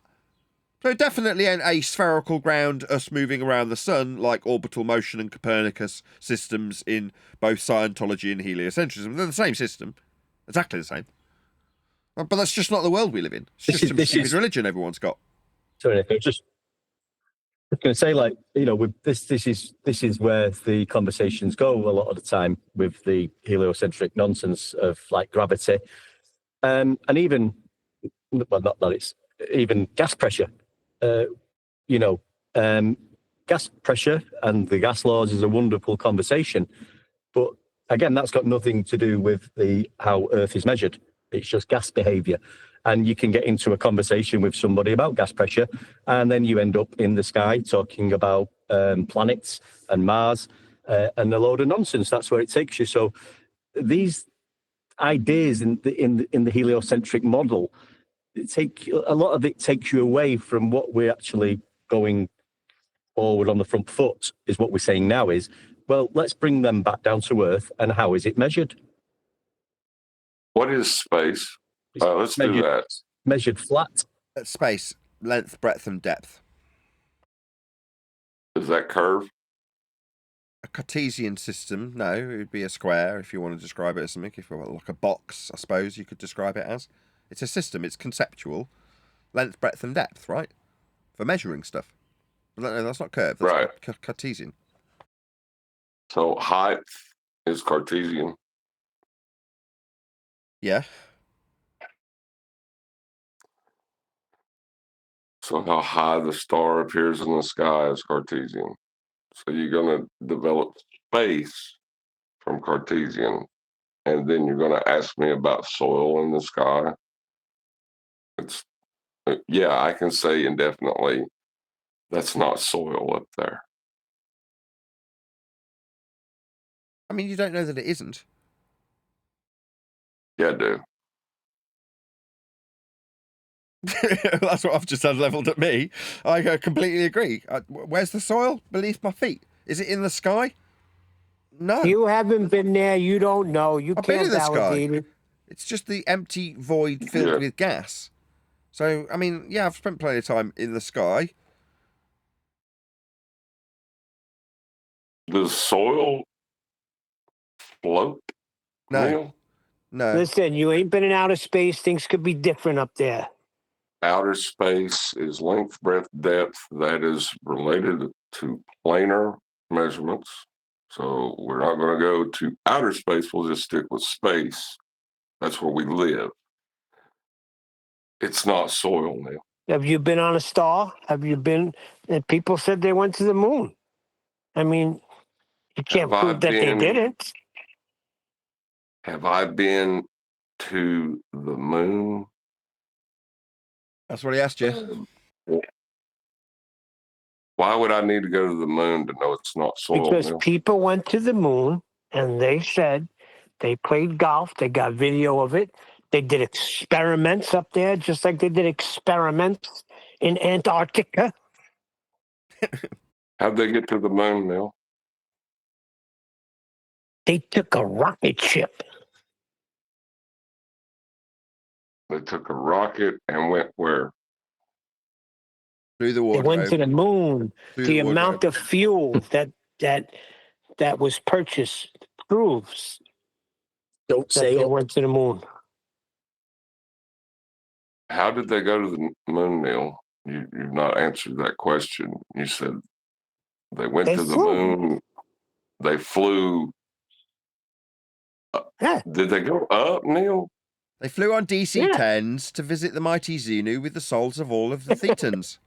So definitely ain't a spherical ground, us moving around the sun, like orbital motion and Copernicus systems in both Scientology and heliocentrism. They're the same system. Exactly the same. But that's just not the world we live in. It's just some stupid religion everyone's got. Sorry, Nick, I was just going to say, like, you know, with this is where the conversations go a lot of the time with the heliocentric nonsense of like gravity, and even, well, not that it's even gas pressure. Gas pressure and the gas laws is a wonderful conversation, but again, that's got nothing to do with how Earth is measured. It's just gas behavior. And you can get into a conversation with somebody about gas pressure, and then you end up in the sky talking about planets and Mars and a load of nonsense. That's where it takes you. So these ideas in the heliocentric model, a lot of it takes you away from what we're actually going forward on the front foot. Is what we're saying now is, well, let's bring them back down to Earth, and how is it measured? What is space? Let's do that. Measured flat. Space, length, breadth, and depth. Is that curve? A Cartesian system, no, it would be a square if you want to describe it as something. If you're like a box, I suppose you could describe it as. It's a system, it's conceptual. Length, breadth, and depth, right? For measuring stuff. No, that's not curved. That's right. Cartesian. So height is Cartesian. Yeah. So how high the star appears in the sky is Cartesian. So you're going to develop space from Cartesian, and then you're going to ask me about soil in the sky. It's Yeah, I can say indefinitely that's not soil up there. I mean, you don't know that it isn't. Yeah, I do. That's what I've just had leveled at me. I completely agree. Where's the soil? Beneath my feet. Is it in the sky? No. You haven't been there. You don't know. You I've been can't in the sky. validate it. It's just the empty void filled with gas. So, I mean, yeah, I've spent plenty of time in the sky. Does soil float? No. Neil? No. Listen, you ain't been in outer space. Things could be different up there. Outer space is length, breadth, depth. That is related to planar measurements. So we're not going to go to outer space. We'll just stick with space. That's where we live. It's not soil, Neil. Have you been on a star? Have you been? People said they went to the moon. I mean, you can't prove that they didn't. Have I been to the moon? That's what he asked you. Why would I need to go to the moon to know it's not soil? Because Neil? people went to the moon and they said they played golf. They got video of it. They did experiments up there, just like they did experiments in Antarctica. How'd they get to the moon, Neil? They took a rocket ship. They took a rocket and went where? Through the They wardrobe. went to the moon. Through The the amount of fuel that was purchased proves Don't that say they it. went to the moon. How did they go to the moon, Neil? You've not answered that question. You said they went They to the flew. moon. They flew. Yeah. Did they go up, Neil? They flew on DC-10s to visit the mighty Xenu with the souls of all of the Thetans.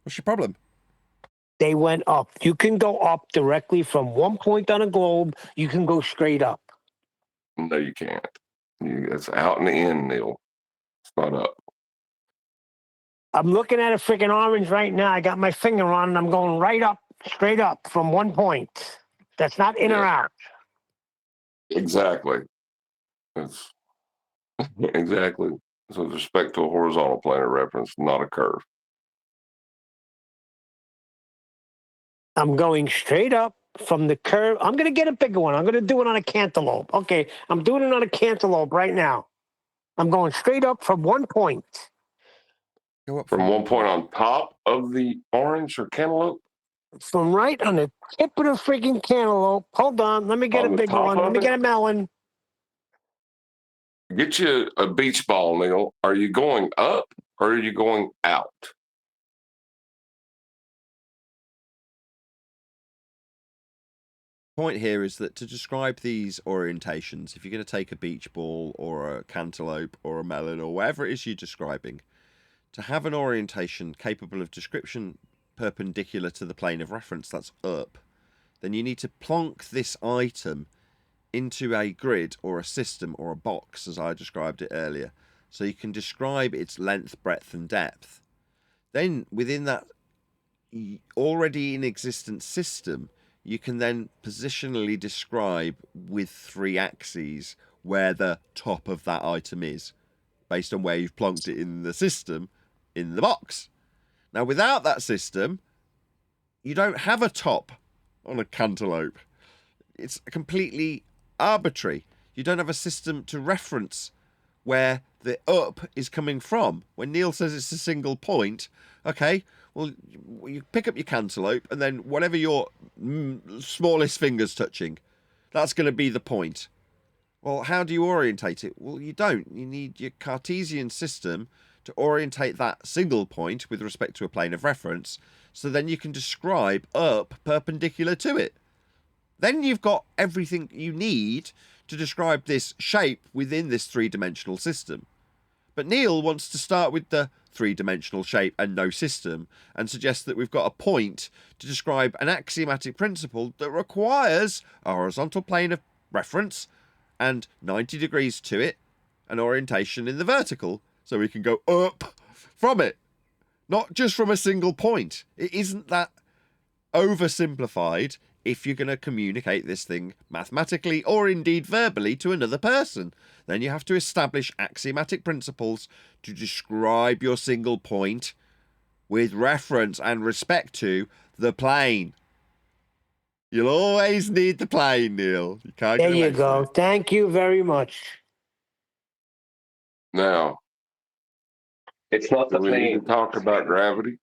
What's your problem? They went up. You can go up directly from one point on a globe. You can go straight up. No, you can't. It's out and in, Neil. It's not up. I'm looking at a freaking orange right now. I got my finger on it. I'm going right up, straight up from one point. That's not in or out. Exactly. It's exactly. So with respect to a horizontal planar reference, not a curve. I'm going straight up from the curve. I'm going to get a bigger one. I'm going to do it on a cantaloupe. Okay, I'm doing it on a cantaloupe right now. I'm going straight up from one point. Go up From one point on top of the orange or cantaloupe? From right on the tip of the freaking cantaloupe. Hold on. Let me get On a the bigger top one. of Let me it? get a melon. Get you a beach ball, Neil. Are you going up or are you going out? Point here is that to describe these orientations, if you're going to take a beach ball or a cantaloupe or a melon or whatever it is you're describing, to have an orientation capable of description perpendicular to the plane of reference, that's up, then you need to plonk this item into a grid or a system or a box, as I described it earlier, so you can describe its length, breadth and depth. Then within that already in existence system, you can then positionally describe with 3 axes where the top of that item is, based on where you've plonked it in the system, in the box. Now, without that system, you don't have a top on a cantaloupe. It's completely arbitrary. You don't have a system to reference where the up is coming from. When Neil says it's a single point, okay, well, you pick up your cantaloupe and then whatever your smallest finger's touching, that's going to be the point. Well, how do you orientate it? Well, you don't. You need your Cartesian system to orientate that single point with respect to a plane of reference, so then you can describe up perpendicular to it. Then you've got everything you need to describe this shape within this 3-dimensional system. But Neil wants to start with the 3-dimensional shape and no system, and suggests that we've got a point to describe an axiomatic principle that requires a horizontal plane of reference and 90 degrees to it, an orientation in the vertical, so we can go up from it. not just from a single point. It isn't that oversimplified if you're going to communicate this thing mathematically or indeed verbally to another person. Then you have to establish axiomatic principles to describe your single point with reference and respect to the plane. You'll always need the plane, Neil. You can't There get you away from go. it. Thank you very much. Now, It's not the do we need plane. to talk about gravity?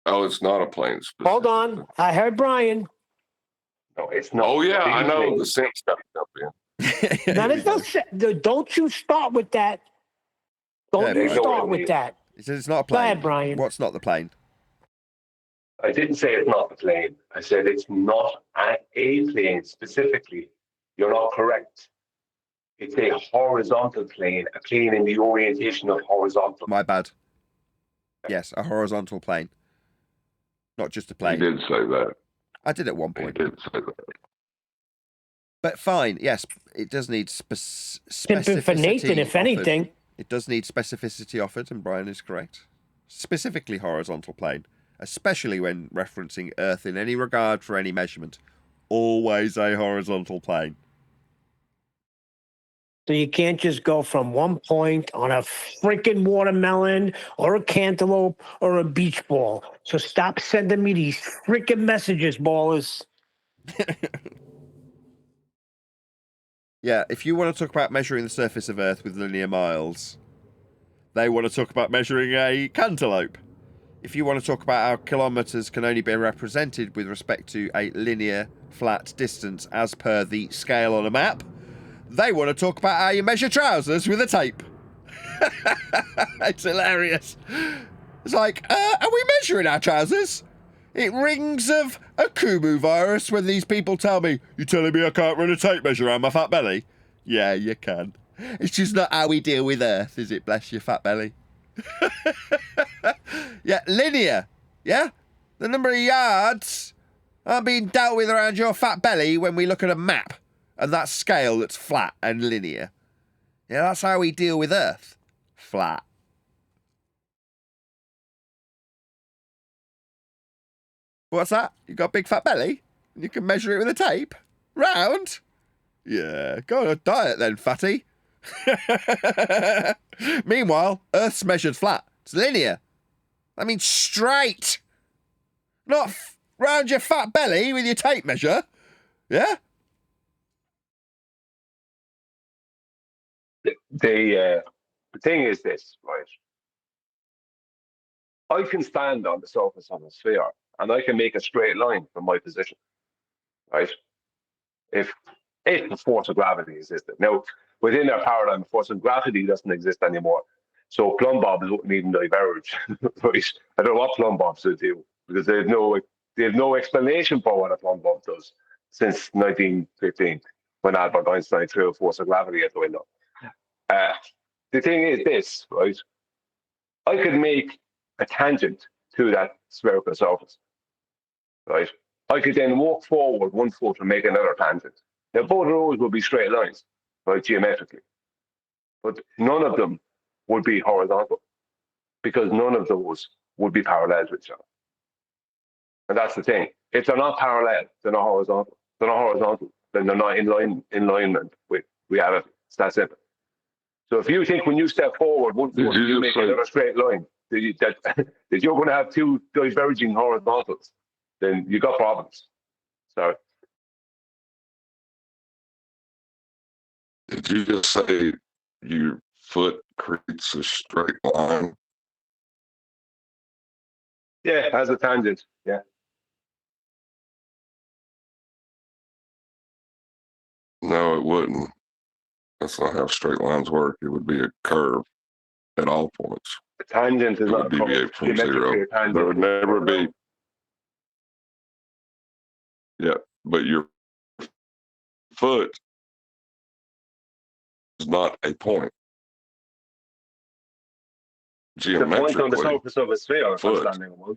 Oh, it's not a plane. Hold on. I heard Brian. No, it's not. Oh, yeah, I know Plane. the sense got to jump in. Now, don't you start with that. Don't Yeah, you Brian. start with that. He says it's not a Go plane. ahead, Brian. What's not the plane? I didn't say it's not the plane. I said it's not a plane specifically. You're not correct. It's a horizontal plane, a plane in the orientation of horizontal. My bad. Yes, a horizontal plane. Not just a He plane. did say that. I did at one He point. did say that. But fine, yes, it does need Simply for Nathan, specificity if offered. anything. It does need specificity offered, and Brian is correct. Specifically horizontal plane, especially when referencing Earth in any regard for any measurement. Always a horizontal plane. So you can't just go from one point on a freaking watermelon or a cantaloupe or a beach ball. So stop sending me these freaking messages, ballers. Yeah, if you want to talk about measuring the surface of Earth with linear miles, they want to talk about measuring a cantaloupe. If you want to talk about how kilometres can only be represented with respect to a linear, flat distance as per the scale on a map, they want to talk about how you measure trousers with a tape. It's hilarious. It's like, are we measuring our trousers? It rings of a Kumu virus when these people tell me, "You telling me I can't run a tape measure around my fat belly?" Yeah, you can. It's just not how we deal with Earth, is it? Bless your fat belly. Yeah, linear. Yeah? The number of yards are being dealt with around your fat belly when we look at a map. And that scale that's flat and linear. Yeah, that's how we deal with Earth. Flat. What's that? You got a big fat belly? You can measure it with a tape? Round? Yeah, go on a diet then, fatty. Meanwhile, Earth's measured flat. It's linear. I mean straight. Not round your fat belly with your tape measure. Yeah? The thing is this, right? I can stand on the surface of a sphere and I can make a straight line from my position, right? If the force of gravity existed. Now, within our paradigm, the force of gravity doesn't exist anymore. So plumb bobs wouldn't even diverge, right? I don't know what plumb bobs would do because they have no explanation for what a plumb bob does since 1915 when Albert Einstein threw a force of gravity out the window. The thing is this, right? I could make a tangent to that spherical surface, right? I could then walk forward 1 foot and make another tangent. Now, both of those would be straight lines, right, geometrically. But none of them would be horizontal because none of those would be parallel to each other. And that's the thing. If they're not parallel, they're not horizontal. They're not horizontal, then they're not in alignment with reality. It's that simple. So if you think when you step forward, 1 foot, you make another straight line, that you're going to have two diverging horizontals, then you got problems. So Did you just say your foot creates a straight line? yeah, as a tangent, yeah. No, it wouldn't. That's not how straight lines work. It would be a curve at all points. A tangent is It not would deviate from geometrically zero. a tangent. There would never be. Yeah, but your foot is not a point. It's a point on the Geometrically, surface of a sphere. If I'm foot. standing on one.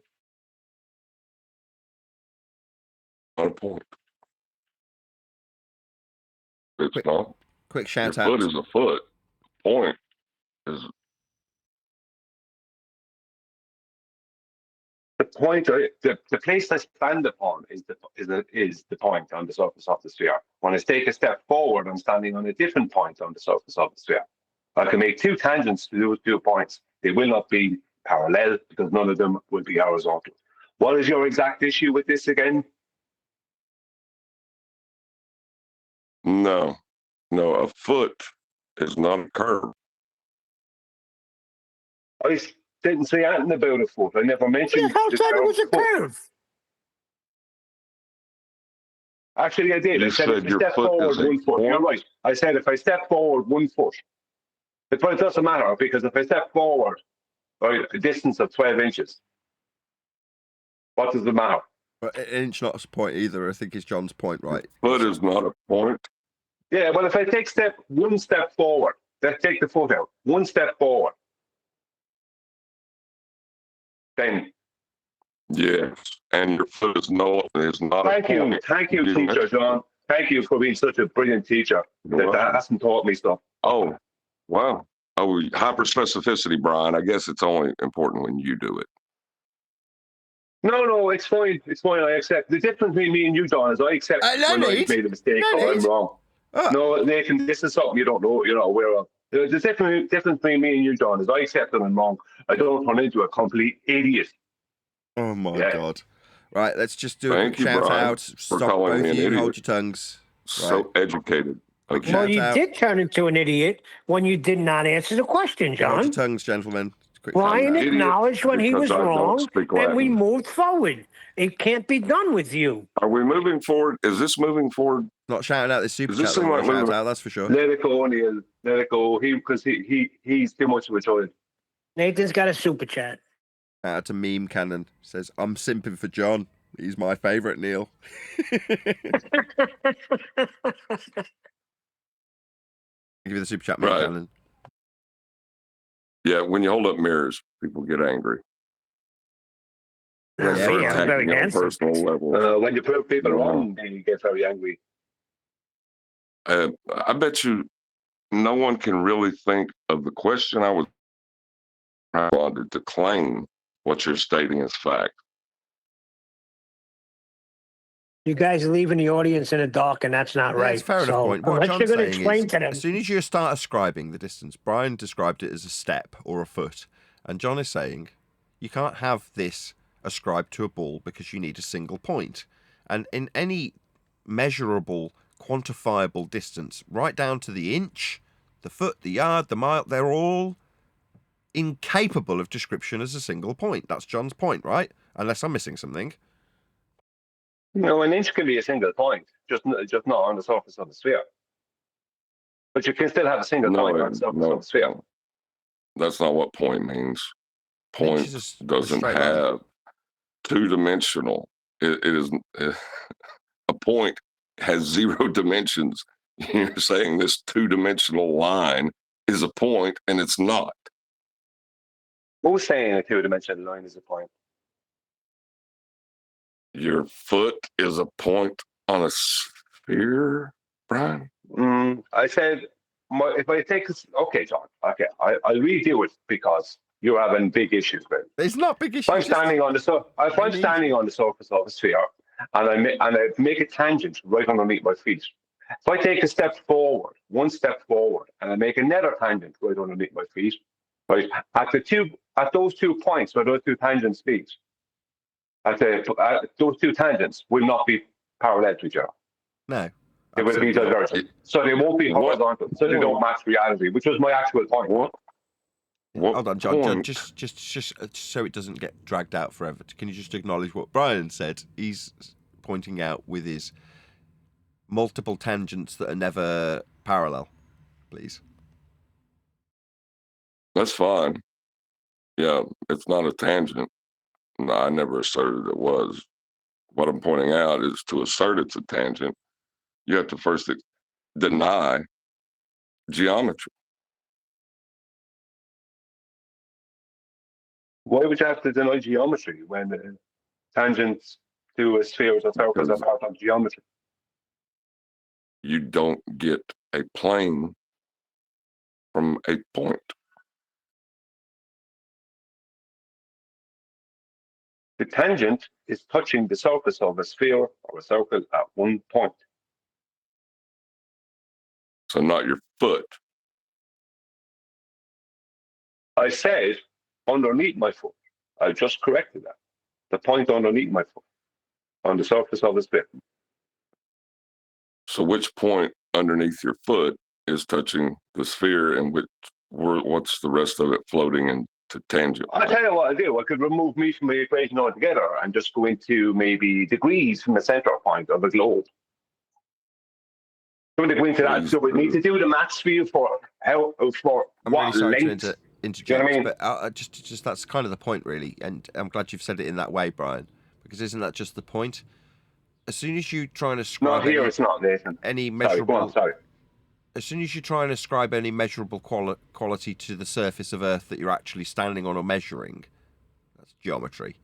Not a point. It's not. Quick Your shout out. foot is a foot. Point is The point, the place I stand upon is the point on the surface of the sphere. When I take a step forward, I'm standing on a different point on the surface of the sphere. I can make two tangents to those 2 points. They will not be parallel because none of them will be horizontal. What is your exact issue with this again? No, a foot is not a curve. I didn't say anything about a foot. I never mentioned How the said it term was a foot. curve? Actually, I did. You I said if said I your step foot forward is a 1 foot, you're point? right. I said if I step forward 1 foot, but it doesn't matter because if I step forward by a distance of 12 inches, what does it matter? But an inch not a point either. I think it's John's point, right? Foot is not a point. Yeah, well, if I take one step forward, let's take the foot out, 1 step forward, then. Yes, and your foot is not a point. Thank you, teacher John. Thank you for being such a brilliant teacher that hasn't taught me stuff. Oh, wow. Oh, hyperspecificity, Brian. I guess it's only important when you do it. No, it's fine. It's fine. I accept. The difference between me and you, John, is I accept when I've made a mistake or I'm wrong. No, Nathan, this is something you don't know. You're not aware of. The difference between me and you, John, is I accept that I'm wrong. I don't turn into a complete idiot. Oh my God! Right, let's just do a Thank quick you, shout Brian, out. for Stop calling both me of an you. idiot. Hold your tongues. So educated. Quick Well, shout you out. did turn into an idiot when you did not answer the question, Hold your John. tongues, gentlemen. Quick Brian shout out. acknowledged when he was because I don't wrong, speak and we Latin. moved forward. It can't be done with you. Are we moving forward? Is this moving forward? Not shouting out this super Does this chat that seem we like want to shout moving? out, that's for sure. Let it go, Neil. Let it go. He's too much of a child. Nathan's got a super chat. Shout out to Meme Cannon. Says, I'm simping for John. He's my favourite, Neil. Give you the super chat, Meme Right. Cannon. Yeah, when you hold up mirrors, people get angry. They start Yeah, attacking very you on a handsome. personal level. When you prove people wrong, then you get very angry. I bet you no one can really think of the question I was trying to claim what you're stating as fact. You guys are leaving the audience in the dark, and that's not right. That's fair enough point. What unless John's you're going to saying explain is, to them. as soon as you start ascribing the distance, Brian described it as a step or a foot, and John is saying you can't have this ascribed to a ball because you need a single point. And in any measurable, quantifiable distance, right down to the inch, the foot, the yard, the mile, they're all incapable of description as a single point. That's John's point, right? Unless I'm missing something. No, an inch can be a single point, just not on the surface of the sphere. But you can still have a single point on the surface of the sphere. That's not what point means. Point doesn't straight line. have two-dimensional. It is a point has 0 dimensions. You're saying this two-dimensional line is a point, and it's not. Who's saying a two-dimensional line is a point? Your foot is a point on a sphere, Brian? I said, if I take this, okay, John, okay, I'll redo it because you're having big issues with it. It's not big issues. I'm standing on the surface of a sphere, and I make a tangent right underneath my feet. If I take a step forward, 1 step forward, and I make another tangent right underneath my feet, right at those 2 points where those 2 tangents meet, those 2 tangents will not be parallel to each other. No. They will be divergent. So they won't be horizontal. So they don't match reality, which was my actual point. Hold on, John. Just so it doesn't get dragged out forever. Can you just acknowledge what Brian said? He's pointing out with his multiple tangents that are never parallel, please. That's fine. Yeah, it's not a tangent. No, I never asserted it was. What I'm pointing out is to assert it's a tangent, you have to first deny geometry. Why would you have to deny geometry when tangents to a sphere or circles are part of geometry? You don't get a plane from a point. The tangent is touching the surface of a sphere or a circle at one point. So not your foot. I said underneath my foot. I just corrected that. The point underneath my foot on the surface of a sphere. So which point underneath your foot is touching the sphere, and what's the rest of it floating into tangent? I'll tell you what I'll do. I could remove me from the equation altogether and just go into maybe degrees from the center point of the globe. I'm going to go into that. So we need to do the maths for you for how, for I'm what really sorry length. to interject, you know what I mean? but just that's kind of the point, really. And I'm glad you've said it in that way, Brian, because isn't that just the point? As soon as you try and ascribe Not here, it's not, Nathan. any measurable, Sorry, go on, sorry. As soon as you try and ascribe any measurable quality to the surface of Earth that you're actually standing on or measuring, that's geometry,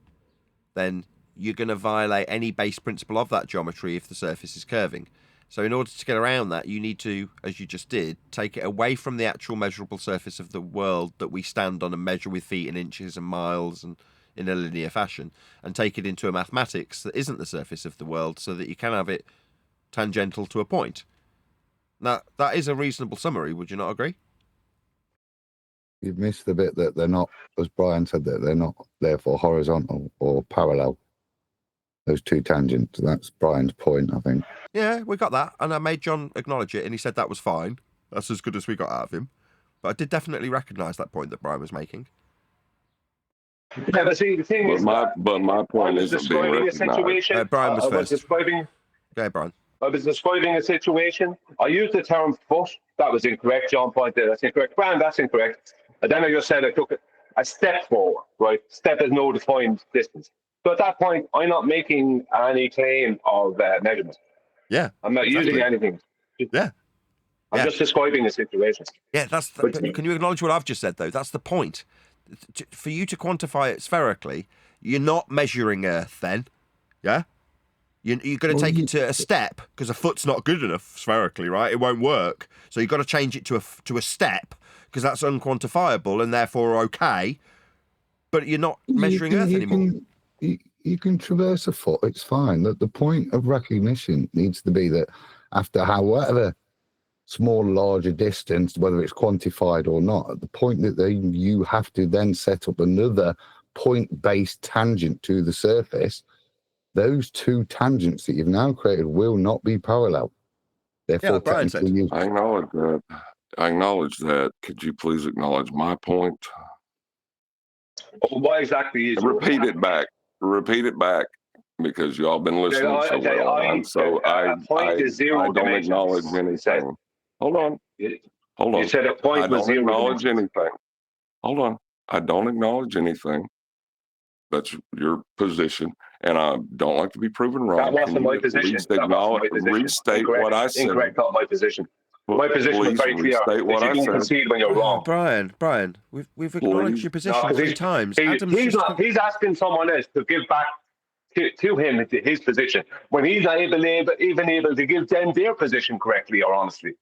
then you're going to violate any base principle of that geometry if the surface is curving. So in order to get around that, you need to, as you just did, take it away from the actual measurable surface of the world that we stand on and measure with feet and inches and miles and in a linear fashion, and take it into a mathematics that isn't the surface of the world so that you can have it tangential to a point. Now, that is a reasonable summary, would you not agree? You've missed the bit that they're not, as Brian said, that they're not therefore horizontal or parallel. Those two tangents. That's Brian's point, I think. Yeah, we got that. And I made John acknowledge it, and he said that was fine. That's as good as we got out of him. But I did definitely recognise that point that Brian was making. Yeah, but see, the thing is, my point isn't being recognized. Brian was first. Describing, okay, Brian. I was describing a situation. I used the term foot. That was incorrect. John pointed that's incorrect. Brian, that's incorrect. And then I just said I took a step forward, right? Step is no defined distance. So at that point, I'm not making any claim of measurement. Yeah. I'm not using anything. Yeah. I'm just describing a situation. Yeah, can you acknowledge what I've just said, though? That's the point. For you to quantify it spherically, you're not measuring Earth then, yeah? You're going to take it to a step, because a foot's not good enough spherically, right? It won't work. So you've got to change it to a step, because that's unquantifiable and therefore okay. But you're not measuring Earth anymore. You can traverse a foot, it's fine. The point of recognition needs to be that after however small, larger distance, whether it's quantified or not, at the point that you have to then set up another point-based tangent to the surface, those two tangents that you've now created will not be parallel. Therefore, Brian said. I acknowledge that. I acknowledge that. Could you please acknowledge my point? What exactly is repeat it back? Repeat it back, because y'all been listening so well. I don't acknowledge anything. Hold on. You said a point was zero. I don't acknowledge anything. Hold on. I don't acknowledge anything. That's your position, and I don't like to be proven wrong. That wasn't my position. Restate what I said. Incorrect, not my position. My position was very clear. Restate what I said. Concede when you're wrong. Brian, we've acknowledged your position 3 times. He's asking someone else to give back to him his position when he's not even able to give them their position correctly or honestly.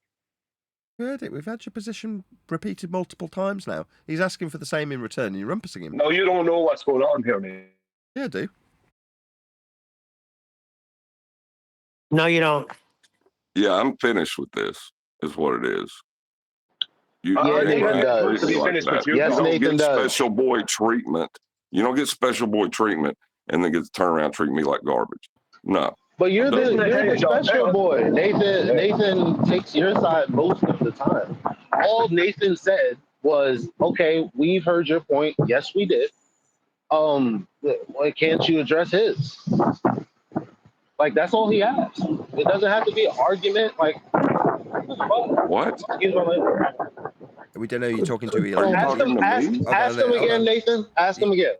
We've had your position repeated multiple times now. He's asking for the same in return, and you're rumpusing him. No, you don't know what's going on here, man. Yeah, I do. No, you don't. Yeah, I'm finished with this, is what it is. Nathan does. Yes, Nathan does. Special boy treatment. You don't get special boy treatment and then get to turn around and treat me like garbage. No. But you're the special boy. Nathan takes your side most of the time. All Nathan said was, okay, we've heard your point. Yes, we did. Why can't you address his? Like, that's all he asked. It doesn't have to be an argument. Like, what? We don't know who you're talking to, Eli. Ask him again, Nathan. Ask him again.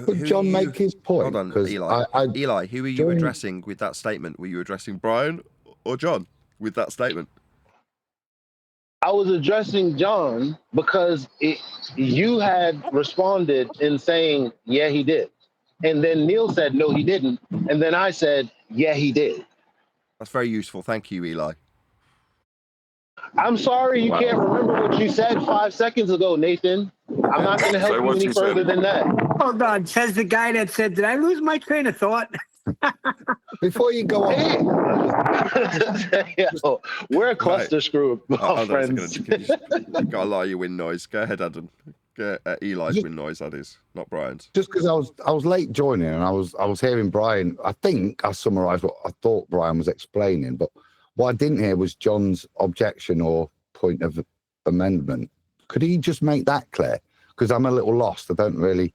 Could John make his point? Hold on, Eli. Eli, who are you addressing with that statement? Were you addressing Brian or John with that statement? I was addressing John because you had responded in saying, yeah, he did. And then Neil said, no, he didn't. And then I said, yeah, he did. That's very useful. Thank you, Eli. I'm sorry you can't remember what you said 5 seconds ago, Nathan. I'm not going to help Say you what any you said. further than that. Hold on, says the guy that said, "Did I lose my train of thought?" Before you go on, Yo, we're a cluster screw of Hold on a friends. second. You got a lot of your wind noise. Go ahead, Adam. Eli's wind noise, that is, not Brian's. just because I was late joining and I was hearing Brian. I think I summarised what I thought Brian was explaining, but what I didn't hear was John's objection or point of amendment. Could he just make that clear? Because I'm a little lost. I don't really.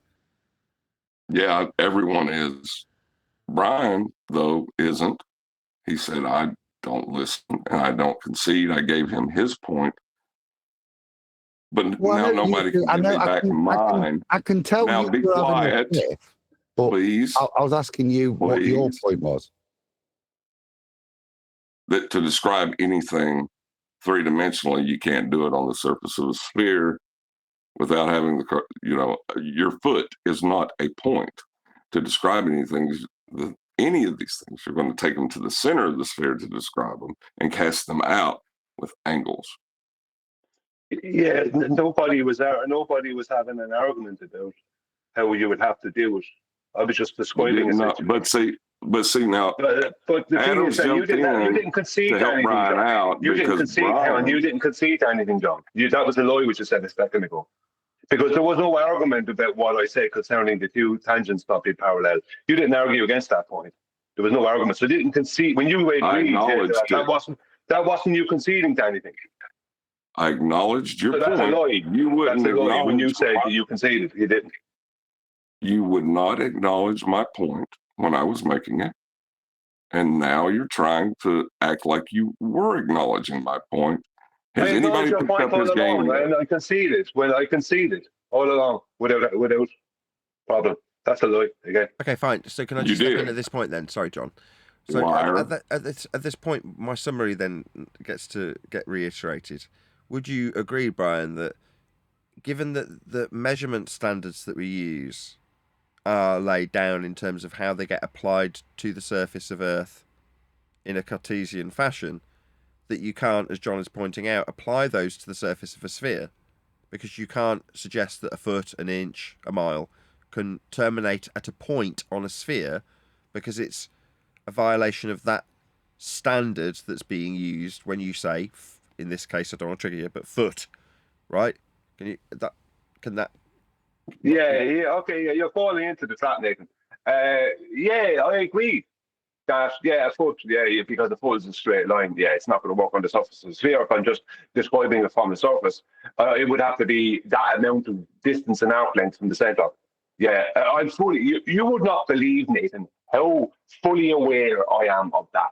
Yeah, everyone is. Brian, though, isn't. He said, I don't listen and I don't concede. I gave him his point. But now nobody can give me back mine. I can tell now you. Be quiet, but please. I was asking you what your point was. That to describe anything three-dimensionally, you can't do it on the surface of a sphere without having your foot is not a point. To describe anything, any of these things, you're going to take them to the center of the sphere to describe them and cast them out with angles. Yeah, nobody was having an argument about how you would have to do it. I was just describing it. But see now. But the thing is that you didn't concede to help anything, Brian John. out. You didn't concede anything, John. That was a lie which you said a second ago. Because there was no argument about what I said concerning the two tangents not being parallel. You didn't argue against that point. There was no argument. So you didn't concede. When you agreed, that wasn't you conceding to anything. I acknowledged your point. That's a lie. You wouldn't that's a lie acknowledge when you said that you conceded. You didn't. You would not acknowledge my point when I was making it. And now you're trying to act like you were acknowledging my point. Has anybody picked up his game? And I conceded. Well, I conceded all along without problem. That's a lie again. Okay, fine. So can I just step in at this point then? Sorry, John. So at this point, my summary then gets to get reiterated. Would you agree, Brian, that given that the measurement standards that we use are laid down in terms of how they get applied to the surface of Earth in a Cartesian fashion, that you can't, as John is pointing out, apply those to the surface of a sphere, because you can't suggest that a foot, an inch, a mile can terminate at a point on a sphere, because it's a violation of that standard that's being used when you say, in this case, I don't want to trigger you, but foot, right? Can that? Yeah, okay, you're falling into the trap, Nathan. Yeah, I agree. That a foot, because the foot is a straight line. Yeah, it's not going to work on the surface of the sphere. If I'm just describing it from the surface, it would have to be that amount of distance and arc length from the center. Yeah, I'm fully. You would not believe, Nathan, how fully aware I am of that.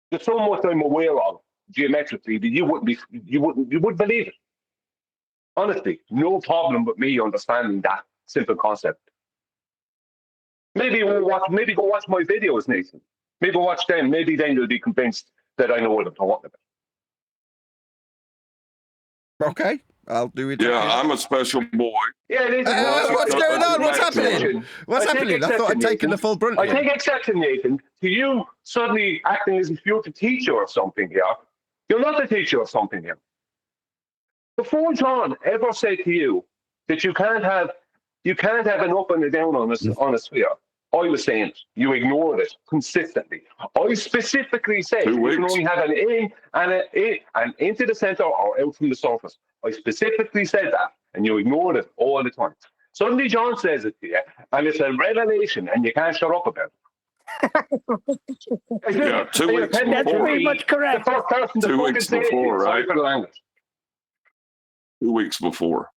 There's so much I'm aware of geometrically that you wouldn't believe it. Honestly, no problem with me understanding that simple concept. Maybe go watch my videos, Nathan. Maybe watch them. Maybe then you'll be convinced that I know what I'm talking about. Okay, I'll do it. Yeah, I'm a special boy. Yeah, what's going on? What's happening? What's happening? I thought I'd taken the full brunt. I take exception, Nathan, to you suddenly acting as if you're the teacher of something here. You're not the teacher of something here. Before John ever said to you that you can't have an up and a down on a sphere, I was saying it. You ignored it consistently. I specifically said you can only have an in and into the center or out from the surface. I specifically said that, and you ignored it all the time. Suddenly John says it to you, and it's a revelation, and you can't shut up about it. Yeah, 2 weeks before. That's pretty much correct. The first person to 2 weeks before, right? 2 weeks before.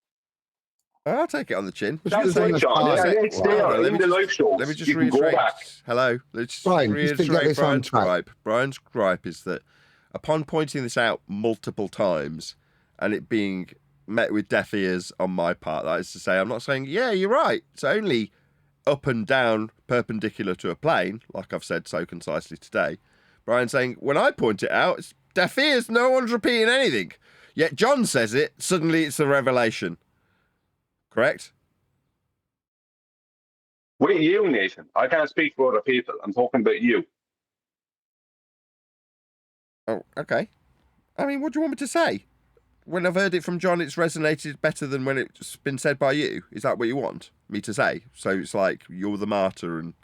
I'll take it on the chin. That's right, John. It's there in the live shows. Let me just reiterate. Hello. Let's reiterate Brian's gripe. Brian's gripe is that upon pointing this out multiple times and it being met with deaf ears on my part, that is to say, I'm not saying, yeah, you're right. It's only up and down perpendicular to a plane, like I've said so concisely today. Brian's saying, when I point it out, it's deaf ears, no one's repeating anything. Yet John says it, suddenly it's a revelation. Correct? With you, Nathan. I can't speak for other people. I'm talking about you. Oh, okay. I mean, what do you want me to say? when I've heard it from John, it's resonated better than when it's been said by you. Is that what you want me to say? So it's like you're the martyr and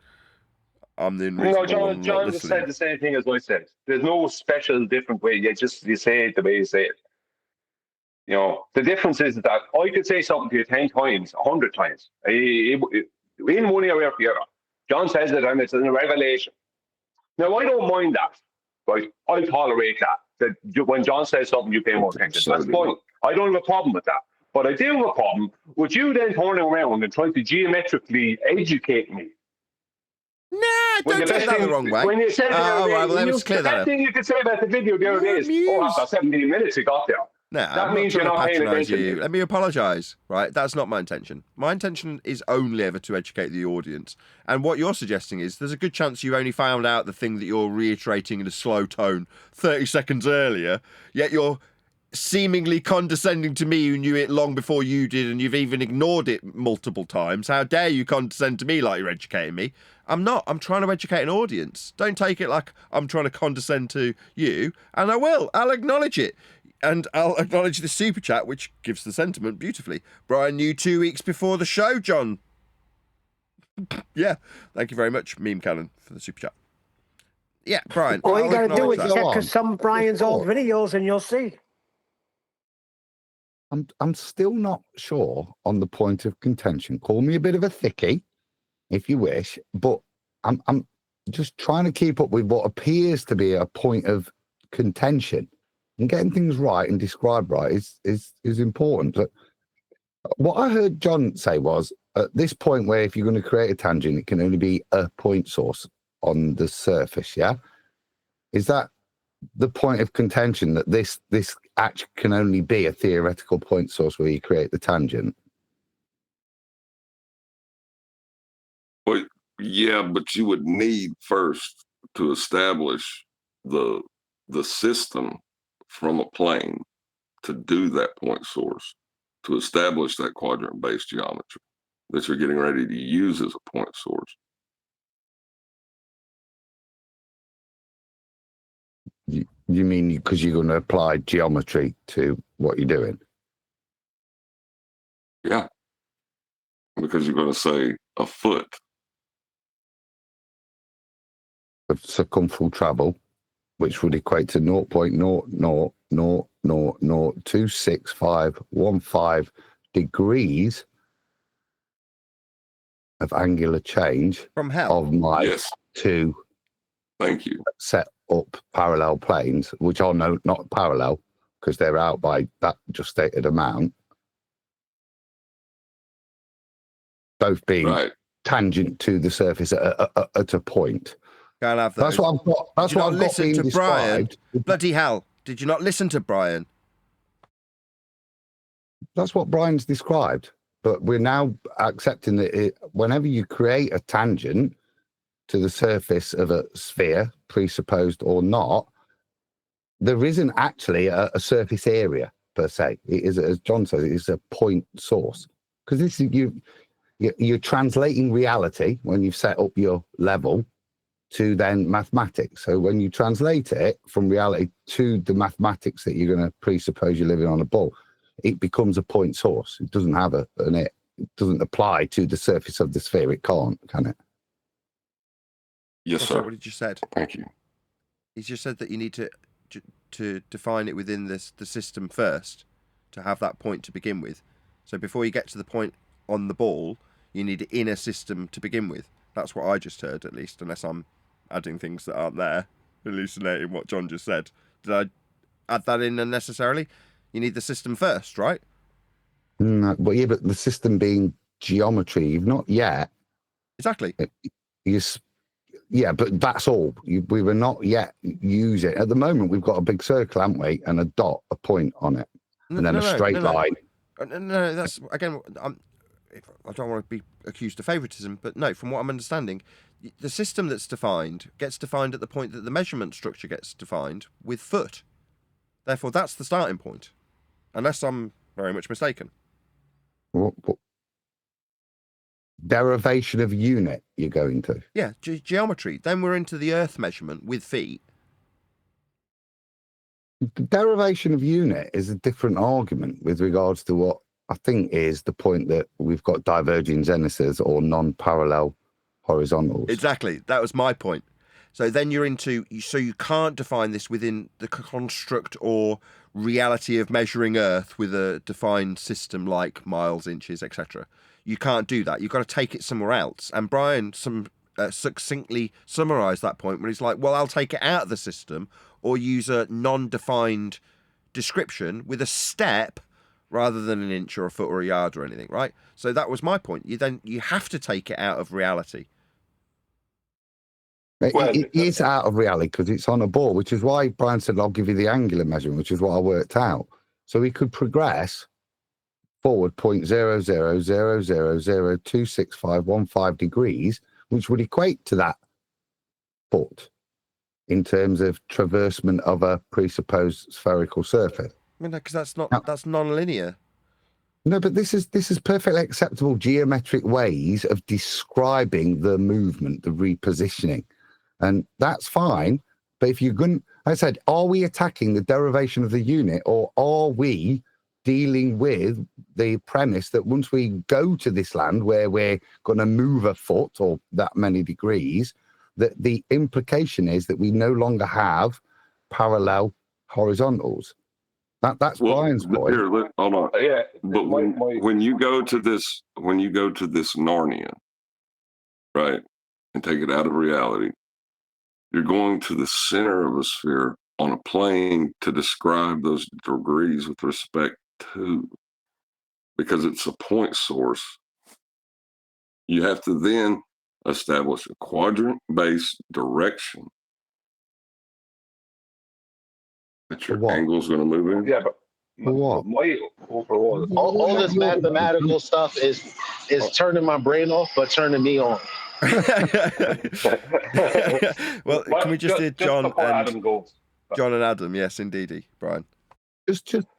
I'm the unreasonable No, one John not just listening. said the same thing as I said. There's no special different way. You say it the way you say it. You know, the difference is that I could say something to you 10 times, 100 times, in one area or the other. John says it and it's in a revelation. Now, I don't mind that, right? I tolerate that when John says something, you pay more attention. That's fine. I don't have a problem with that. But I do have a problem with you then turning around and trying to geometrically educate me. Nah, don't take that the wrong way. When you said the other day, well, let me clear that that up. thing you could say about the video the other day is, after 17 minutes it got there. No, that means you're not paying attention. You. Let me apologise, right? That's not my intention. My intention is only ever to educate the audience. And what you're suggesting is there's a good chance you only found out the thing that you're reiterating in a slow tone 30 seconds earlier, yet you're seemingly condescending to me who knew it long before you did, and you've even ignored it multiple times. How dare you condescend to me like you're educating me? I'm not. I'm trying to educate an audience. Don't take it like I'm trying to condescend to you, and I will. I'll acknowledge it. And I'll acknowledge the super chat, which gives the sentiment beautifully. Brian knew 2 weeks before the show, John. Yeah, thank you very much, Meme Cannon, for the super chat. Yeah, Brian. All you got to do is that. check some of Brian's old videos and you'll see. I'm still not sure on the point of contention. Call me a bit of a thickie, if you wish, but I'm just trying to keep up with what appears to be a point of contention. And getting things right and described right is important. But what I heard John say was, at this point where if you're going to create a tangent, it can only be a point source on the surface, yeah? Is that the point of contention, that this actually can only be a theoretical point source where you create the tangent? Well, yeah, but you would need first to establish the system from a plane to do that point source, to establish that quadrant-based geometry that you're getting ready to use as a point source. You mean because you're going to apply geometry to what you're doing? Yeah, because you're going to say a foot of circumferential travel, which would equate to 0.000026515 degrees of angular change from hell of light to thank you set up parallel planes, which are not parallel because they're out by that just stated amount, both being tangent to the surface at a point. Can't have those. That's what I've got. That's what I've got being to Brian. described. Bloody hell! Did you not listen to Brian? That's what Brian's described. But we're now accepting that whenever you create a tangent to the surface of a sphere, presupposed or not, there isn't actually a surface area per se. It is, as John says, it is a point source. Because this is you're translating reality when you've set up your level to then mathematics. So when you translate it from reality to the mathematics that you're going to presuppose you're living on a ball, it becomes a point source. It doesn't have it doesn't apply to the surface of the sphere. It can't, can it? Yes, sir. What did you said? Thank you. He's just said that you need to define it within the system first to have that point to begin with. So before you get to the point on the ball, you need it in a system to begin with. That's what I just heard, at least, unless I'm adding things that aren't there, hallucinating what John just said. Did I add that in unnecessarily? You need the system first, right? No, but yeah, but the system being geometry, you've not yet. Exactly. Yeah, but that's all. We were not yet using. At the moment, we've got a big circle, haven't we? And a dot, a point on it, and then a straight line. No, that's, again, I don't want to be accused of favoritism, but no, from what I'm understanding, the system that's defined gets defined at the point that the measurement structure gets defined with foot. Therefore, that's the starting point, unless I'm very much mistaken. What derivation of unit you're going to? Yeah, geometry. Then we're into the earth measurement with feet. The derivation of unit is a different argument with regards to what I think is the point that we've got diverging zeniths or non-parallel horizontals. Exactly. That was my point. So then you're into, so you can't define this within the construct or reality of measuring Earth with a defined system like miles, inches, etc. You can't do that. You've got to take it somewhere else. And Brian succinctly summarised that point when he's like, well, I'll take it out of the system or use a non-defined description with a step rather than an inch or a foot or a yard or anything, right? So that was my point. You have to take it out of reality. It is out of reality because it's on a ball, which is why Brian said, I'll give you the angular measurement, which is what I worked out. So we could progress forward 0.00000026515 degrees, which would equate to that foot in terms of traversement of a presupposed spherical surface. I mean, because that's non-linear. No, but this is perfectly acceptable geometric ways of describing the movement, the repositioning. And that's fine. But if you're going, I said, are we attacking the derivation of the unit, or are we dealing with the premise that once we go to this land where we're going to move a foot or that many degrees, that the implication is that we no longer have parallel horizontals? That's Brian's point. Here, hold on. Yeah, but when you go to this Narnia, right, and take it out of reality, you're going to the center of a sphere on a plane to describe those degrees with respect to, because it's a point source. You have to then establish a quadrant-based direction that your angle is going to move in. Yeah, but my overall, all this mathematical stuff is turning my brain off, but turning me on. Well, can we just hear John and Adam? Yes, indeedy, Brian.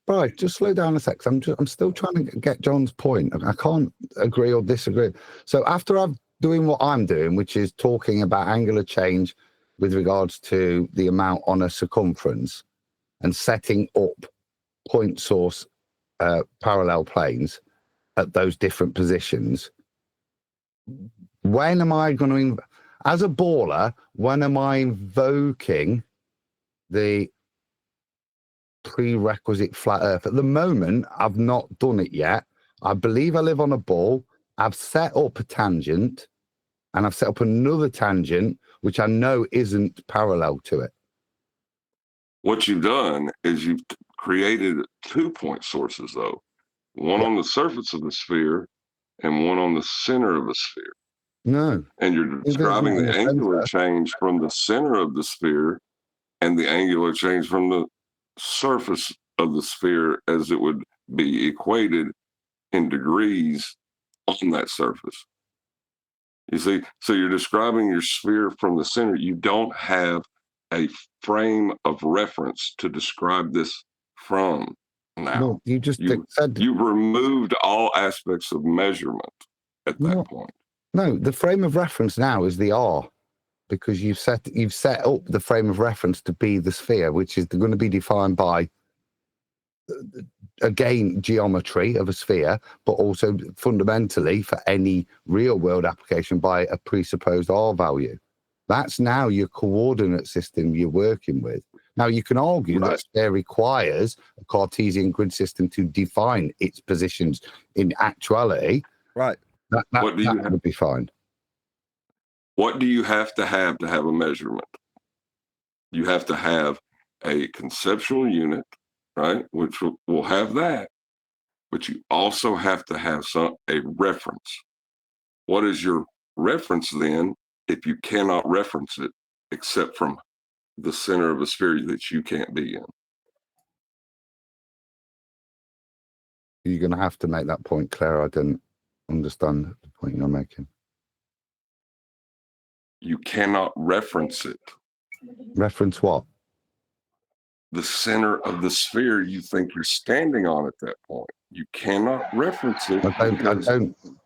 Brian, just slow down a sec. I'm still trying to get John's point. I can't agree or disagree. So after I'm doing what I'm doing, which is talking about angular change with regards to the amount on a circumference and setting up point source parallel planes at those different positions, when am I going to, as a baller, when am I invoking the prerequisite flat Earth? At the moment, I've not done it yet. I believe I live on a ball. I've set up a tangent, and I've set up another tangent, which I know isn't parallel to it. What you've done is you've created 2 point sources, though. One on the surface of the sphere and one on the center of the sphere. No. And you're describing the angular change from the center of the sphere and the angular change from the surface of the sphere as it would be equated in degrees on that surface. You see, so you're describing your sphere from the center. You don't have a frame of reference to describe this from now. No, you just said you've removed all aspects of measurement at that point. No, the frame of reference now is the R, because you've set up the frame of reference to be the sphere, which is going to be defined by, again, geometry of a sphere, but also fundamentally for any real world application by a presupposed R value. That's now your coordinate system you're working with. Now, you can argue that sphere requires a Cartesian grid system to define its positions in actuality. Right. That would be fine. What do you have a measurement? You have to have a conceptual unit, right, which will have that, but you also have to have a reference. What is your reference then if you cannot reference it except from the center of a sphere that you can't be in? You're going to have to make that point clear. I didn't understand the point you're making. You cannot reference it. Reference what? The center of the sphere you think you're standing on at that point. You cannot reference it. I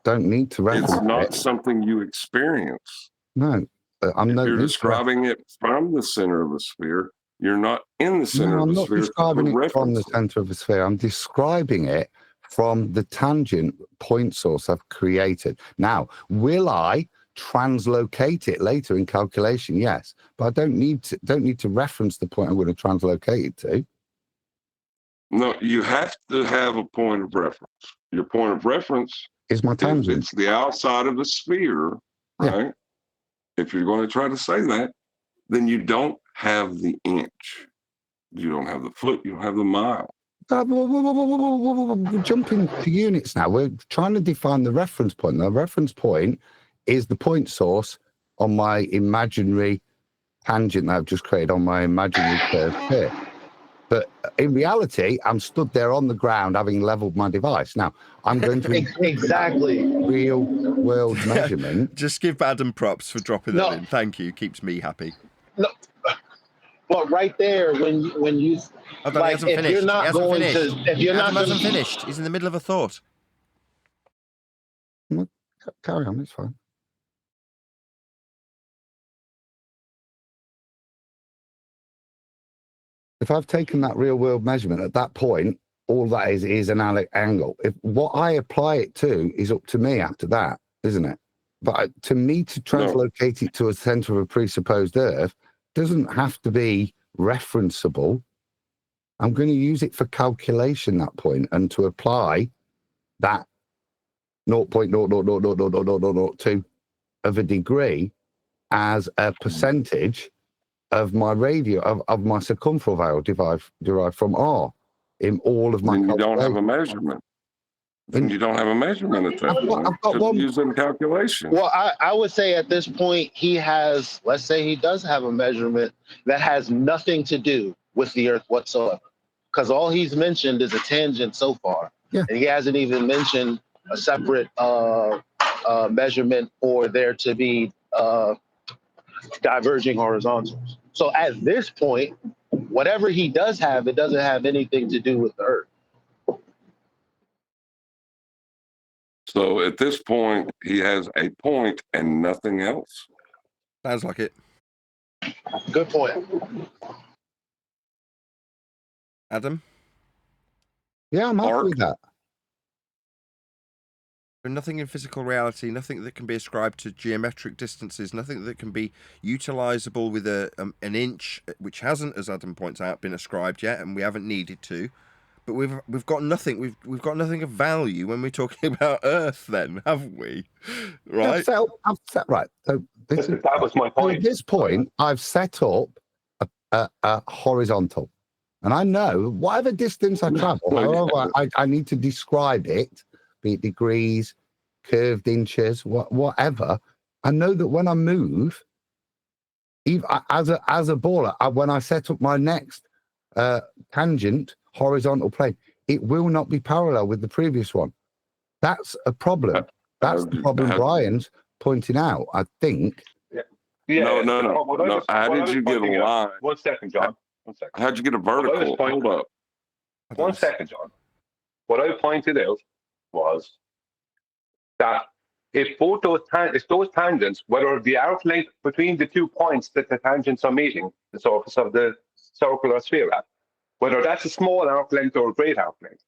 don't need to reference it. It's not something you experience. No, You're describing it from the center of the sphere. You're not in the center No, of I'm the not sphere. describing it from the Reference. center of the sphere. I'm describing it from the tangent point source I've created. Now, will I translocate it later in calculation? Yes, but I don't need to reference the point I'm going to translocate it to. No, you have to have a point of reference. Your point of reference is my tangent. It's the outside of the sphere, right? Yeah. If you're going to try to say that, then you don't have the inch. You don't have the foot. You don't have the mile. We're jumping to units now. We're trying to define the reference point. The reference point is the point source on my imaginary tangent that I've just created on my imaginary curve here. But in reality, I'm stood there on the ground having leveled my device. Now, I'm going to exactly real world measurement. Just give Adam props for dropping that in. Thank you. Keeps me happy. No, but right there, when you like, if you're not going to, if you're not hasn't finished, he's in the middle of a thought. Carry on, it's fine. If I've taken that real world measurement at that point, all that is an angle. If what I apply it to is up to me after that, isn't it? But to me to translocate it to a center of a presupposed Earth doesn't have to be referenceable. I'm going to use it for calculation that point and to apply that 0.0000002 of a degree as a percentage of my radio, of my circumferential value derived from R in all of my calculations. You don't have a measurement. Then you don't have a measurement at that point. I've got one using calculation. Well, I would say at this point he has, let's say he does have a measurement that has nothing to do with the Earth whatsoever. Because all he's mentioned is a tangent so far. Yeah. And he hasn't even mentioned a separate measurement for there to be diverging horizontals. So at this point, whatever he does have, it doesn't have anything to do with the Earth. So at this point, he has a point and nothing else. Sounds like it. Good point. Adam? Yeah, I'm happy with that. Nothing in physical reality, nothing that can be ascribed to geometric distances, nothing that can be utilizable with an inch, which hasn't, as Adam points out, been ascribed yet, and we haven't needed to. But we've got nothing. We've got nothing of value when we're talking about Earth. Then, haven't we? Right. I've set right. So that was my point. At this point, I've set up a horizontal, and I know whatever distance I travel, I need to describe it. Be it degrees, curved inches, whatever. I know that when I move, even as a baller, when I set up my next tangent horizontal plane, it will not be parallel with the previous one. That's a problem. That's the problem Brian's pointing out, I think. Yeah. No. How did you get a line? 1 second, John. 1 second. How'd you get a vertical? Hold up. 1 second, John. What I pointed out was that if those tangents, whether the arc length between the 2 points that the tangents are meeting, the surface of the circle or sphere at, whether that's a small arc length or a great arc length,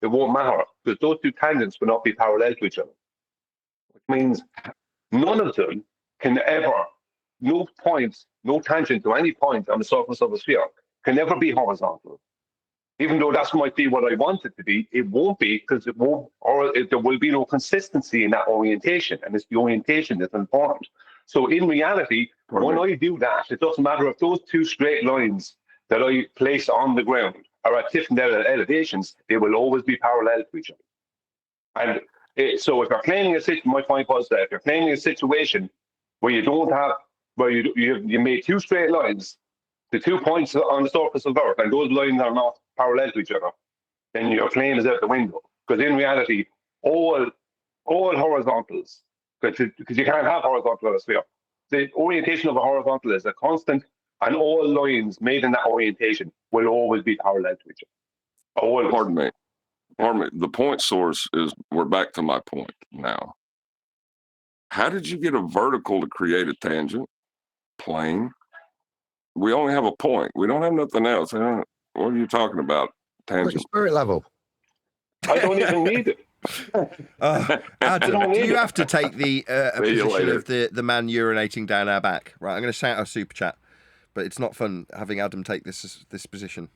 it won't matter because those 2 tangents will not be parallel to each other. Which means none of them can ever, no tangent to any point on the surface of a sphere can ever be horizontal. Even though that might be what I want it to be, it won't be because there will be no consistency in that orientation, and it's the orientation that's important. So in reality, when I do that, it doesn't matter if those 2 straight lines that I place on the ground are at different elevations, they will always be parallel to each other. And so if you're claiming my point was that if you're claiming a situation where you made 2 straight lines, the 2 points on the surface of Earth, and those lines are not parallel to each other, then your claim is out the window. Because in reality, all horizontals, because you can't have horizontal on a sphere. The orientation of a horizontal is a constant, and all lines made in that orientation will always be parallel to each other. Always. Pardon me. The point source is, we're back to my point now. How did you get a vertical to create a tangent plane? We only have a point. We don't have nothing else. What are you talking about? Tangent. Spirit level. I don't even need it. Adam, do you have to take the position of the man urinating down our back? Right, I'm going to shout out super chat, but it's not fun having Adam take this position.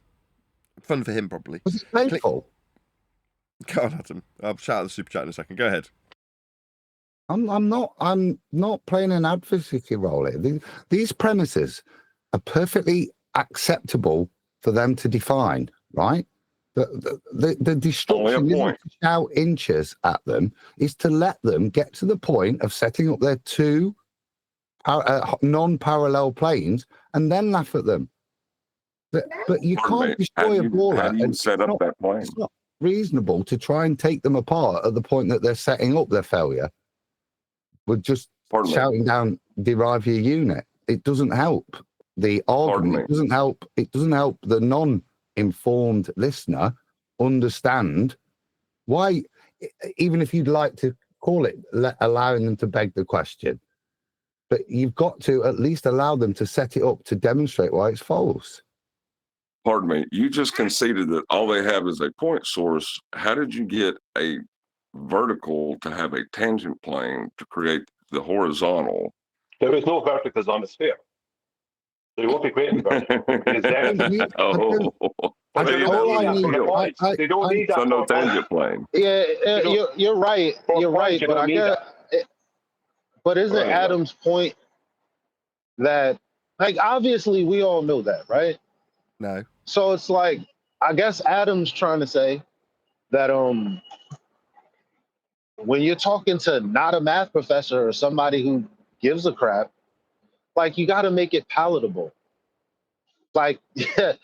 Fun for him, probably. Was it painful? Go on, Adam. I'll shout out the super chat in a second. Go ahead. I'm not playing an advocacy role here. These premises are perfectly acceptable for them to define, right? The destruction isn't to shout inches at them, is to let them get to the point of setting up their two non-parallel planes and then laugh at them. But you can't destroy a baller and set up that plane. It's not reasonable to try and take them apart at the point that they're setting up their failure with just shouting down, derive your unit. It doesn't help the argument. It doesn't help the non-informed listener understand why, even if you'd like to call it allowing them to beg the question, but you've got to at least allow them to set it up to demonstrate why it's false. Pardon me, you just conceded that all they have is a point source. How did you get a vertical to have a tangent plane to create the horizontal? There is no verticals on the sphere. So you won't be creating verticals. They don't need that. So no tangent plane. Yeah, you're right. You're right. But I guess, but isn't Adam's point that, like, obviously we all know that, right? No. So it's like, I guess Adam's trying to say that when you're talking to not a math professor or somebody who gives a crap, like, you got to make it palatable. Like, if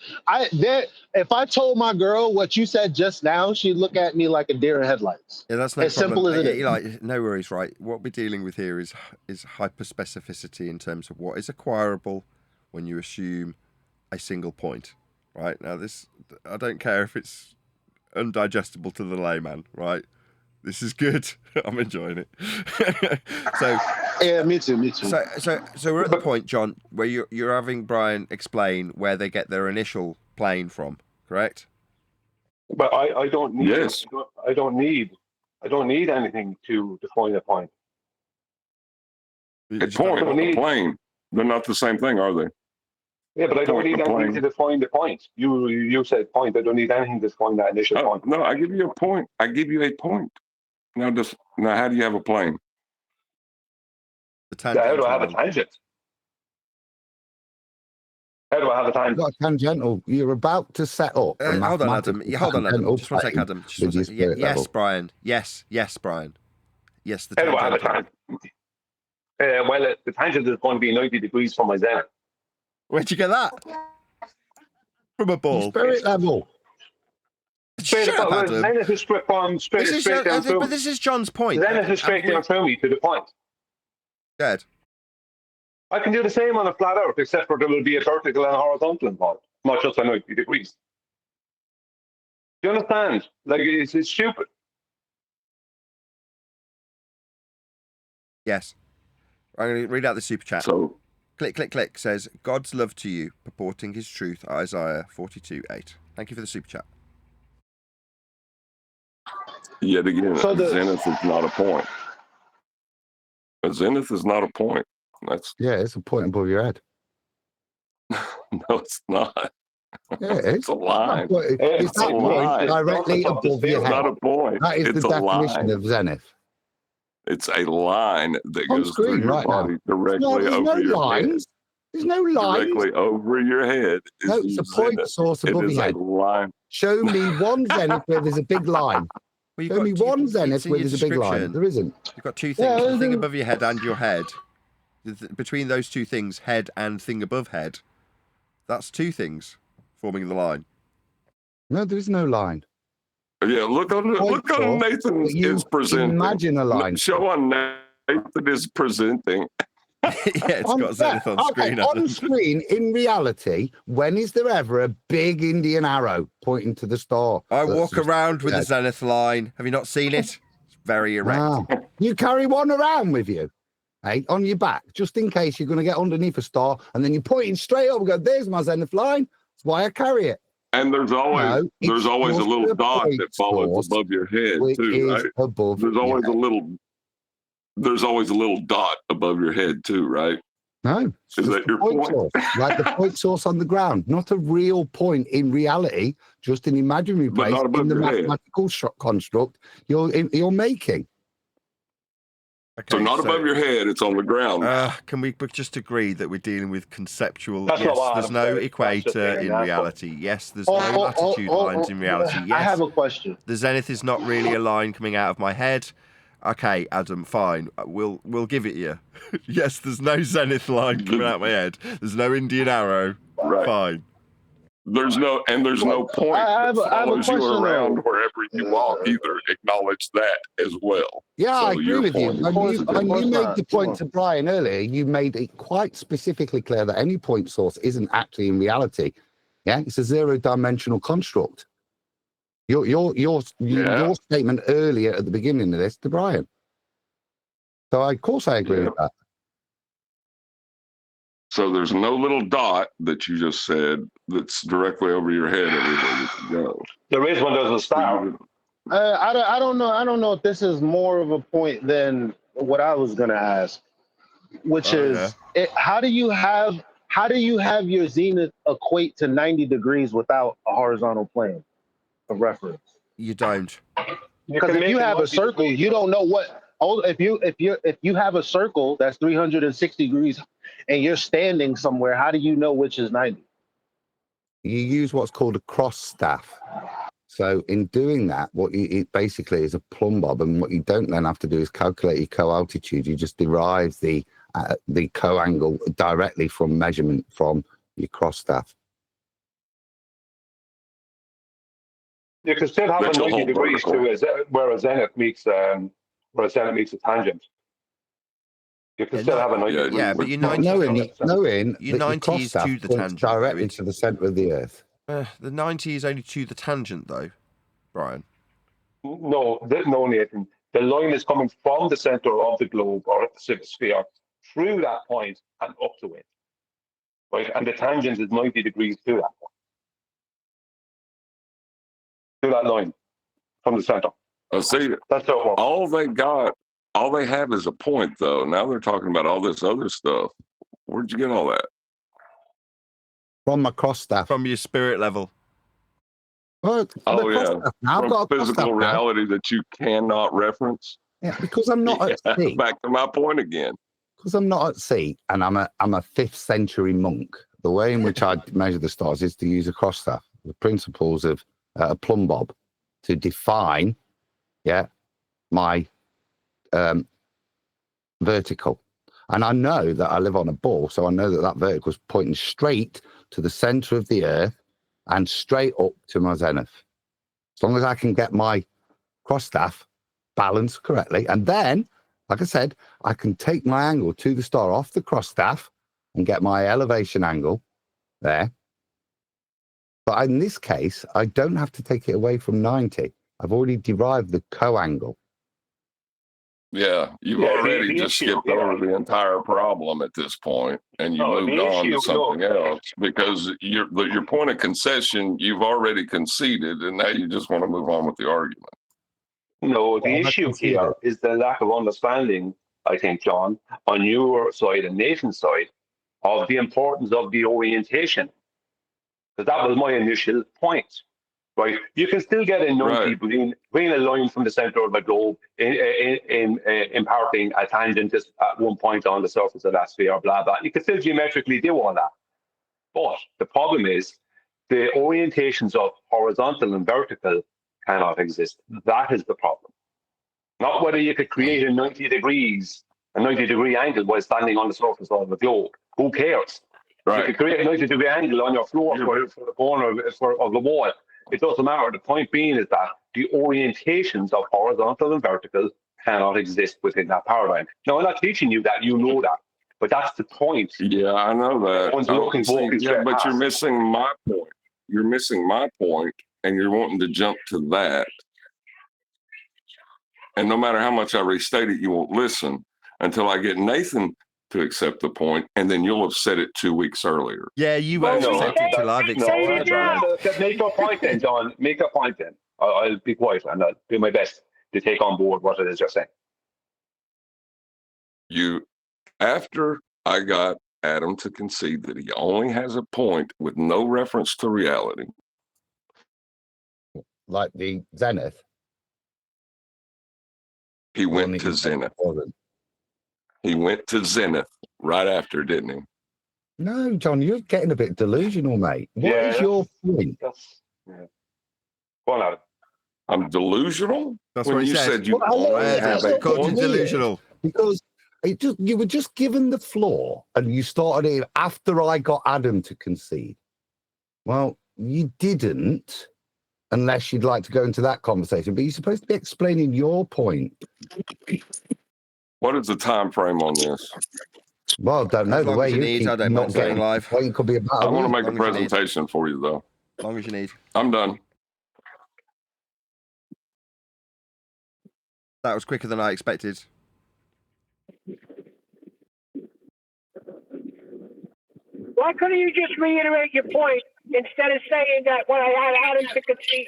I told my girl what you said just now, she'd look at me like a deer in headlights. Yeah, that's no as problem. simple as it is. Eli, no worries, right? What we're dealing with here is hyperspecificity in terms of what is acquirable when you assume a single point, right? Now, this, I don't care if it's undigestible to the layman, right? This is good. I'm enjoying it. So yeah, me too. So we're at the point, John, where you're having Brian explain where they get their initial plane from, correct? But I don't need. Yes. I don't need anything to define a point. A point, a plane. They're not the same thing, are they? Yeah, but I don't need anything to define the point. You said point. I don't need anything to define that initial point. No, I give you a point. I give you a point. Now, how do you have a plane? How do I have a tangent? How do I have a tangent? You've got a tangential. You're about to set up. Hold on, Adam. Hold on, Adam. Just one sec, Adam. Just one sec. Yes, Brian. Yes, Brian. Yes, the tangent. How do I have a tangent? Well, the tangent is going to be 90 degrees from my zenith. Where'd you get that? From a ball. Spirit level. Shut up, Adam. Zenith is straight down through. But this is John's point. Zenith is straight down through me to the point. Good. I can do the same on a flat earth, except for there will be a vertical and a horizontal involved, not just a 90 degrees. Do you understand? Like, it's stupid. Yes. I'm going to read out the super chat. So, click, says, God's love to you, purporting his truth, Isaiah 42:8. Thank you for the super chat. Yet again, zenith is not a point. A zenith is not a point. It's a point above your head. No, it's not. Yeah, it's a line. It's that point directly above your head. It's not a point. That is the definition of zenith. It's a line that on goes screen through your body directly over your head. There's no lines. Directly over your head. No, it's a point source above your head. Line. Show me one zenith where there's a big line. Well, Show me one zenith where there's a big line. There isn't. You've got two things, the thing above your head and your head. Between those two things, head and thing above head, that's two things forming the line. No, there is no line. Yeah, look on Nathan is presenting. Imagine a line. Show on Nathan is presenting. It's got Zenith on screen. On screen, in reality, when is there ever a big Indian arrow pointing to the star? I walk around with a Zenith line. Have you not seen it? It's very erect. Wow. You carry one around with you? hey, on your back, just in case you're going to get underneath a star, and then you're pointing straight up and go, there's my zenith line. That's why I carry it. And there's always a little dot that follows source, above your head which too, is right? above There's always your a little dot above your head too, right? No, is that your point? Source, like the point source on the ground, not a real point in reality, just an imaginary But place not above in the your head. mathematical construct you're making. Okay, so not above your head, it's on the ground. Can we just agree that we're dealing with conceptual? That's yes, not there's no equator in reality. Yes, there's no latitude lines in reality. Yes, I have a question. The zenith is not really a line coming out of my head. Okay, Adam, fine. We'll give it you. Yes, there's no zenith line coming out of my head. There's no Indian arrow. Right. Fine. There's no point that follows you around wherever you walk. Either acknowledge that as well. Yeah, so I agree with you. When you made the point to Brian earlier, you made it quite specifically clear that any point source isn't actually in reality. Yeah, it's a zero-dimensional construct. Your statement earlier at the beginning of this to Brian. So of course I agree with that. So there's no little dot that you just said that's directly over your head everywhere you go. There is one that doesn't start. I don't know. I don't know if this is more of a point than what I was going to ask, which how do you have your zenith equate to 90 degrees without a horizontal plane of reference? You don't. Because if you have a circle, you don't know what. If you have a circle that's 360 degrees and you're standing somewhere, how do you know which is 90? You use what's called a cross staff. So in doing that, it basically is a plumb bob, and what you don't then have to do is calculate your co-altitude. You just derive the co-angle directly from measurement from your cross staff. You can still have a 90 degrees to where a zenith meets a tangent. You can still have a 90 degrees. Yeah, but your 90 your 90 is to the tangent. Directly to the centre of the Earth. The 90 is only to the tangent, though, Brian. No, Nathan. The line is coming from the centre of the globe or the sphere through that point and up to it. Right? And the tangent is 90 degrees to that point. To that line from the centre. See, that's all they have is a point, though. Now they're talking about all this other stuff. Where'd you get all that? From my cross staff. From your spirit level. Well, from physical reality that you cannot reference. Yeah, because I'm not at sea. Back to my point again. Because I'm not at sea, and I'm a 5th century monk. The way in which I measure the stars is to use a cross staff. The principles of a plumb bob to define, my vertical. And I know that I live on a ball, so I know that vertical is pointing straight to the center of the Earth and straight up to my zenith. As long as I can get my cross staff balanced correctly. And then, like I said, I can take my angle to the star off the cross staff and get my elevation angle there. But in this case, I don't have to take it away from 90. I've already derived the co-angle. Yeah, you've already just skipped over the entire problem at this point, and you moved on to something else because your point of concession, you've already conceded, and now you just want to move on with the argument. No, the issue here is the lack of understanding, I think, John, on your side and Nathan's side, of the importance of the orientation. Because that was my initial point. Right, you can still get a 90 green a line from the center of the globe in imparting a tangent at one point on the surface of that sphere, blah blah. You can still geometrically do all that, but the problem is the orientations of horizontal and vertical cannot exist. That is the problem. Not whether you could create a 90 degree angle while standing on the surface of the globe. Who cares? Right. You could create a 90 degree angle on your floor for the corner of the wall. It doesn't matter. The point being is that the orientations of horizontal and vertical cannot exist within that paradigm. Now, I'm not teaching you that, you know that, but that's the point. Yeah, I know that. But you're missing my point. You're missing my point, and you're wanting to jump to that. And no matter how much I restate it, you won't listen. until I get Nathan to accept the point, and then you'll have said it 2 weeks earlier. Yeah, you won't accept it till I've accepted it. Make your point then, John. Make your point then. I'll be quiet and I'll do my best to take on board what it is you're saying. After I got Adam to concede that he only has a point with no reference to reality. Like the Zenith. He went to Zenith. He went to Zenith right after, didn't he? No, John, you're getting a bit delusional, mate. What is your point? Go on, Adam. I'm delusional? That's when what he you said. said you always have a point. Delusional. Because you were just given the floor and you started it after I got Adam to concede. Well, you didn't, unless you'd like to go into that conversation, but you're supposed to be explaining your point. What is the time frame on this? Well, I don't know. As The long way as you you need, keep I don't not mind staying getting live. well, it could be about I want to make a long as you need. presentation for you, though. As long as you need. I'm done. That was quicker than I expected. Why couldn't you just reiterate your point instead of saying that when I had Adam to concede?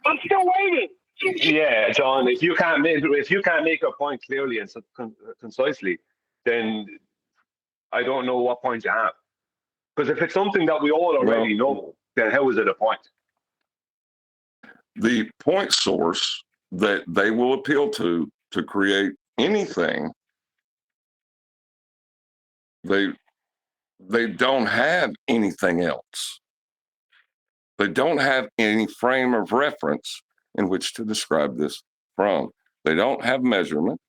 I'm still waiting. Yeah, John. If you can't make a point clearly and concisely, then I don't know what point you have. Because if it's something that we all already know, then how is it a point? The point source that they will appeal to create anything, they don't have anything else. They don't have any frame of reference in which to describe this from. They don't have measurement,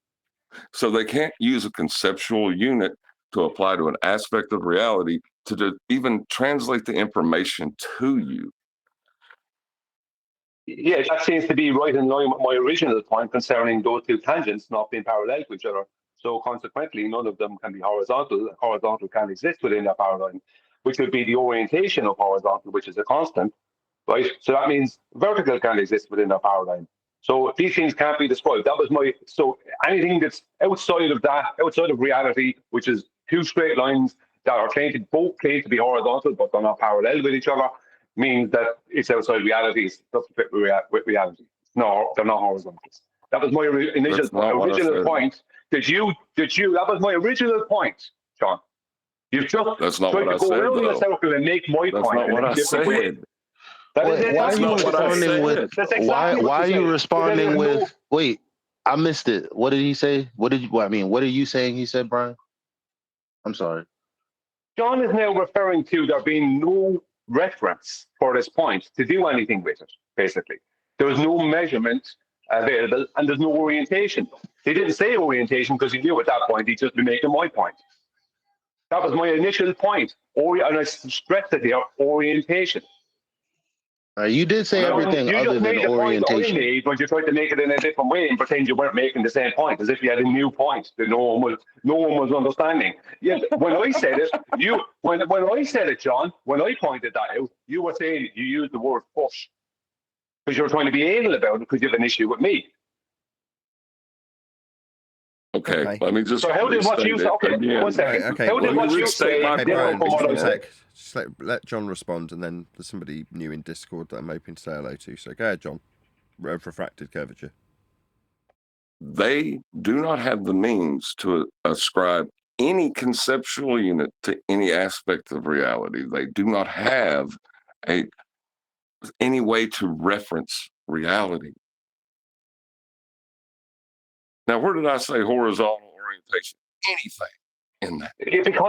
so they can't use a conceptual unit to apply to an aspect of reality to even translate the information to you. Yeah, that seems to be right in line with my original point concerning those two tangents not being parallel to each other. So consequently, none of them can be horizontal. Horizontal can exist within that paradigm, which would be the orientation of horizontal, which is a constant, right? So that means vertical can exist within that paradigm. So these things can't be described. That was so anything that's outside of that, outside of reality, which is two straight lines that are both claimed to be horizontal, but they're not parallel with each other, means that it's outside reality. It doesn't fit with reality. No, they're not horizontals. That was my original point. That was my original point, John. You've just That's not tried what to I go said, around the though. circle and make my That's point. not what I said. Why are you responding with? Why are you responding with? Wait, I missed it. What did he say? What are you saying? He said, Brian. I'm sorry. John is now referring to there being no reference for this point to do anything with it. Basically, there was no measurement available, and there's no orientation. He didn't say orientation because he knew at that point he'd just be making my point. That was my initial point. And I stressed it here, orientation. You did say everything other than orientation. You made, but you tried to make it in a different way and pretend you weren't making the same point, as if you had a new point that no one was understanding. Yeah, when I said it, when I said it, John, when I pointed that out, you were saying you used the word push because you were trying to be anal about it because you have an issue with me. Okay, let me just. So how did what you say? Okay, 1 second. Okay. How did what you say? Brian, just 1 sec. Just let John respond, and then there's somebody new in Discord that I'm hoping to say hello to. So go ahead, John. Refracted curvature. They do not have the means to ascribe any conceptual unit to any aspect of reality. They do not have any way to reference reality. Now, where did I say horizontal orientation? Anything in that?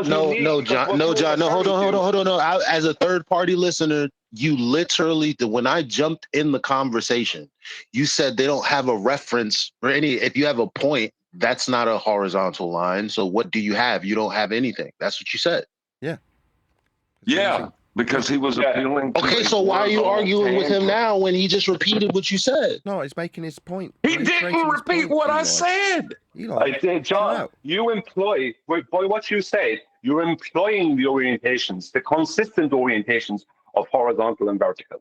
No, John. No, hold on. No, as a third-party listener, you literally, when I jumped in the conversation, you said they don't have a reference or any. If you have a point, that's not a horizontal line. So what do you have? You don't have anything. That's what you said. Yeah. Yeah. Because he was appealing to. Okay, so why are you arguing with him now when he just repeated what you said? No, he's making his point. He didn't repeat what I said. I said, John, you employ, by what you said, you're employing the orientations, the consistent orientations of horizontal and vertical.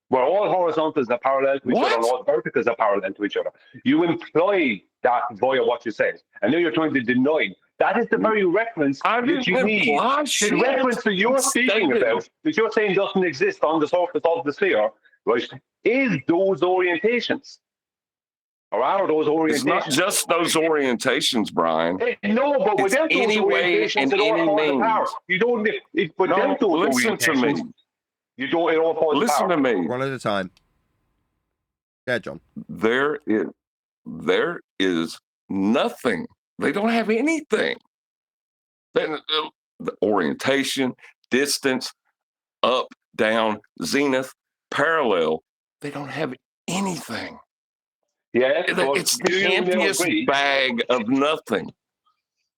Where all horizontals are parallel to each other and all verticals are parallel to each other. You employ that via what you said. And now you're trying to deny. That is the very reference that you need. The reference that you're speaking about, that you're saying doesn't exist on the surface of the sphere, right, is those orientations. Or are those orientations? It's not just those orientations, Brian. No, but it's without those orientations, it all falls apart. You don't. Without those listen to me. You don't. It all falls listen apart. to me. One at a time. Yeah, John. There is nothing. They don't have anything. The orientation, distance, up, down, zenith, parallel. They don't have anything. Yeah, it's the emptiest bag of nothing.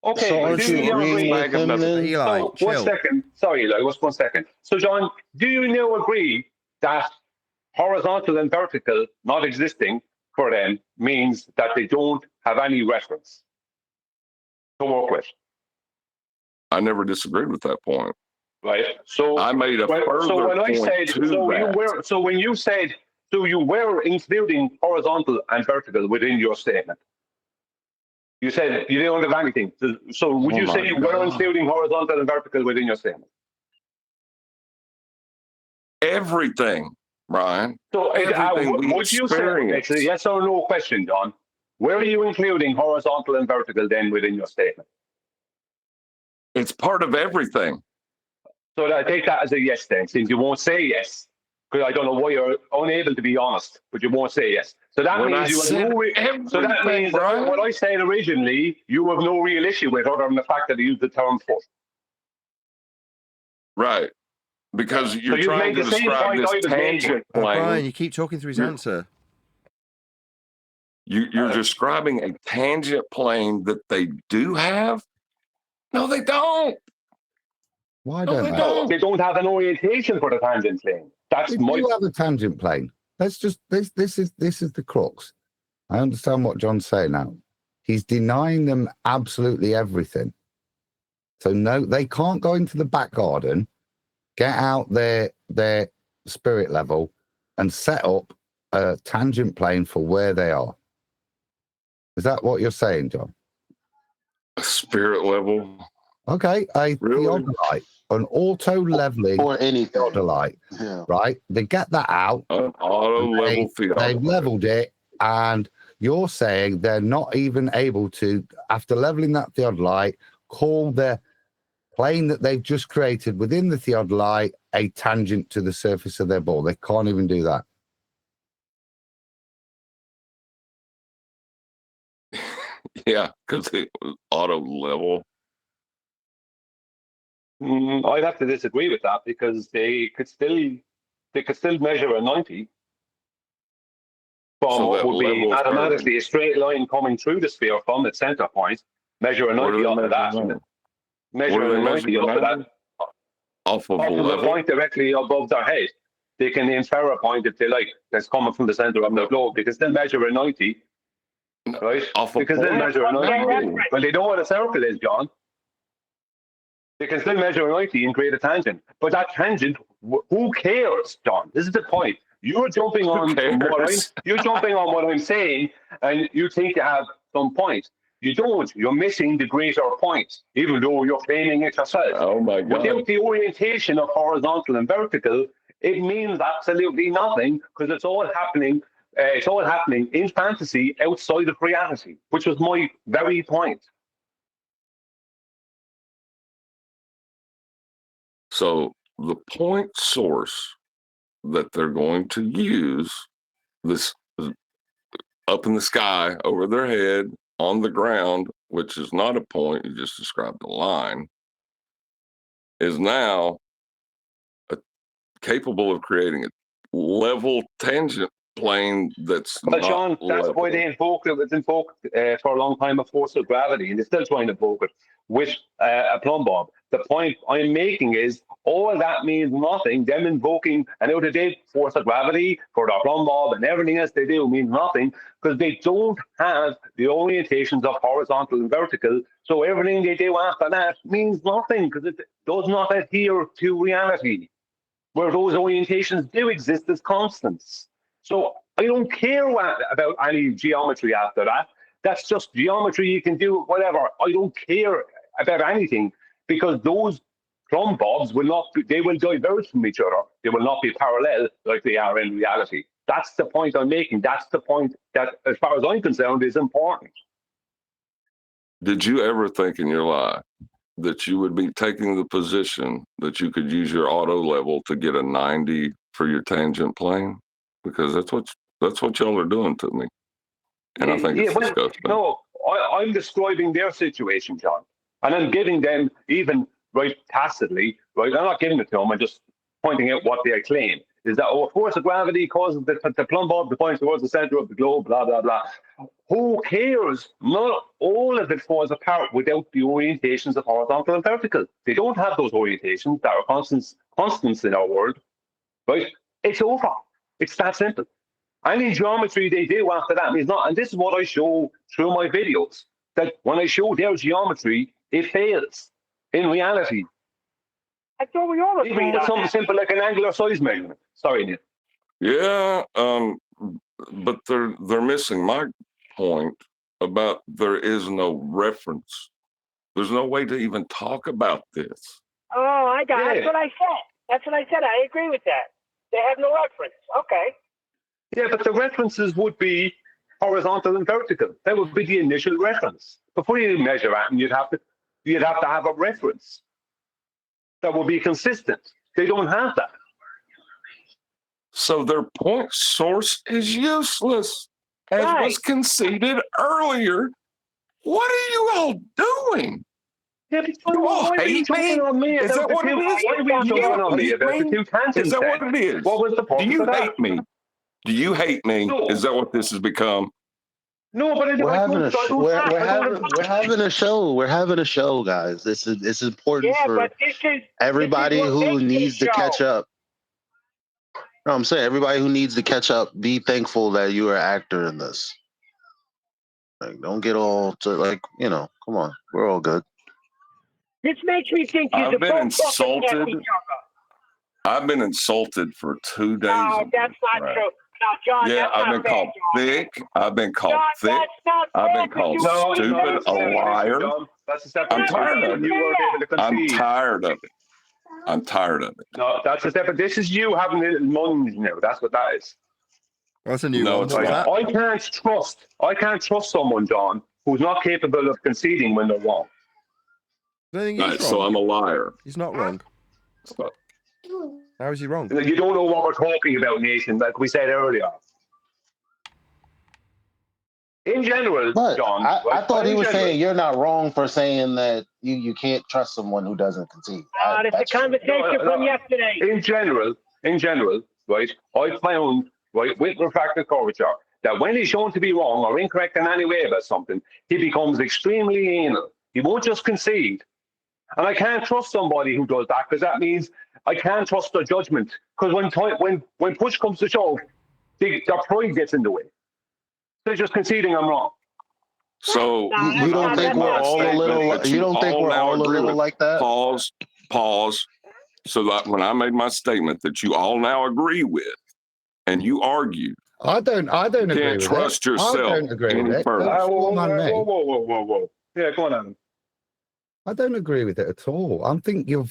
Okay, so aren't you agreeing with him then? Eli, so, chill. 1 second. Sorry, Eli, just 1 second. So, John, do you now agree that horizontal and vertical not existing for them means that they don't have any reference to work with? I never disagreed with that point. Right. So I made a further so when point I said to so that. you were so when you said so you were including horizontal and vertical within your statement. You said you didn't have anything. So would you say you were including horizontal and vertical within your statement? Everything, Brian. So everything we would you say experience. it's a yes or no question, John? Where are you including horizontal and vertical then within your statement? It's part of everything. So I take that as a yes then, since you won't say yes. Because I don't know why you're unable to be honest, but you won't say yes. So that means you have no. So that means that what I said originally, you have no real issue with, other than the fact that you used the term foot. Right, because you're you've trying made to the same describe point this I was making. tangent plane. Brian, you keep talking through his answer. You're describing a tangent plane that they do have. No, they don't. Why No, don't they they? don't. They don't have an orientation for the tangent plane. That's They my. do have a tangent plane. Let's just this is the crux. I understand what John's saying now. He's denying them absolutely everything. So no, they can't go into the back garden, get out their spirit level, and set up a tangent plane for where they are. Is that what you're saying, John? A spirit level. Okay, a theodolite, an auto leveling or anything. Theodolite, Yeah. right? They get that out. An auto level theodolite. They've leveled it, and you're saying they're not even able to, after leveling that theodolite, call the plane that they've just created within the theodolite a tangent to the surface of their ball. They can't even do that. Yeah, because it was auto level. I'd have to disagree with that because they could still measure a 90 from So what that would be level of mathematically a straight line coming through the sphere from its center point. Measure a 90 off of that. Measure a 90 off of that. Off of Off of a point directly above their head. They can infer a point if they like that's coming from the center of the globe. They can still measure a 90. Right? Off They can still measure a 90. Well, they know what a circle is, John. They can still measure a 90 and create a tangent. But that tangent, who cares, John? This is the point. You're jumping on what I'm saying, and you think you have some point. You don't. You're missing the greater point, even though you're claiming it yourself. Oh my God. Without the orientation of horizontal and vertical, it means absolutely nothing because it's all happening. It's all happening in fantasy outside of reality, which was my very point. So the point source that they're going to use, this up in the sky over their head on the ground, which is not a point, you just described the line, is now capable of creating a level tangent plane that's Well, not John, that's level. why they invoked it. It's invoked for a long time a force of gravity, and they're still trying to invoke it with a plumb bob. The point I'm making is all that means nothing. Them invoking an out-of-date force of gravity for their plumb bob and everything else they do means nothing because they don't have the orientations of horizontal and vertical. So everything they do after that means nothing because it does not adhere to reality, where those orientations do exist as constants. So I don't care about any geometry after that That's just geometry. You can do whatever. I don't care about anything because those plumb bobs will not. They will diverge from each other. They will not be parallel like they are in reality. That's the point I'm making. That's the point that, as far as I'm concerned, is important. Did you ever think in your life that you would be taking the position that you could use your auto level to get a 90 for your tangent plane? Because that's what y'all are doing to me. And I think it's disgusting. No, I'm describing their situation, John. And I'm giving them, even right tacitly, right? I'm not giving it to them, I'm just pointing out what they claim. Is that, force of gravity causes the plumb bob to point towards the center of the globe, blah, blah, blah. Who cares? Not all of it falls apart without the orientations of horizontal and vertical. They don't have those orientations that are constants in our world, right? It's over. It's that simple. Any geometry they do after that means not, and this is what I show through my videos, that when I show their geometry, it fails in reality. I thought we all agreed Even with something simple like an angular size measurement. Sorry, Nick. Yeah, but they're missing my point about there is no reference. There's no way to even talk about this. Oh, I got it. That's what I said. That's what I said. I agree with that. They have no reference. Okay. Yeah, but the references would be horizontal and vertical. That would be the initial reference. Before you measure at them, you'd have to have a reference that will be consistent. They don't have that. So their point source is useless, as was conceded earlier. What are you all doing? Yeah, you all hate me? Is that what it is? Why are we jumping on me about the two tangents? Is that what it is? What was the purpose Do you of that? hate me? Do you hate me? No. Is that what this has become? No, but we're having a show. We're having a show, guys. It's important for everybody who needs to catch up. No, I'm saying everybody who needs to catch up, be thankful that you are an actor in this. Like, don't get all to come on, we're all good. This makes me think I've been insulted. I've been insulted for 2 days. No, that's not true. No, John, yeah, that's I've not been called thick. I've been called thick. I've been called stupid, a liar. I'm tired of it. I'm tired of it. I'm tired of it. No, that's a step. But this is you having little moans now. That's what that is. That's a new one. What's that? I can't trust someone, John, who's not capable of conceding when they're wrong. Right, so I'm a liar. He's not wrong. How is he wrong? You don't know what we're talking about, Nathan, like we said earlier. In general, but John. I thought he was saying you're not wrong for saying that you can't trust someone who doesn't concede. It's a conversation from yesterday. In general, right, I found, right, with refractive curvature, that when he's shown to be wrong or incorrect in any way about something, he becomes extremely anal. He won't just concede. And I can't trust somebody who does that, because that means I can't trust their judgment. Because when push comes to shove, their pride gets in the way. They're just conceding I'm wrong. So you don't think we're all a little? You don't think we're all a little like that? Pause. So that when I made my statement that you all now agree with, and you argue, I don't agree with it. Can't trust yourself. I don't agree with it. Whoa. Yeah, go on, Adam. I don't agree with it at all. I think you're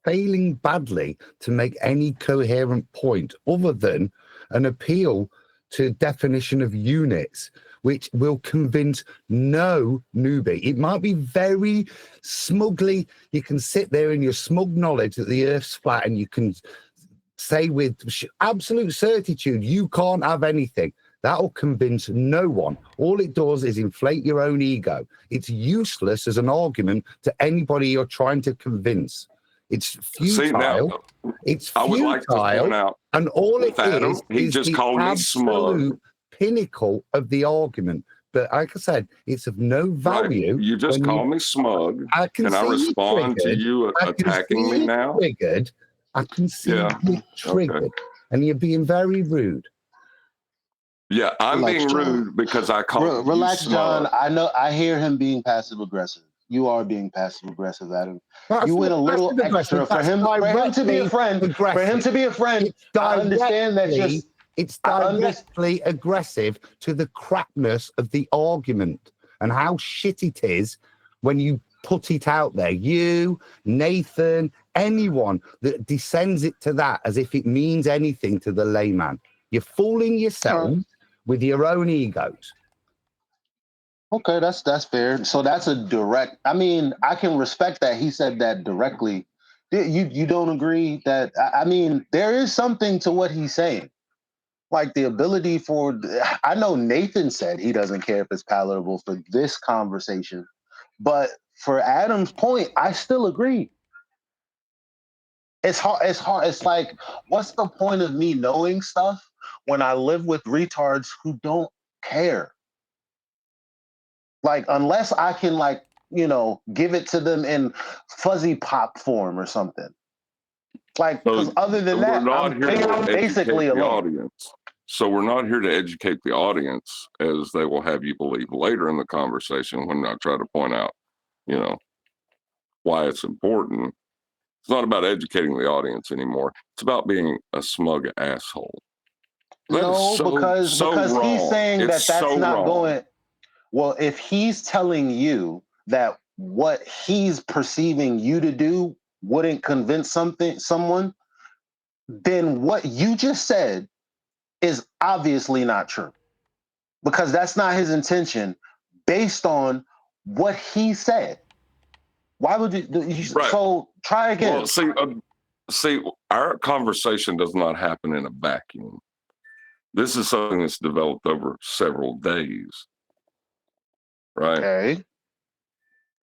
failing badly to make any coherent point other than an appeal to definition of units, which will convince no newbie. It might be very smugly, you can sit there in your smug knowledge that the Earth's flat and you can say with absolute certitude, you can't have anything. That'll convince no one. All it does is inflate your own ego. It's useless as an argument to anybody you're trying to convince. It's futile. It's futile. I would like to point out, and all it Adam, is he just the called me smug. absolute pinnacle of the argument. But like I said, it's of no value. Right. You just called me smug. Can I respond to you attacking me now? Triggered. I can see you triggered. And you're being very rude. Yeah, I'm being rude because I called Relax, you smug. John. I hear him being passive aggressive. You are being passive aggressive, Adam. That's you went a little extra for him to be a friend. For him to be a friend, I understand that It's directly aggressive to the crapness of the argument and how shit it is when you put it out there. You, Nathan, anyone that descends it to that as if it means anything to the layman. You're fooling yourself with your own egos. Okay, that's fair. So that's a direct. I mean, I can respect that he said that directly. You don't agree that? I mean, there is something to what he's saying, like the ability for. I know Nathan said he doesn't care if it's palatable for this conversation, but for Adam's point, I still agree. It's hard. It's hard. It's like, what's the point of me knowing stuff when I live with retards who don't care? Like, unless I can, like, you know, give it to them in fuzzy pop form or something. Like, because other than that, I'm basically alone. Audience. So we're not here to educate the audience, as they will have you believe later in the conversation when I try to point out, you know, why it's important. It's not about educating the audience anymore. It's about being a smug asshole. No, because he's saying that's not going. Well, if he's telling you that what he's perceiving you to do wouldn't convince someone, then what you just said is obviously not true, because that's not his intention based on what he said. Why would you? Right. So try again. Well, see, our conversation does not happen in a vacuum. This is something that's developed over several days. Right. Okay.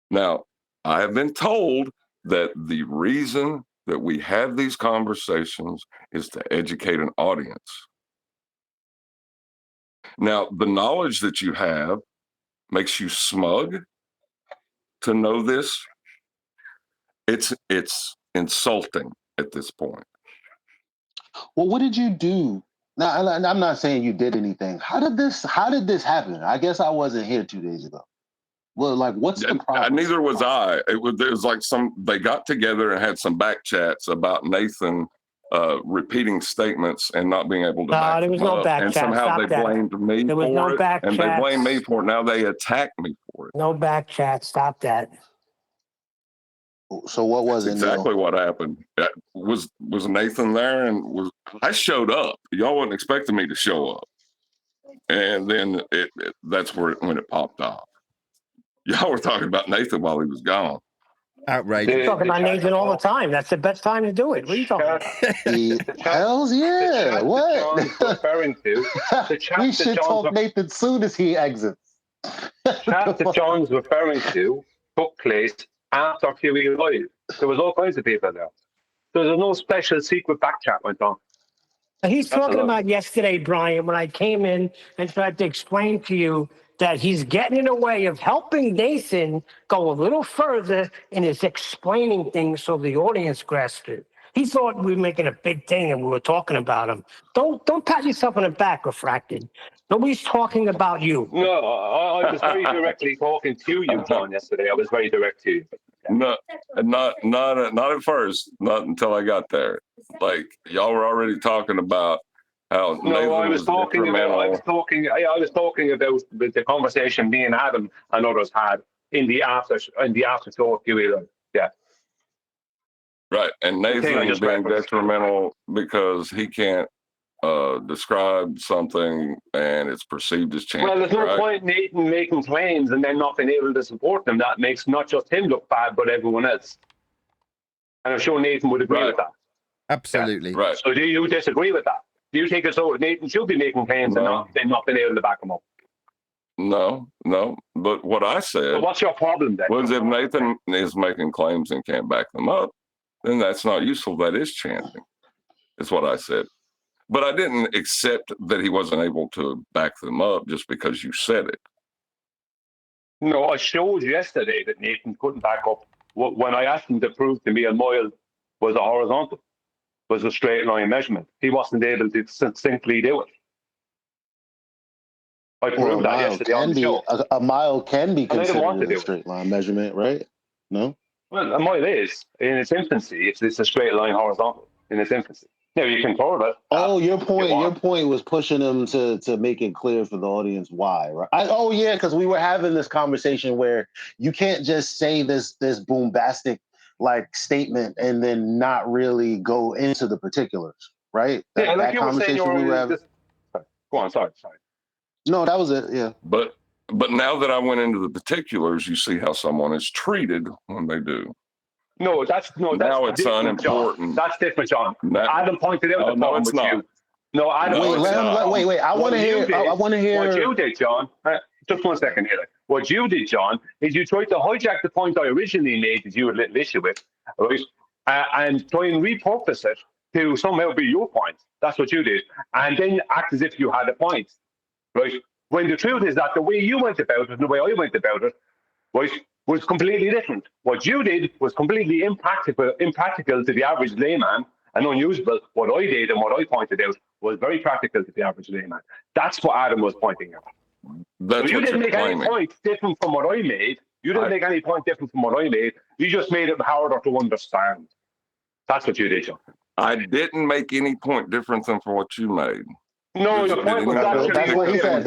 Now, I have been told that the reason that we have these conversations is to educate an audience. Now, the knowledge that you have makes you smug to know this. It's insulting at this point. Well, what did you do? Now, I'm not saying you did anything. How did this happen? I guess I wasn't here 2 days ago. Well, like, what's the problem? Neither was I. It was like they got together and had some back chats about Nathan repeating statements and not being able to back there was them no up. back and chat. somehow Stop they that. blamed me There was for no it, back and chats. they blame me for it. Now they attack me for it. No back chat. Stop that. So what was That's it? Exactly what happened. Was Nathan there? And I showed up. Y'all wasn't expecting me to show up, and then that's when it popped off. Y'all were talking about Nathan while he was gone. Outrageous. We're talking about Nathan all the time. That's the best time to do it. What are you talking about? Hells yeah. What? Referring to We should talk Nathan soon as he exits. The chat that John's referring to took place after QE Live. There was all kinds of people there. So there's no special secret back chat went on. He's talking about yesterday, Brian, when I came in and tried to explain to you that he's getting in the way of helping Nathan go a little further in his explaining things so the audience grasps it. He thought we were making a big thing and we were talking about him. Don't pat yourself on the back, Refracted. Nobody's talking about you. No, I was very directly talking to you, John, yesterday. I was very direct to you. No, not at first. Not until I got there. Like, y'all were already talking about how Nathan I was talking about the conversation me and Adam and others had in the after show of QE. Yeah. Right, and Nathan is being detrimental because he can't describe something and it's perceived as chanting. Well, there's no point Nathan making claims and then not being able to support them. That makes not just him look bad, but everyone else. And I'm sure Nathan would agree with that. Absolutely. Yeah. Right. So do you disagree with that? Do you think it's so Nathan should be making claims and not being able to back them up? No. But what I said So what's your problem then? was if Nathan is making claims and can't back them up, then that's not useful. That is chanting. Is what I said. But I didn't accept that he wasn't able to back them up just because you said it. No, I showed yesterday that Nathan couldn't back up. When I asked him to prove to me a mile was a horizontal, was a straight line measurement, he wasn't able to succinctly do it. I proved that yesterday on the show. A mile can be considered a straight line measurement, right? No? Well, a mile is. In its infancy, it's a straight line horizontal in its infancy. No, you can forward it. Oh, your point was pushing them to make it clear for the audience why, right? Yeah, because we were having this conversation where you can't just say this bombastic like statement and then not really go into the particulars, right? That conversation we were having. Go on, sorry. No, that was it. Yeah. But now that I went into the particulars, you see how someone is treated when they do. No, that's it's unimportant. John. That's different, John. Adam pointed out the problem with you. No, Adam. Wait. I want to hear. What you did, John. Just 1 second here. What you did, John, is you tried to hijack the point I originally made that you had little issue with, right? And try and repurpose it to somehow be your point. That's what you did, and then act as if you had a point, right? When the truth is that the way you went about it and the way I went about it, right, was completely different. What you did was completely impractical to the average layman and unusable. What I did and what I pointed out was very practical to the average layman. That's what Adam was pointing out. So you didn't make any point different from what I made. You didn't make any point different from what I made. You just made it harder to understand. That's what you did, John. I didn't make any point different than for what you made. No, your point was actually... That's what he said.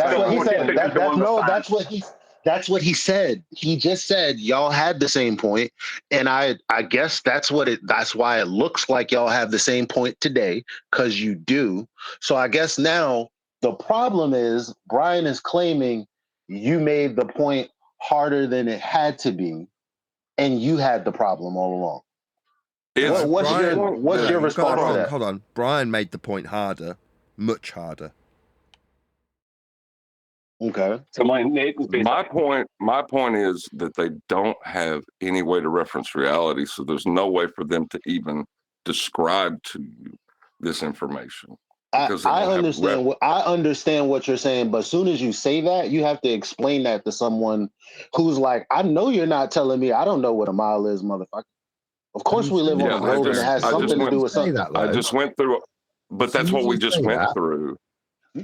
That's what he said. He just said y'all had the same point, and I guess that's why it looks like y'all have the same point today, because you do. So I guess now the problem is Brian is claiming you made the point harder than it had to be, and you had the problem all along. What's your response to that? Hold on. Brian made the point harder, much harder. Okay. So my point is that they don't have any way to reference reality, so there's no way for them to even describe to you this information. I understand what you're saying, but as soon as you say that, you have to explain that to someone who's like, I know you're not telling me I don't know what a mile is, motherfucker. Of course we live on a road and it has something to do with something. I just went through it, but that's what we just went through.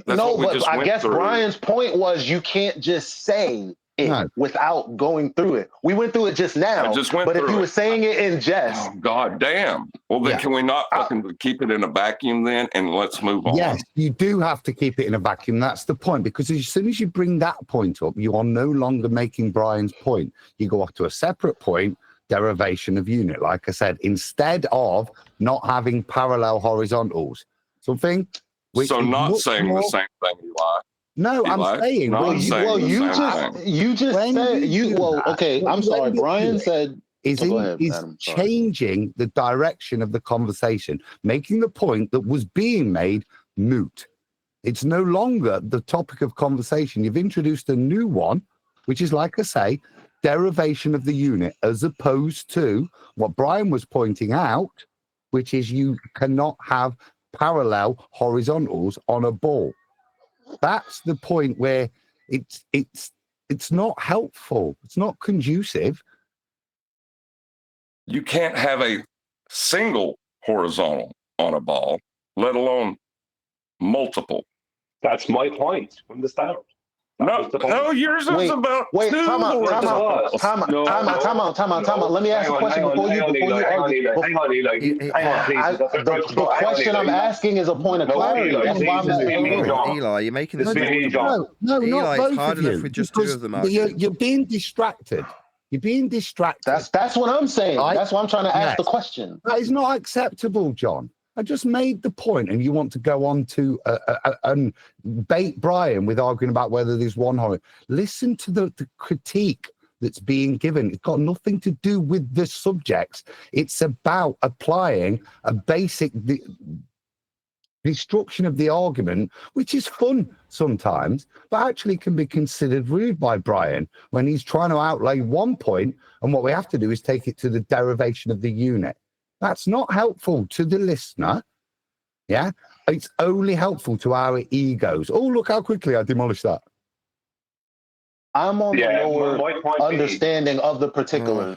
I guess Brian's point was you can't just say it without going through it. We went through it just now. If you were saying it in jest. Oh, God damn. Well, then can we not fucking keep it in a vacuum then and let's move on? Yes, you do have to keep it in a vacuum. That's the point. Because as soon as you bring that point up, you are no longer making Brian's point. You go off to a separate point, derivation of unit. Like I said, instead of not having parallel horizontals. Something... So not saying the same thing, Eli. No, I'm saying. I'm sorry. Brian said is changing the direction of the conversation, making the point that was being made moot. It's no longer the topic of conversation. You've introduced a new one, which is, like I say, derivation of the unit, as opposed to what Brian was pointing out, which is you cannot have parallel horizontals on a ball. That's the point where it's not helpful. It's not conducive. You can't have a single horizontal on a ball, let alone multiple. That's my point from the start. No, yours is about two. Time out. Let me ask a question before you argue. The question I'm asking is a point of clarity. That's why I'm asking Eli, you're making this. No, Eli, not it's hard enough with just two of them. You're being distracted. You're being distracted. That's what I'm saying. That's why I'm trying to ask the question. That is not acceptable, John. I just made the point, and you want to go on to and bait Brian with arguing about whether there's one horror. Listen to the critique that's being given. It's got nothing to do with the subjects. It's about applying a basic destruction of the argument, which is fun sometimes, but actually can be considered rude by Brian when he's trying to outlay one point, and what we have to do is take it to the derivation of the unit. That's not helpful to the listener. Yeah. It's only helpful to our egos. Oh, look how quickly I demolished that. I'm on the lower understanding of the particulars.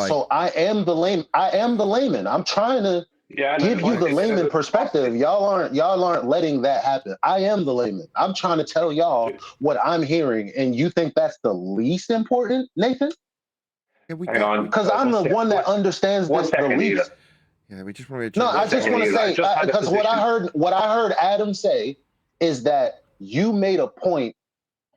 So I am the layman. I'm trying to give you the layman perspective. Y'all aren't letting that happen. I am the layman. I'm trying to tell y'all what I'm hearing, and you think that's the least important, Nathan? Because I'm the one that understands this the least. Yeah, we just want to. No, I just want to say because what I heard Adam say is that you made a point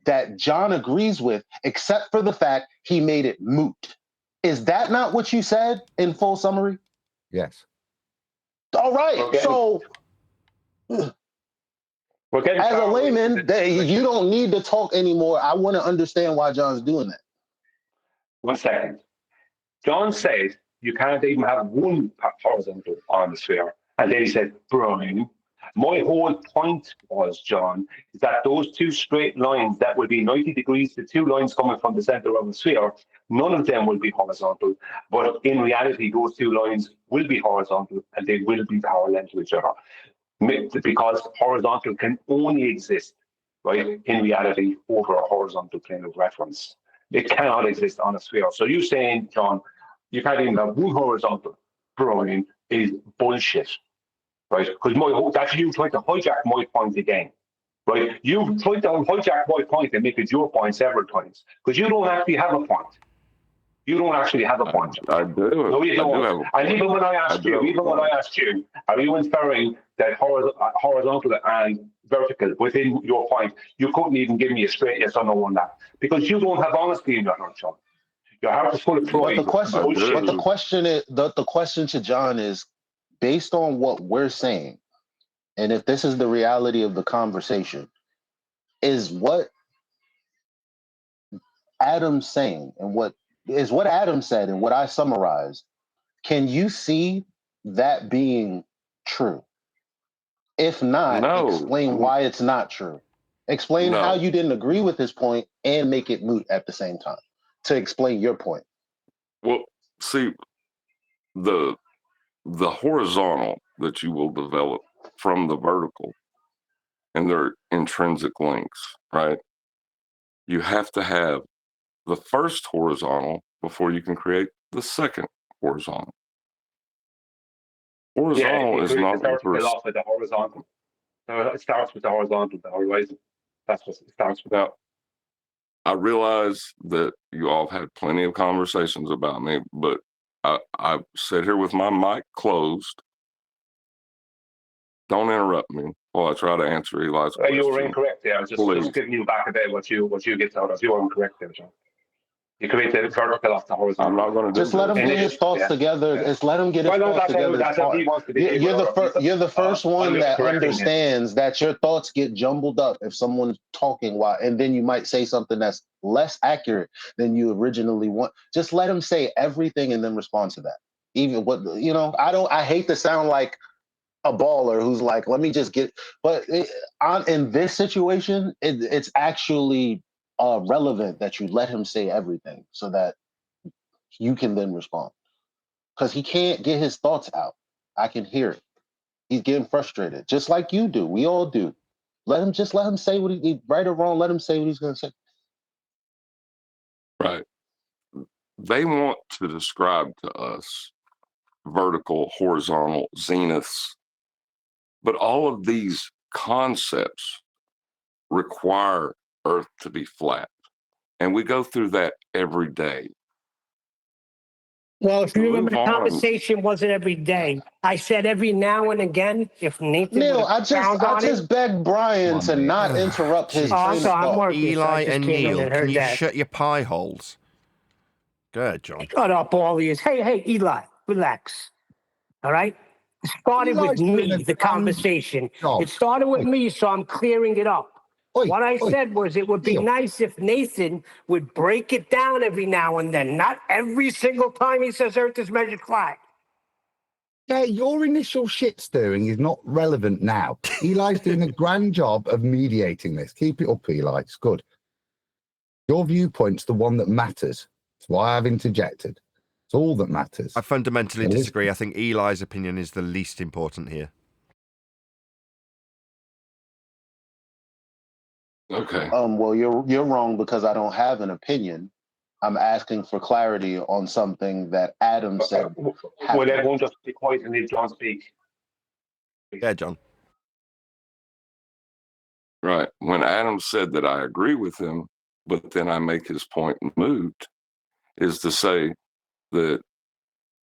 that John agrees with, except for the fact he made it moot. Is that not what you said in full summary? Yes. All right. So, as a layman, you don't need to talk anymore. I want to understand why John's doing that. 1 second. John said you can't even have one horizontal on the sphere. And then he said, Brian, my whole point was, John, is that those two straight lines that will be 90 degrees, the two lines coming from the center of the sphere, none of them will be horizontal. But in reality, those two lines will be horizontal and they will be parallel to each other. Because horizontal can only exist, right, in reality over a horizontal plane of reference. It cannot exist on a sphere. So you're saying, John, you can't even have one horizontal. Brian, is bullshit, right? Because that's you trying to hijack my point again, right? You tried to hijack my point and make it your point several times because you don't actually have a point. You don't actually have a point. I do. No, you don't. And even when I asked you, are you inferring that horizontal and vertical within your point? You couldn't even give me a straight yes or no on that because you don't have honesty in your heart, John. Your heart is full of pride. But the question to John is, based on what we're saying, and if this is the reality of the conversation, is what Adam's saying and what Adam said and what I summarized, can you see that being true? If not, explain why it's not true. Explain how you didn't agree with his point and make it moot at the same time to explain your point. Well, see, the horizontal that you will develop from the vertical and their intrinsic links, right? You have to have the first horizontal before you can create the second horizontal. Horizontal is not the horizontal. So it starts with the horizontal, the horizon. That's what it starts with. Now, I realize that you all have had plenty of conversations about me, but I sit here with my mic closed. Don't interrupt me while I try to answer Eli's question. You were incorrect there. I was just giving you back a bit what you get out of. You were incorrect there, John. You create the vertical off the horizontal. I'm not going to just let him get his thoughts together. Just let him get his thoughts together. You're the first one that understands that your thoughts get jumbled up if someone's talking and then you might say something that's less accurate than you originally want. Just let him say everything and then respond to that. Even I hate to sound like a baller who's like, let me just get. But in this situation, it's actually relevant that you let him say everything so that you can then respond, because he can't get his thoughts out. I can hear it. He's getting frustrated, just like you do. We all do. Let him say what he right or wrong. Let him say what he's going to say. Right. They want to describe to us vertical, horizontal, zeniths, but all of these concepts require Earth to be flat. And we go through that every day. Well, if you remember, the conversation wasn't every day. I said every now and again, if Nathan Neil, I just begged Brian to not interrupt his train of thought. Eli and Neil, can you shut your pie holes? Go ahead, John. Shut up, all ears. Hey, Eli, relax. All right? It started with me, the conversation. It started with me, so I'm clearing it up. What I said was it would be nice if Nathan would break it down every now and then, not every single time he says Earth is measured flat. Yeah, your initial shit stirring is not relevant now. Eli's doing a grand job of mediating this. Keep it up, Eli. It's good. Your viewpoint's the one that matters. That's why I've interjected. It's all that matters. I fundamentally disagree. I think Eli's opinion is the least important here. Okay. Well, you're wrong because I don't have an opinion. I'm asking for clarity on something that Adam said. Well, everyone just be quiet and let John speak. Yeah, John. Right. When Adam said that I agree with him, but then I make his point moot, is to say that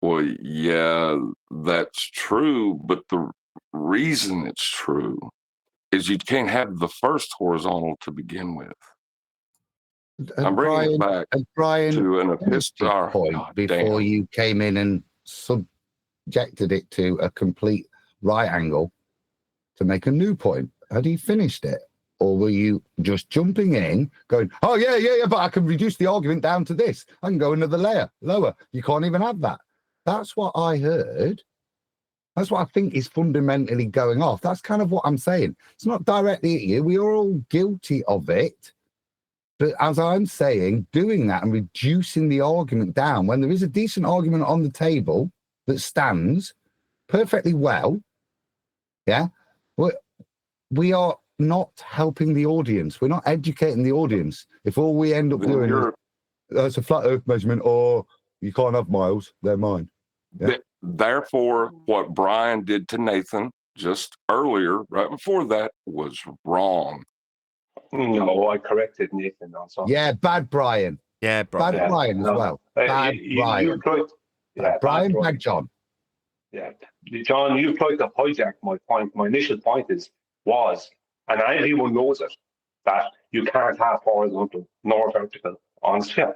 Well, yeah, that's true, but the reason it's true is you can't have the first horizontal to begin with. I'm bringing it back to an epistemological point before you came in and subjected it to a complete right angle to make a new point. Had he finished it? Or were you just jumping in, going, oh, yeah, but I can reduce the argument down to this. I can go another layer lower. You can't even have that. That's what I heard. That's what I think is fundamentally going off. That's kind of what I'm saying. It's not directly at you. We are all guilty of it. But as I'm saying, doing that and reducing the argument down when there is a decent argument on the table that stands perfectly well, yeah, we are not helping the audience. We're not educating the audience. If all we end up doing is it's a flat earth measurement or you can't have miles, they're mine. Yeah? Therefore, what Brian did to Nathan just earlier, right before that, was wrong. No, I corrected Nathan on something. Yeah, bad Brian. Yeah, Brian. Bad Brian as well. Bad Brian. Brian, bad John. Yeah, John, you tried to hijack my point. My initial point was, and everyone knows it, that you can't have horizontal nor vertical on the sphere.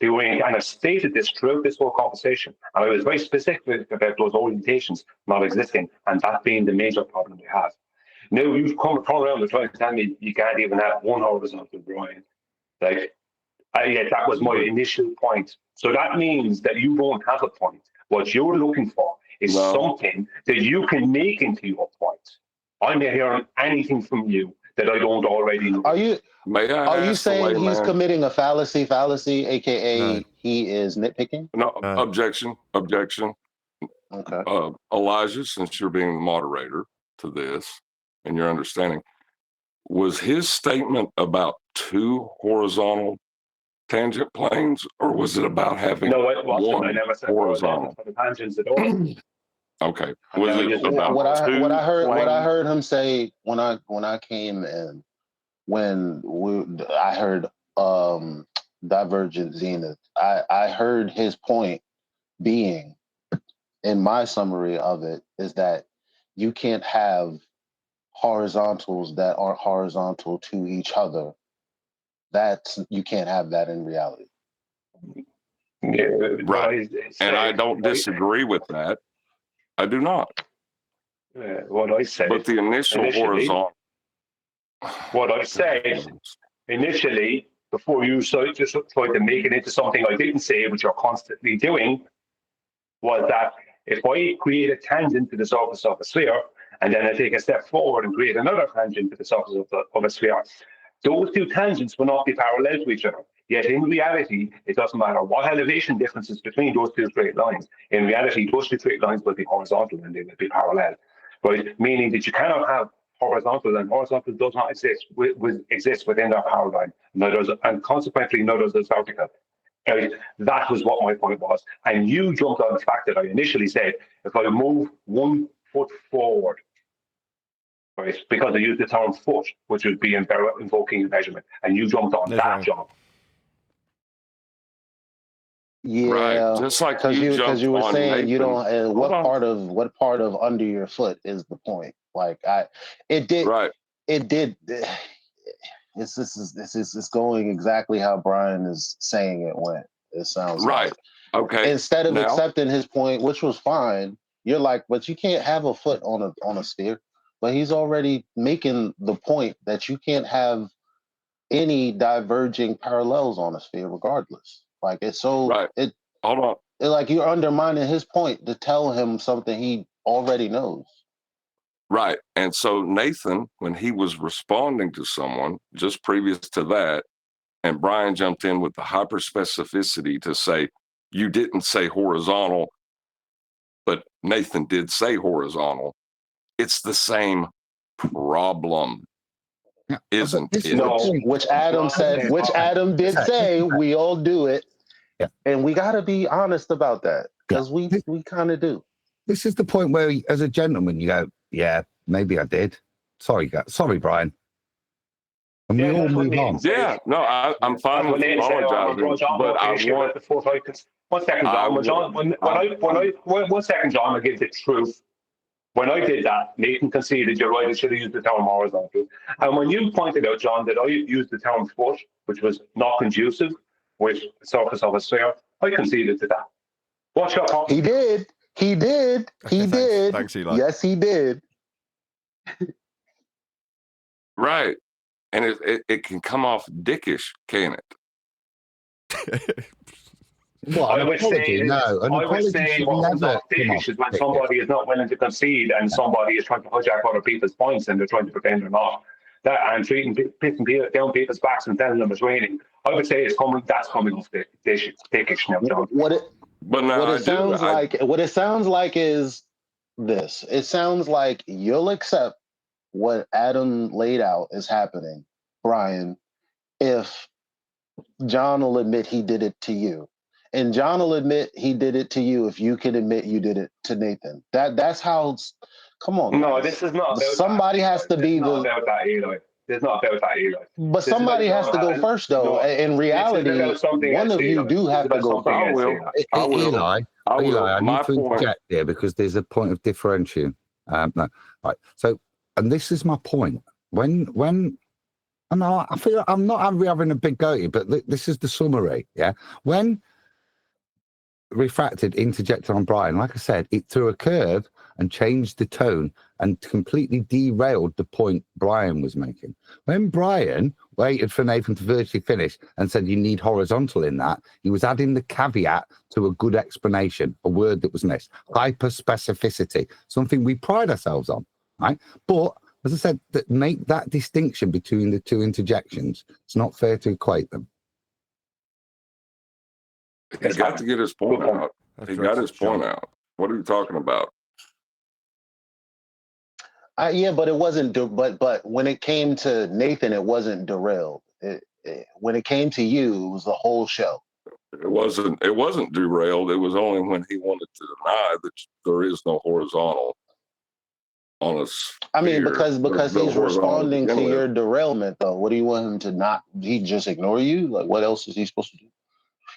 And I've stated this throughout this whole conversation, and I was very specific about those orientations not existing, and that being the major problem we have. Now you've come around and trying to tell me you can't even have one horizontal, Brian. Like, that was my initial point. So that means that you don't have a point. What you're looking for is something that you can make into your point. I'm not hearing anything from you that I don't already know. Are you saying he's committing a fallacy, aka he is nitpicking? No, objection. Okay. Elijah, since you're being the moderator to this and your understanding, was his statement about two horizontal tangent planes, or was it about having one I never said horizontal tangents at all. Okay. Was it about what I heard him say when I came in, I heard divergent zenith. I heard his point being, in my summary of it, is that you can't have horizontals that aren't horizontal to each other. You can't have that in reality. Yeah, right. And I don't disagree with that. I do not. What I said. But the initial horizontal. What I said initially, before you just tried to make it into something I didn't say, which you're constantly doing, was that if I create a tangent to the surface of a sphere, and then I take a step forward and create another tangent to the surface of a sphere, those two tangents will not be parallel to each other. Yet in reality, it doesn't matter what elevation differences between those two straight lines. In reality, those two straight lines will be horizontal and they will be parallel. Right? Meaning that you cannot have horizontal, and horizontal does not exist within that paradigm. And consequently, neither does vertical. Right? That was what my point was. And you jumped on the fact that I initially said, if I move 1 foot forward, right, because I used the term foot, which would be invoking measurement, and you jumped on that jump. Yeah, right. Just like because you were saying Nathan. You don't. What part of under your foot is the point? Like it did. This is going exactly how Brian is saying it went. It sounds right. Like. Okay. Instead of accepting his point, which was fine, you're like, but you can't have a foot on a sphere. But he's already making the point that you can't have any diverging parallels on a sphere, regardless. Like it's so. Right. Hold on. Like you're undermining his point to tell him something he already knows. Right. And so Nathan, when he was responding to someone just previous to that, and Brian jumped in with the hyperspecificity to say, you didn't say horizontal, but Nathan did say horizontal. It's the same problem, isn't it? No, which Adam did say, we all do it. Yeah. And we got to be honest about that, because we kind of do. This is the point where, as a gentleman, you go, yeah, maybe I did. Sorry, Brian. And we all that's what move on. Nathan says. Yeah, no, I'm fine with apologizing, but I want. 1 second, John. One second, John. I'll give the truth. When I did that, Nathan conceded you're right. I should have used the term horizontal. And when you pointed out, John, that I used the term foot, which was not conducive with the surface of a sphere, I conceded to that. What's your problem? He did. He did. He did. Thanks, Eli. Yes, he did. Right. And it can come off dickish, can it? Well, I would say what's not dickish is when somebody is not willing to concede and somebody is trying to hijack other people's points and they're trying to pretend they're not. That and treating people down people's backs and telling them it's raining. I would say that's coming off dickish now, John. What it sounds like is this. It sounds like you'll accept what Adam laid out is happening, Brian, if John will admit he did it to you. And John will admit he did it to you if you can admit you did it to Nathan. That's how. Come on. No, guys. this is not. Somebody has to be the. About that, Eli. It's not about that, Eli. But somebody has to go first, though. In reality, one of you do have to go first. Eli, I need to interject here because there's a point of differentiation. No, right. So, and this is my point. When. And I feel I'm not having a big go at you, but this is the summary. Yeah, when refracted interjected on Brian, like I said, it threw a curve and changed the tone and completely derailed the point Brian was making. When Brian waited for Nathan to virtually finish and said you need horizontal in that, he was adding the caveat to a good explanation, a word that was missed, hyper-specificity, something we pride ourselves on, right? But as I said, that make that distinction between the two interjections. It's not fair to equate them. He's got to get his point out. He got his point out. What are you talking about? Yeah, but it wasn't. But when it came to Nathan, it wasn't derailed. When it came to you, it was the whole show. It wasn't derailed. It was only when he wanted to deny that there is no horizontal on a sphere. I mean, because he's responding to your derailment, though. What do you want him to not? He just ignore you? Like, what else is he supposed to do?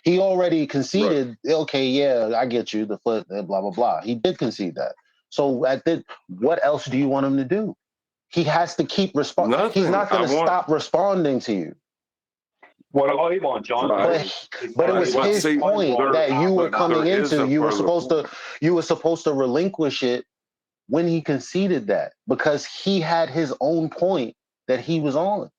He already conceded. Right. Okay, yeah, I get you. The foot, blah blah blah. He did concede that. So what else do you want him to do? He has to keep responding. He's not going to stop responding to you. What I want, John, but it was his point that you were coming into. You were supposed to relinquish it when he conceded that, because he had his own point that he was on.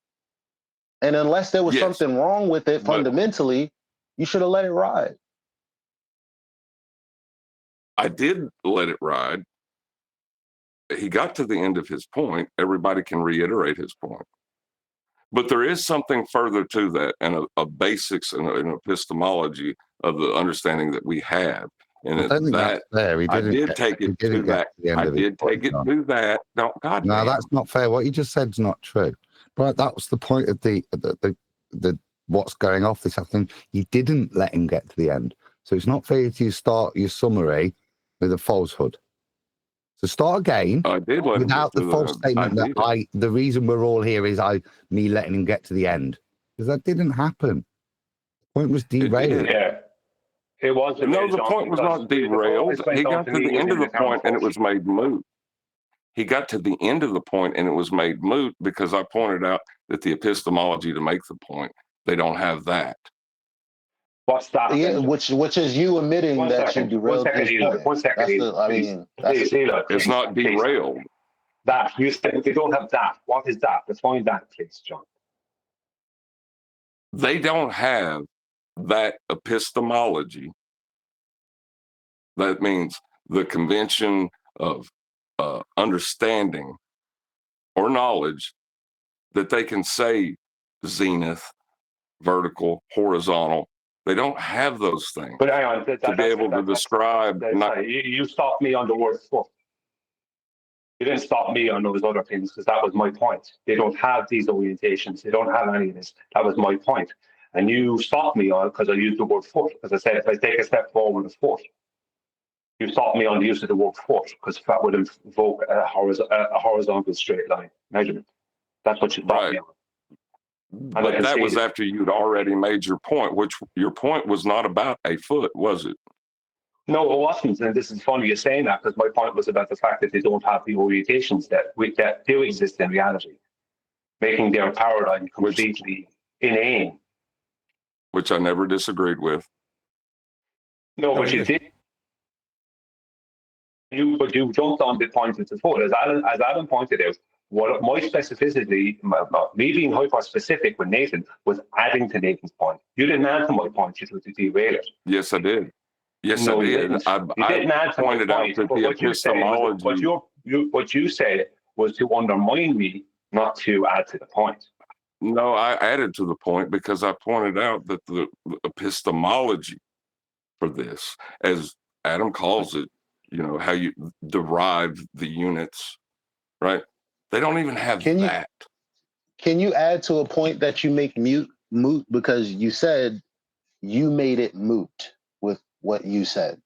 And unless there was something wrong with it fundamentally, you should have let it ride. I did let it ride. He got to the end of his point. Everybody can reiterate his point. But there is something further to that, and a basics and an epistemology of the understanding that we have. And I did take it to that. No, God, no, that's not fair. What you just said is not true. But that was the point of the what's going off this afternoon. You didn't let him get to the end, so it's not fair to start your summary with a falsehood. So start again without the false statement that the reason we're all here is me letting him get to the end, because that didn't happen. The point was derailed. It was. No, the point was not derailed. He got to the end of the point and it was made moot. He got to the end of the point and it was made moot because I pointed out that the epistemology to make the point, they don't have that. What's that? Yeah, which is you admitting that you derailed his point. 1 second. It's not derailed. That you said they don't have that. What is that? Define that, please, John. They don't have that epistemology. That means the convention of understanding or knowledge that they can say zenith, vertical, horizontal. They don't have those things. But hang on, to be able to describe. You stopped me on the word foot. You didn't stop me on those other things because that was my point. They don't have these orientations. They don't have any of this. That was my point. And you stopped me on because I used the word foot. Because I said, if I take a step forward a foot, you stopped me on the use of the word foot because that would invoke a horizontal straight line measurement. That's what you stopped me on. But that was after you'd already made your point, which your point was not about a foot, was it? No, it wasn't. And this is funny you're saying that, because my point was about the fact that they don't have the orientations that do exist in reality, making their paradigm completely inane. Which I never disagreed with. No, but you did. But you jumped on the point of the foot. As Adam pointed out, what my specificity, me being hyper-specific with Nathan, was adding to Nathan's point. You didn't add to my point, you to derail it. Yes, I did. Yes, No, I you did. didn't. You didn't add to my pointed out point. that But the what you said epistemology. what you said was to undermine me, not to add to the point. No, I added to the point because I pointed out that the epistemology for this, as Adam calls it, how you derive the units, right? They don't even have that. Can you add to a point that you make moot because you said you made it moot with what you said?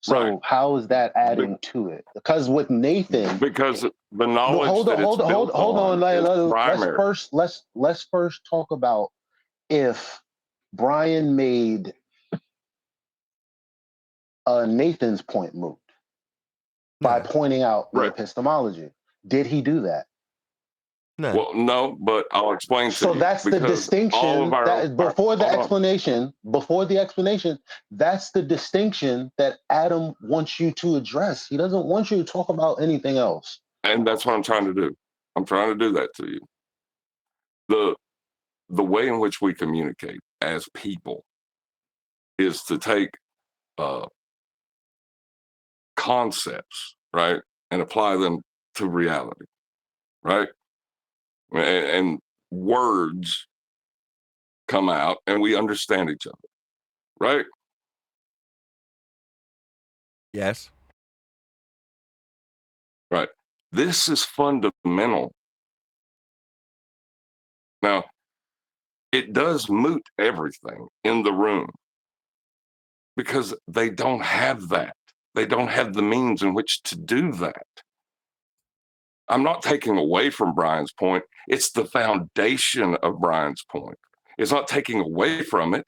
So how is that adding to it? Because with Nathan, because the knowledge hold on, let's first talk about if Brian made Nathan's point moot by pointing out the epistemology. Did he do that? No. Well, no, but I'll explain to you. So that's the distinction before the explanation, that's the distinction that Adam wants you to address. He doesn't want you to talk about anything else. And that's what I'm trying to do. I'm trying to do that to you. The way in which we communicate as people is to take concepts, right, and apply them to reality, right? And words come out and we understand each other, right? Yes. Right. This is fundamental. Now, it does moot everything in the room because they don't have that. They don't have the means in which to do that. I'm not taking away from Brian's point. It's the foundation of Brian's point. It's not taking away from it.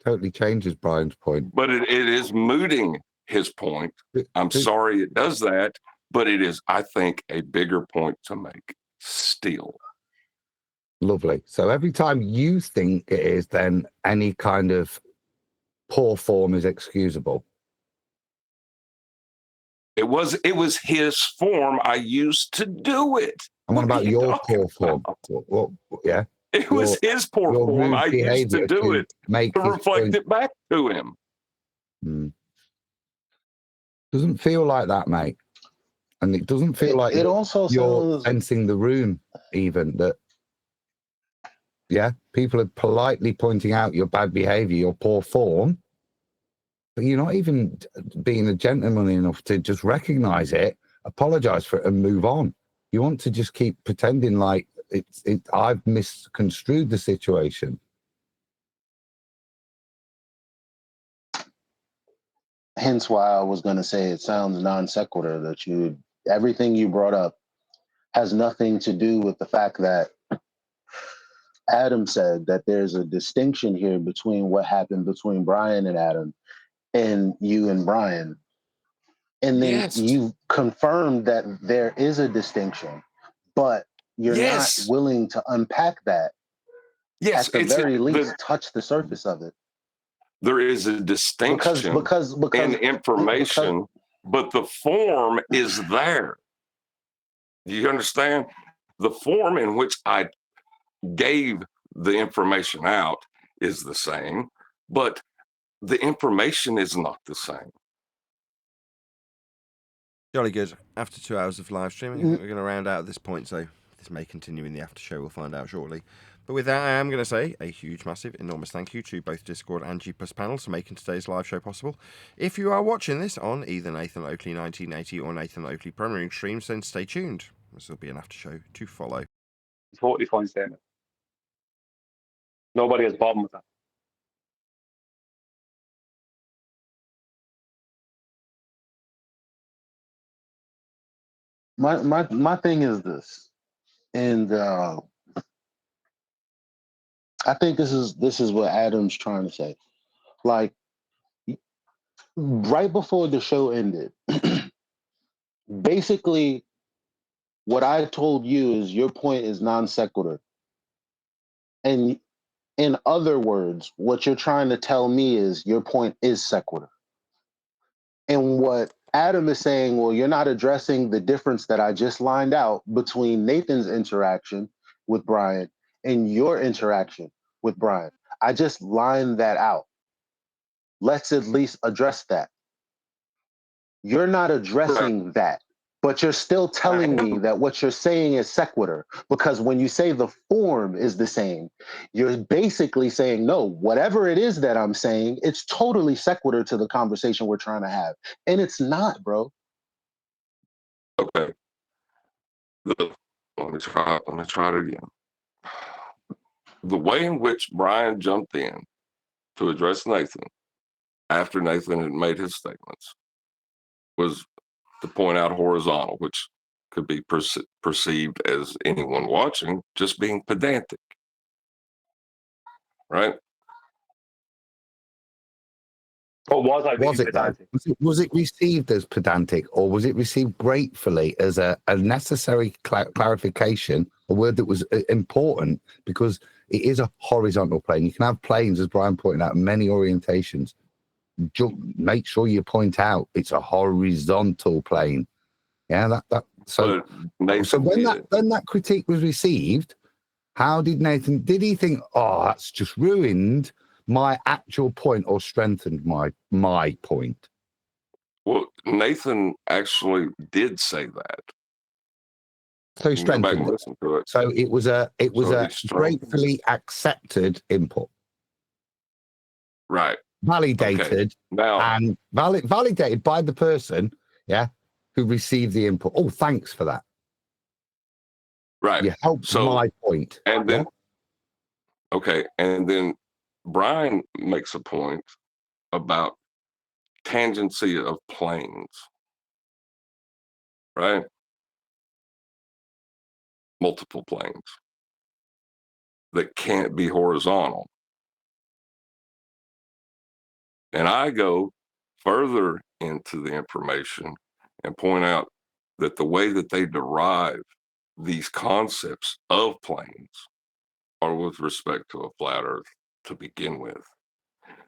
Totally changes Brian's point. But it is mooting his point. I'm sorry it does that, but it is, I think, a bigger point to make still. Lovely. So every time you think it is, then any kind of poor form is excusable. It was his form. I used to do it. I'm on about your poor form. Well, yeah. It was his poor form. I used to do it to reflect it back to him. Doesn't feel like that, mate. And it doesn't feel like you're sensing the room, even that. Yeah, people are politely pointing out your bad behavior, your poor form. But you're not even being a gentlemanly enough to just recognize it, apologize for it, and move on. You want to just keep pretending like I've misconstrued the situation. Hence why I was going to say it sounds non sequitur that everything you brought up has nothing to do with the fact that Adam said that there's a distinction here between what happened between Brian and Adam and you and Brian. And then you confirmed that there is a distinction, but you're not willing to unpack that. Yes, at the very least, touch the surface of it. There is a distinction in information, but the form is there. Do you understand? The form in which I gave the information out is the same, but the information is not the same. Jolly good. After 2 hours of live streaming, I think we're going to round out at this point, so this may continue in the after show. We'll find out shortly. But with that, I am going to say a huge, massive, enormous thank you to both Discord and G+ panels for making today's live show possible. If you are watching this on either Nathan Oakley 1980 or Nathan Oakley premiering streams, then stay tuned. This will be an after show to follow. Totally fine statement. Nobody has a problem with that. My thing is this, and I think this is what Adam's trying to say. Like right before the show ended, basically what I told you is your point is non sequitur. And in other words, what you're trying to tell me is your point is sequitur. And what Adam is saying, well, you're not addressing the difference that I just lined out between Nathan's interaction with Brian and your interaction with Brian. I just lined that out. Let's at least address that. You're not addressing that, but you're still telling me that what you're saying is sequitur, because when you say the form is the same, you're basically saying, no, whatever it is that I'm saying, it's totally sequitur to the conversation we're trying to have. And it's not, bro. Okay. Let me try it again. The way in which Brian jumped in to address Nathan after Nathan had made his statements was to point out horizontal, which could be perceived as anyone watching just being pedantic, right? Or was I being Was it pedantic? Was it received as pedantic, or was it received gratefully as a necessary clarification, a word that was important because it is a horizontal plane? You can have planes, as Brian pointed out, many orientations. Make sure you point out it's a horizontal plane. Yeah, so when that critique was received, how did Nathan? Did he think, oh, that's just ruined my actual point or strengthened my point? Well, Nathan actually did say that. So he strengthened it. Listen to it. So it was a gratefully accepted input. Right. Validated and validated by the person, who received the input. Oh, thanks for that. Right. You helped my point. And then, and then Brian makes a point about tangency of planes, right? Multiple planes that can't be horizontal. And I go further into the information and point out that the way that they derive these concepts of planes are with respect to a flat Earth to begin with.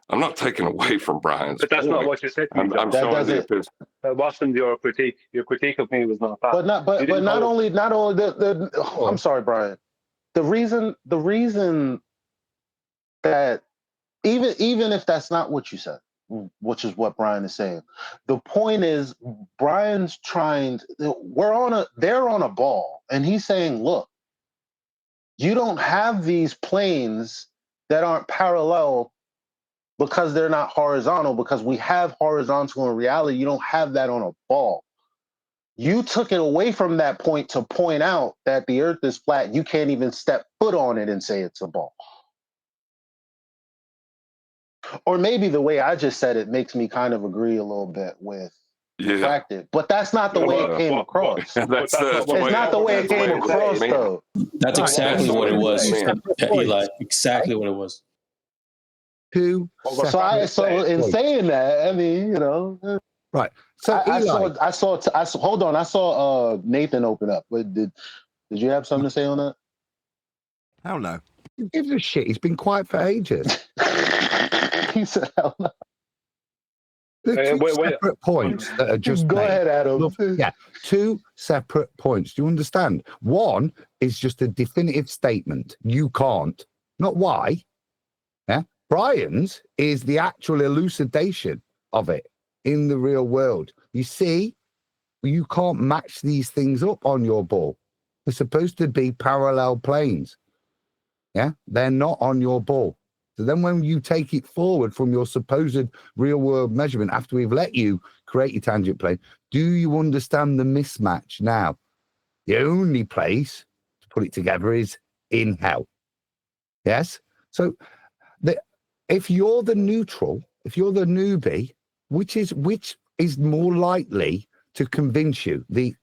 I'm not taking away from Brian's But that's point. not what you said to me, I'm showing the epistle. That wasn't your critique. Your critique of me was not that. But not only I'm sorry, Brian. The reason that even if that's not what you said, which is what Brian is saying, the point is Brian's they're on a ball, and he's saying, look, you don't have these planes that aren't parallel because they're not horizontal, because we have horizontal in reality. You don't have that on a ball. You took it away from that point to point out that the Earth is flat. You can't even step foot on it and say it's a ball. Or maybe the way I just said it makes me kind of agree a little bit with Refracted. But that's not the way it came across. It's not the way it came across, though. That's exactly what it was, Eli. Exactly what it was. So in saying that, I mean, right. So I saw. Hold on, I saw Nathan open up. But did you have something to say on that? Hell no. Who gives a shit? He's been quiet for ages. He said, hell no. Two separate points that are just Go ahead, Adam. Yeah, two separate points. Do you understand? One is just a definitive statement. You can't. Not why. Yeah. Brian's is the actual elucidation of it in the real world. You see, you can't match these things up on your ball. They're supposed to be parallel planes. Yeah, they're not on your ball. So then when you take it forward from your supposed real world measurement, after we've let you create your tangent plane, do you understand the mismatch now? The only place to put it together is in hell. Yes? So if you're the neutral, if you're the newbie, which is more likely to convince you? The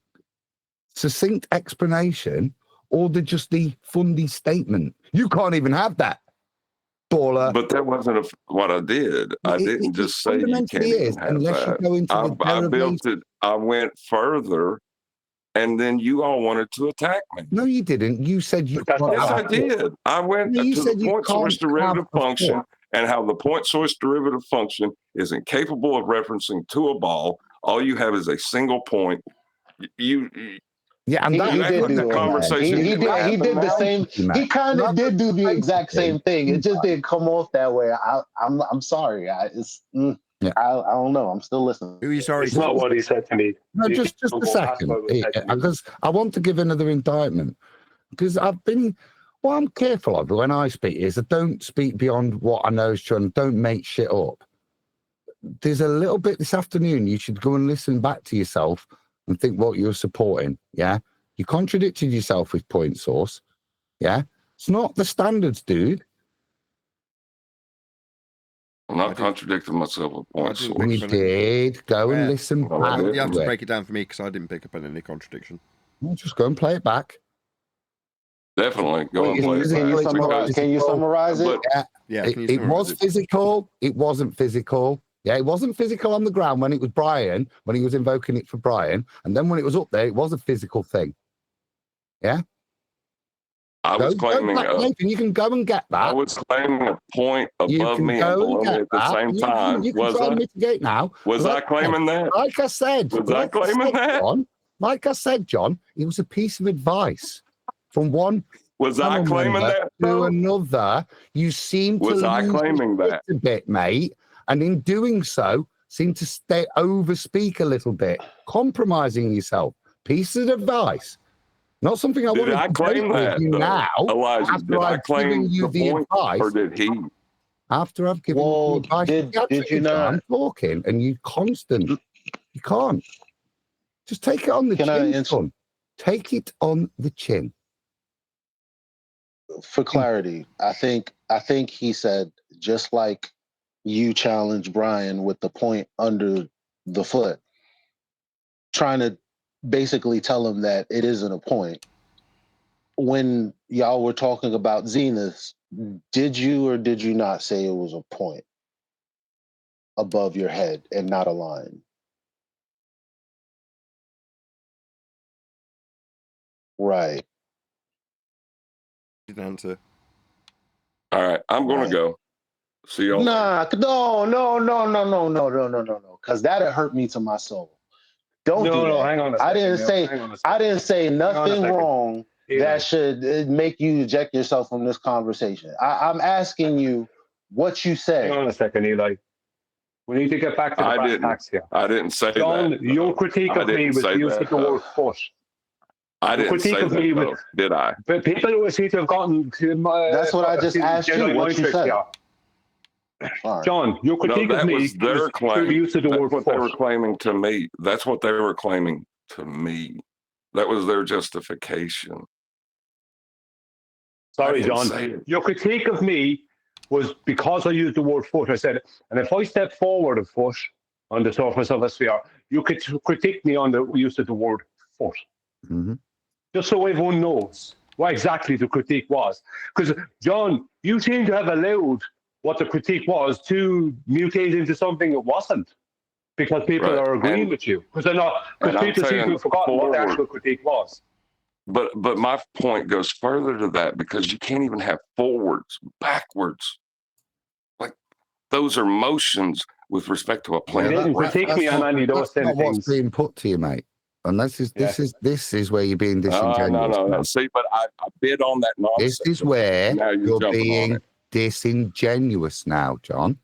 succinct explanation or just the fundy statement? You can't even have that. baller. But that wasn't what I did. I didn't just say you can't even have unless that. you go into the I built it. I went further, and then you all wanted to attack me. No, you didn't. You said you. Yes, I did. I went to the point source derivative function and how the point source derivative function is incapable of referencing to a ball. All you have is a single point. Yeah, and he did do the conversation. He did the same. He kind of did do the exact same thing. It just didn't come off that way. I'm sorry. I don't know. I'm still listening. Who are you sorry? It's not what he said to me. No, just a second, because I want to give another indictment. Because what I'm careful of when I speak is I don't speak beyond what I know is true and don't make shit up. There's a little bit this afternoon. You should go and listen back to yourself and think what you're supporting. Yeah, you contradicted yourself with point source. Yeah, it's not the standards, dude. I'm not contradicting myself with point source. We did. Go and listen back. You have to break it down for me because I didn't pick up on any contradiction. Well, just go and play it back. Definitely. Go and play it back. Can you summarize it? Yeah. It was physical. It wasn't physical. Yeah, it wasn't physical on the ground when it was Brian, when he was invoking it for Brian. And then when it was up there, it was a physical thing. Yeah? I was claiming Nathan, you can go and get that. I was claiming a point above me and below me at the same time. You can try and mitigate now. Was I claiming that? Like I said. Was I claiming that? John, like I said, John, it was a piece of advice from one. Was I claiming that? To another. You seem to was I claiming that a bit, mate, and in doing so, seem to overspeak a little bit, compromising yourself. Piece of advice. Not something I want to claim that you now. Elijah, did I claim you the point, advice, or did he? After I've given you the advice, did you not? I'm talking, and you constant. You can't. Just take it on the chin, son. Take it on the chin. For clarity, I think he said, just like you challenged Brian with the point under the foot, trying to basically tell him that it isn't a point. When y'all were talking about Zenith, did you or did you not say it was a point above your head and not a line? Right. Good answer. All right, I'm gonna go. See y'all. No, because that'd hurt me to my soul. Don't do that. Hang on a second. I didn't say nothing wrong that should make you eject yourself from this conversation. I'm asking you what you said. Hang on a second, Eli. We need to get back to the brass tacks here. I didn't say John, that. Your critique of me was using the word foot. I didn't say that, did I? But people who seem to have gotten to my... That's what I just asked you, what you said. Right. John, your critique of me was their claim. The use of the That's word what they were claiming to me. That's what they were claiming to me. That was their justification. Sorry, John. Your critique of me was because I used the word foot. I said, and if I step forward a foot on the surface of a sphere, you could critique me on the use of the word foot. Mm-hmm. Just so everyone knows what exactly the critique was. Because, John, you seem to have allowed what the critique was to mutate into something it wasn't, because people are agreeing with you. Because people seem to have forgotten what the actual critique was. But my point goes further to that, because you can't even have forwards, backwards. Like, those are motions with respect to a plane. You didn't critique me on any of those things. That's not what's being put to you, mate. And this is where you're being disingenuous. No. See, but I bid on that nonsense. This is where you're being disingenuous now, John,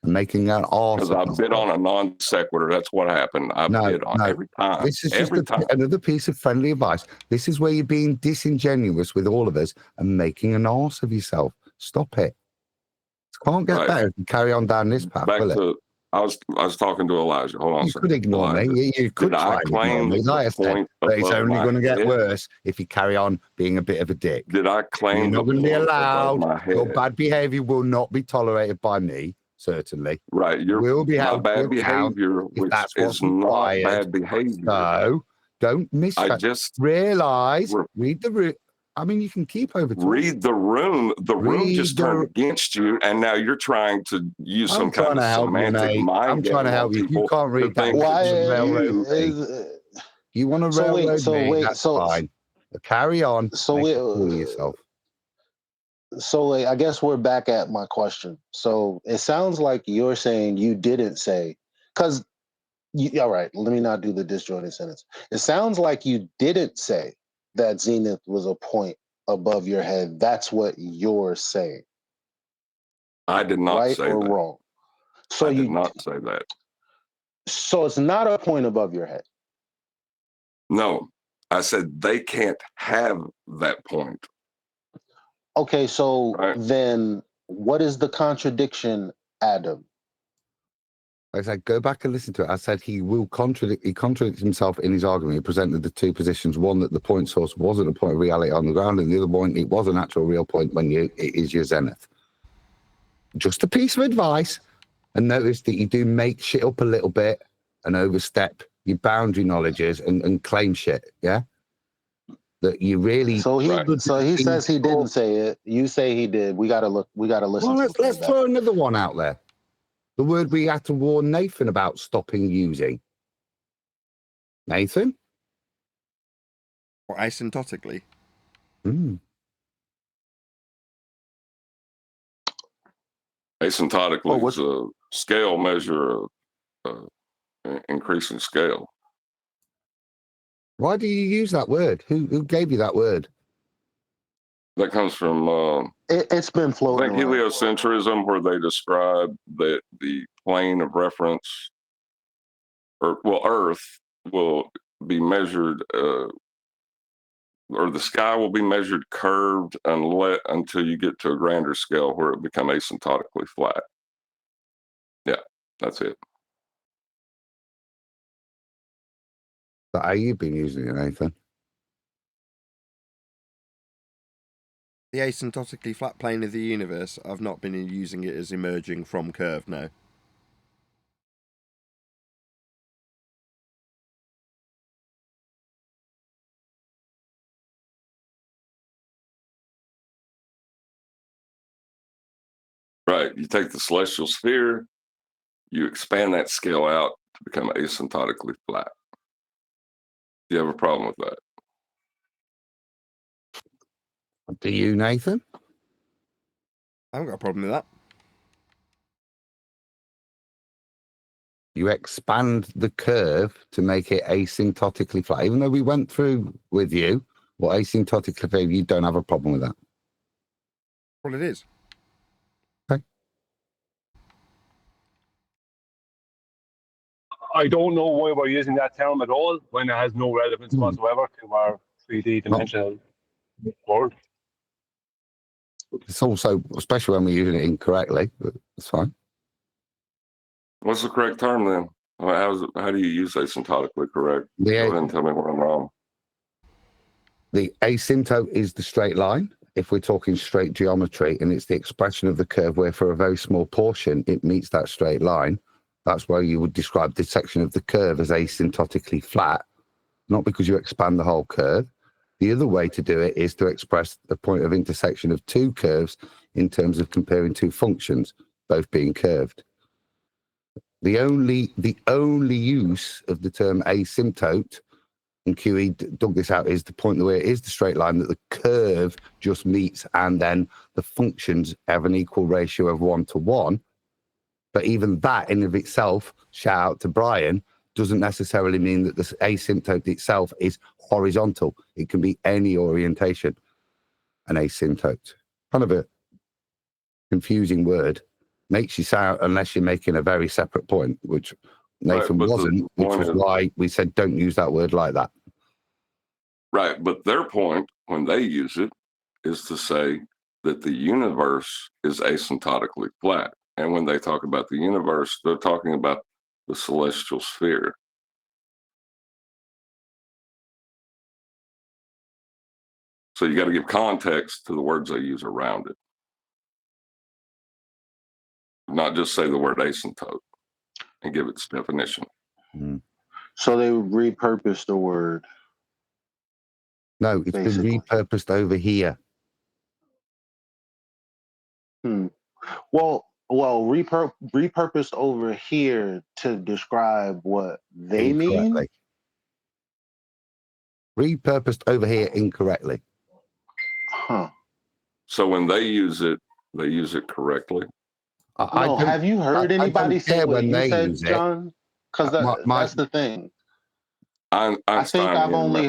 and making an arse. Because I bid on a non sequitur. That's what happened. I bid on every time. This is just another piece of friendly advice. This is where you're being disingenuous with all of us and making an arse of yourself. Stop it. It can't get better if you carry on down this path, will it? I was talking to Elijah. Hold on. You could ignore me. You could try and ignore me. Like I said, but it's only going to get worse if you carry on being a bit of a dick. Did I claim? You're not going to be allowed. Your bad behavior will not be tolerated by me. Certainly. Right. Will be held bad behavior, which is not bad behavior. So don't miss. I just realize. Read the room. I mean, you can keep over talking. Read the room. The room just turned against you, and now you're trying to use some kind of semantic mind. I'm trying to help you. You can't read that. You want to railroad me? That's fine. But carry on. Yourself. So I guess we're back at my question. So it sounds like you're saying you didn't say, because all right, let me not do the disjointed sentence. It sounds like you didn't say that Zenith was a point above your head. That's what you're saying. I did not right say or that. Wrong. So I did not say that. So it's not a point above your head. No, I said they can't have that point. Okay, so then what is the contradiction, Adam? I said, go back and listen to it. I said he will contradict. He contradicts himself in his argument. He presented the two positions: one, that the point source wasn't a point of reality on the ground, and the other point, it was an actual real point when it is your zenith. Just a piece of advice, and notice that you do make shit up a little bit and overstep your boundary knowledges and claim shit. Yeah, that you really. So he says he didn't say it. You say he did. We gotta look. We gotta listen. Well, let's throw another one out there. The word we had to warn Nathan about stopping using. Nathan? Or asymptotically? Asymptotically is a scale measure of increasing scale. Why do you use that word? Who gave you that word? That comes from it's been floating. I think heliocentrism, where they describe that the plane of reference, Earth will be measured, or the sky will be measured curved until you get to a grander scale where it become asymptotically flat. Yeah, that's it. But how you been using it, Nathan? The asymptotically flat plane of the universe, I've not been using it as emerging from curve, no. Right. You take the celestial sphere, you expand that scale out to become asymptotically flat. Do you have a problem with that? Do you, Nathan? I haven't got a problem with that. You expand the curve to make it asymptotically flat. Even though we went through with you what asymptotically flat, you don't have a problem with that. Well, it is. Okay. I don't know why we're using that term at all when it has no relevance whatsoever to our 3D dimensional world. It's also, especially when we're using it incorrectly, but it's fine. What's the correct term then? How do you use asymptotically correct? Go ahead and tell me where I'm wrong. The asymptote is the straight line, if we're talking straight geometry, and it's the expression of the curve where for a very small portion it meets that straight line. That's why you would describe this section of the curve as asymptotically flat, not because you expand the whole curve. The other way to do it is to express the point of intersection of two curves in terms of comparing two functions, both being curved. The only use of the term asymptote, and QE dug this out, is the point where it is the straight line that the curve just meets, and then the functions have an equal ratio of 1:1. But even that in of itself, shout out to Brian, doesn't necessarily mean that the asymptote itself is horizontal. It can be any orientation, an asymptote. Kind of a confusing word. Makes you sound, unless you're making a very separate point, which Nathan wasn't, which was why we said don't use that word like that. Right, but their point when they use it is to say that the universe is asymptotically flat. And when they talk about the universe, they're talking about the celestial sphere. So you got to give context to the words they use around it. Not just say the word asymptote and give its definition. So they repurposed the word. No, it's basically. been repurposed over here. Well, repurposed over here to describe what they mean. Incorrectly. Repurposed over here incorrectly. Huh. So when they use it correctly. No, have you heard anybody say what you said, use it. John? Because that's the thing. I think I've only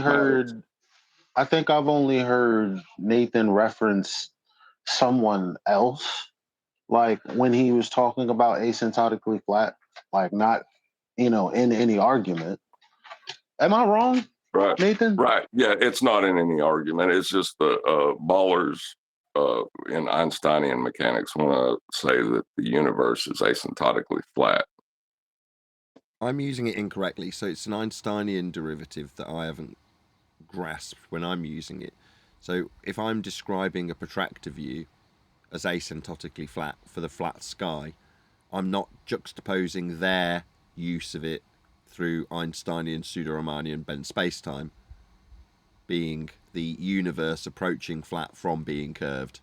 heard Nathan reference someone else, like when he was talking about asymptotically flat, like not, in any argument. Am I wrong, Right, Nathan? Right. Yeah, it's not in any argument. It's just the ballers in Einsteinian mechanics want to say that the universe is asymptotically flat. I'm using it incorrectly, so it's an Einsteinian derivative that I haven't grasped when I'm using it. So if I'm describing a protractor view as asymptotically flat for the flat sky, I'm not juxtaposing their use of it through Einsteinian pseudo-Riemannian bent spacetime, being the universe approaching flat from being curved,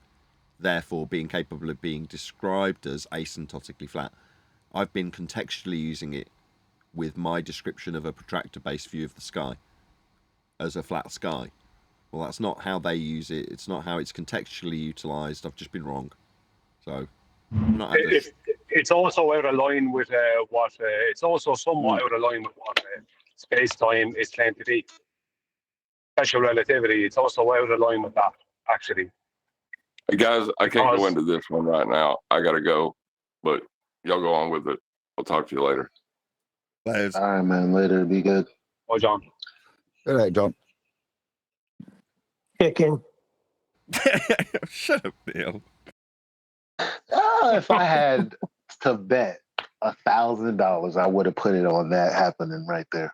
therefore being capable of being described as asymptotically flat. I've been contextually using it with my description of a protractor-based view of the sky as a flat sky. Well, that's not how they use it. It's not how it's contextually utilised. I've just been wrong. So, it's also out of line with what. It's also somewhat out of line with what space-time is claimed to be. Special relativity. It's also out of line with that, actually. Hey guys, I can't go into this one right now. I gotta go, but y'all go on with it. I'll talk to you later. All right, man. Later. Be good. Oh, John. All right, John. Chicken. Shut up, Neil. If I had to bet $1,000, I would have put it on that happening right there.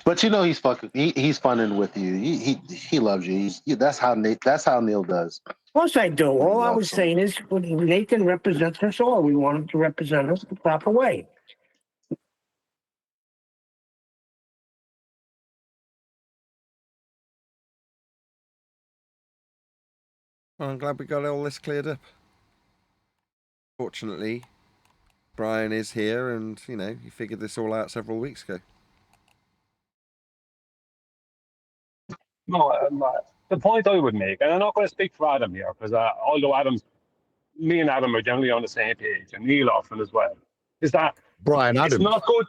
But he's fucking. He's funning with you. He loves you. That's how Neil does. Of course I do. All I was saying is Nathan represents us all. We want him to represent us the proper way. Well, I'm glad we got all this cleared up. Fortunately, Brian is here and, he figured this all out several weeks ago. No, the point I would make, and I'm not going to speak for Adam here, because although me and Adam are generally on the same page, and Neil often as well, is that Brian Adams. It's not good.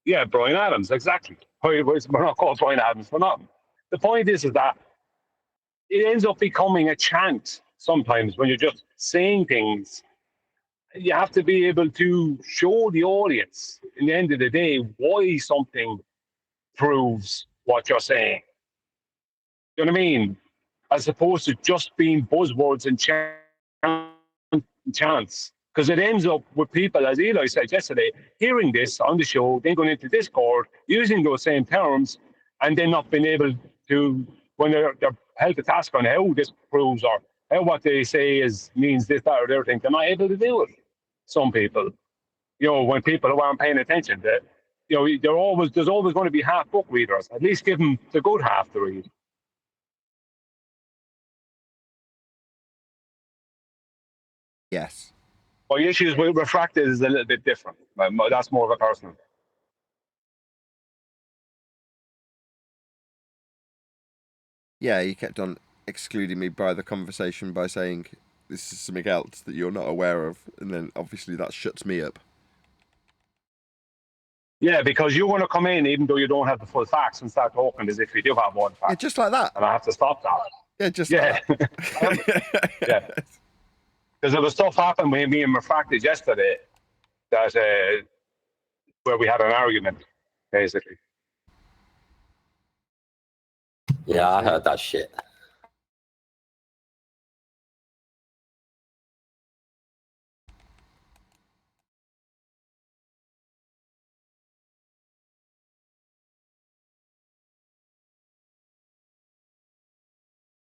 Yeah, Brian Adams, exactly. We're not called Brian Adams for nothing. The point is that it ends up becoming a chant sometimes when you're just saying things. You have to be able to show the audience, in the end of the day, why something proves what you're saying. You know what I mean? As opposed to just being buzzwords and chants. Because it ends up with people, as Eli said yesterday, hearing this on the show, then going into Discord, using those same terms, and then not being able to, when they're held to task on how this proves or how what they say means this, that, or the other thing, they're not able to do it. Some people, when people who aren't paying attention, that there's always going to be half book readers. At least give them the good half to read. Yes. My issues with refracted is a little bit different. That's more of a personal. Yeah, you kept on excluding me by the conversation by saying this is something else that you're not aware of, and then obviously that shuts me up. Yeah, because you want to come in even though you don't have the full facts and start talking as if you do have one fact. Yeah, just like that. And I have to stop that. Yeah, just like that. Yeah. Because there was stuff happened with me and refracted yesterday that where we had an argument, basically. Yeah, I heard that shit.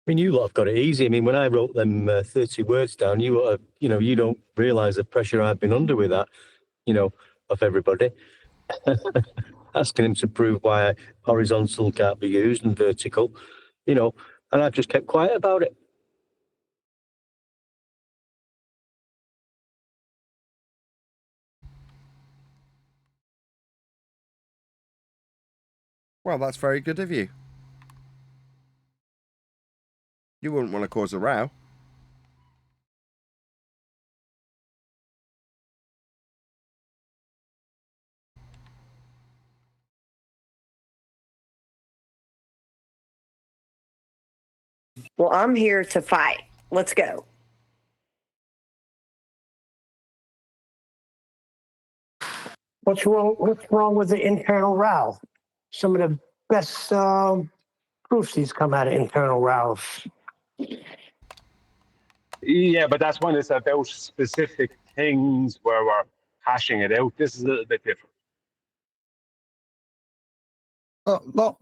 I mean, you lot have got it easy. I mean, when I wrote them 30 words down, you don't realise the pressure I've been under with that, of everybody. asking him to prove why horizontal can't be used and vertical, and I've just kept quiet about it. Well, that's very good of you. You wouldn't want to cause a row. Well, I'm here to fight. Let's go. What's wrong? What's wrong with the internal row? Some of the best proofs come out of internal rows. Yeah, but that's when it's about specific things where we're hashing it out. This is a little bit different.